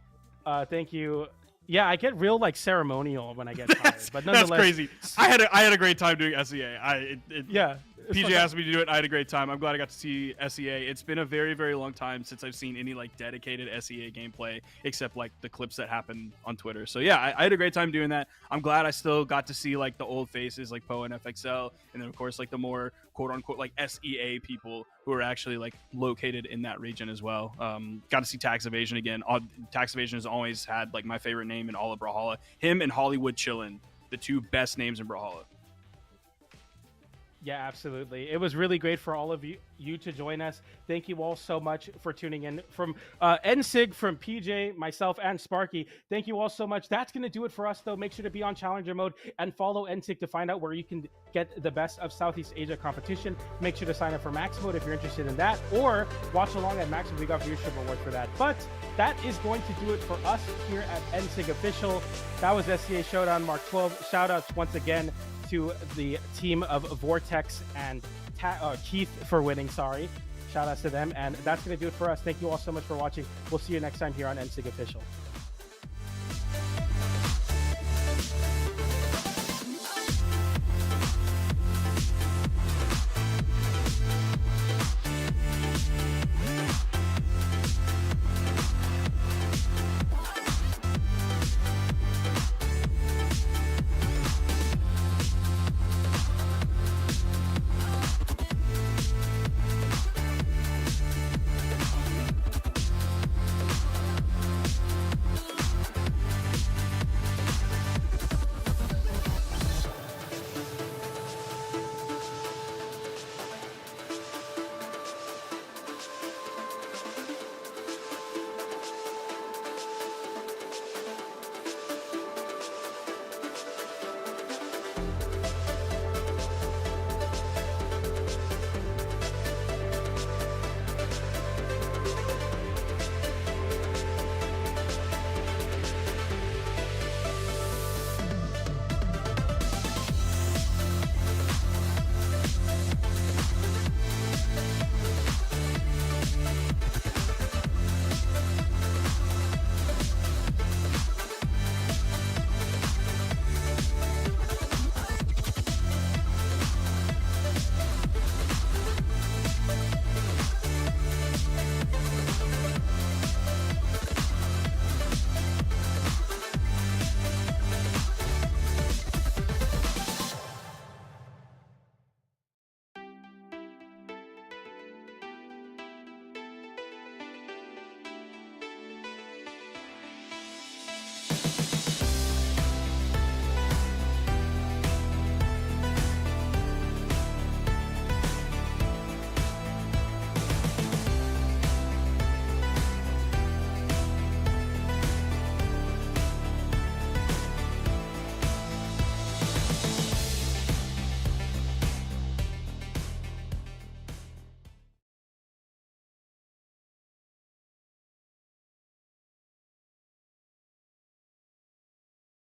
thank you. Yeah, I get real like ceremonial when I get tired, but That's nonetheless, crazy. I had a great time doing SEA. Yeah, it's PJ fun. asked me to do it. I had a great time. I'm glad I got to see SEA. It's been a very, very long time since I've seen any like dedicated SEA gameplay, except like the clips that happen on Twitter. So yeah, I had a great time doing that. I'm glad I still got to see like the old faces like Poe and FXL, and then of course like the more quote unquote like SEA people who are actually like located in that region as well. Got to see taxiivation again. Taxiivation has always had like my favorite name in all of Brawlhalla. Him and Hollywood Chillin', the 2 best names in Brawlhalla. Yeah, absolutely. It was really great for all of you to join us. Thank you all so much for tuning in. From NSIG, from PJ, myself, and Sparky, thank you all so much. That's going to do it for us, though. Make sure to be on Challenger mode and follow NSIG to find out where you can get the best of Southeast Asia competition. Make sure to sign up for Max Mode if you're interested in that, or watch along at Max Mode. We got viewership reward for that. But that is going to do it for us here at NSIG Official. That was SCA Showdown Mark 12. Shoutouts once again to the team of Vortex and Keith for winning. Sorry. Shout outs to them. And that's going to do it for us. Thank you all so much for watching. We'll see you next time here on NSIG Official.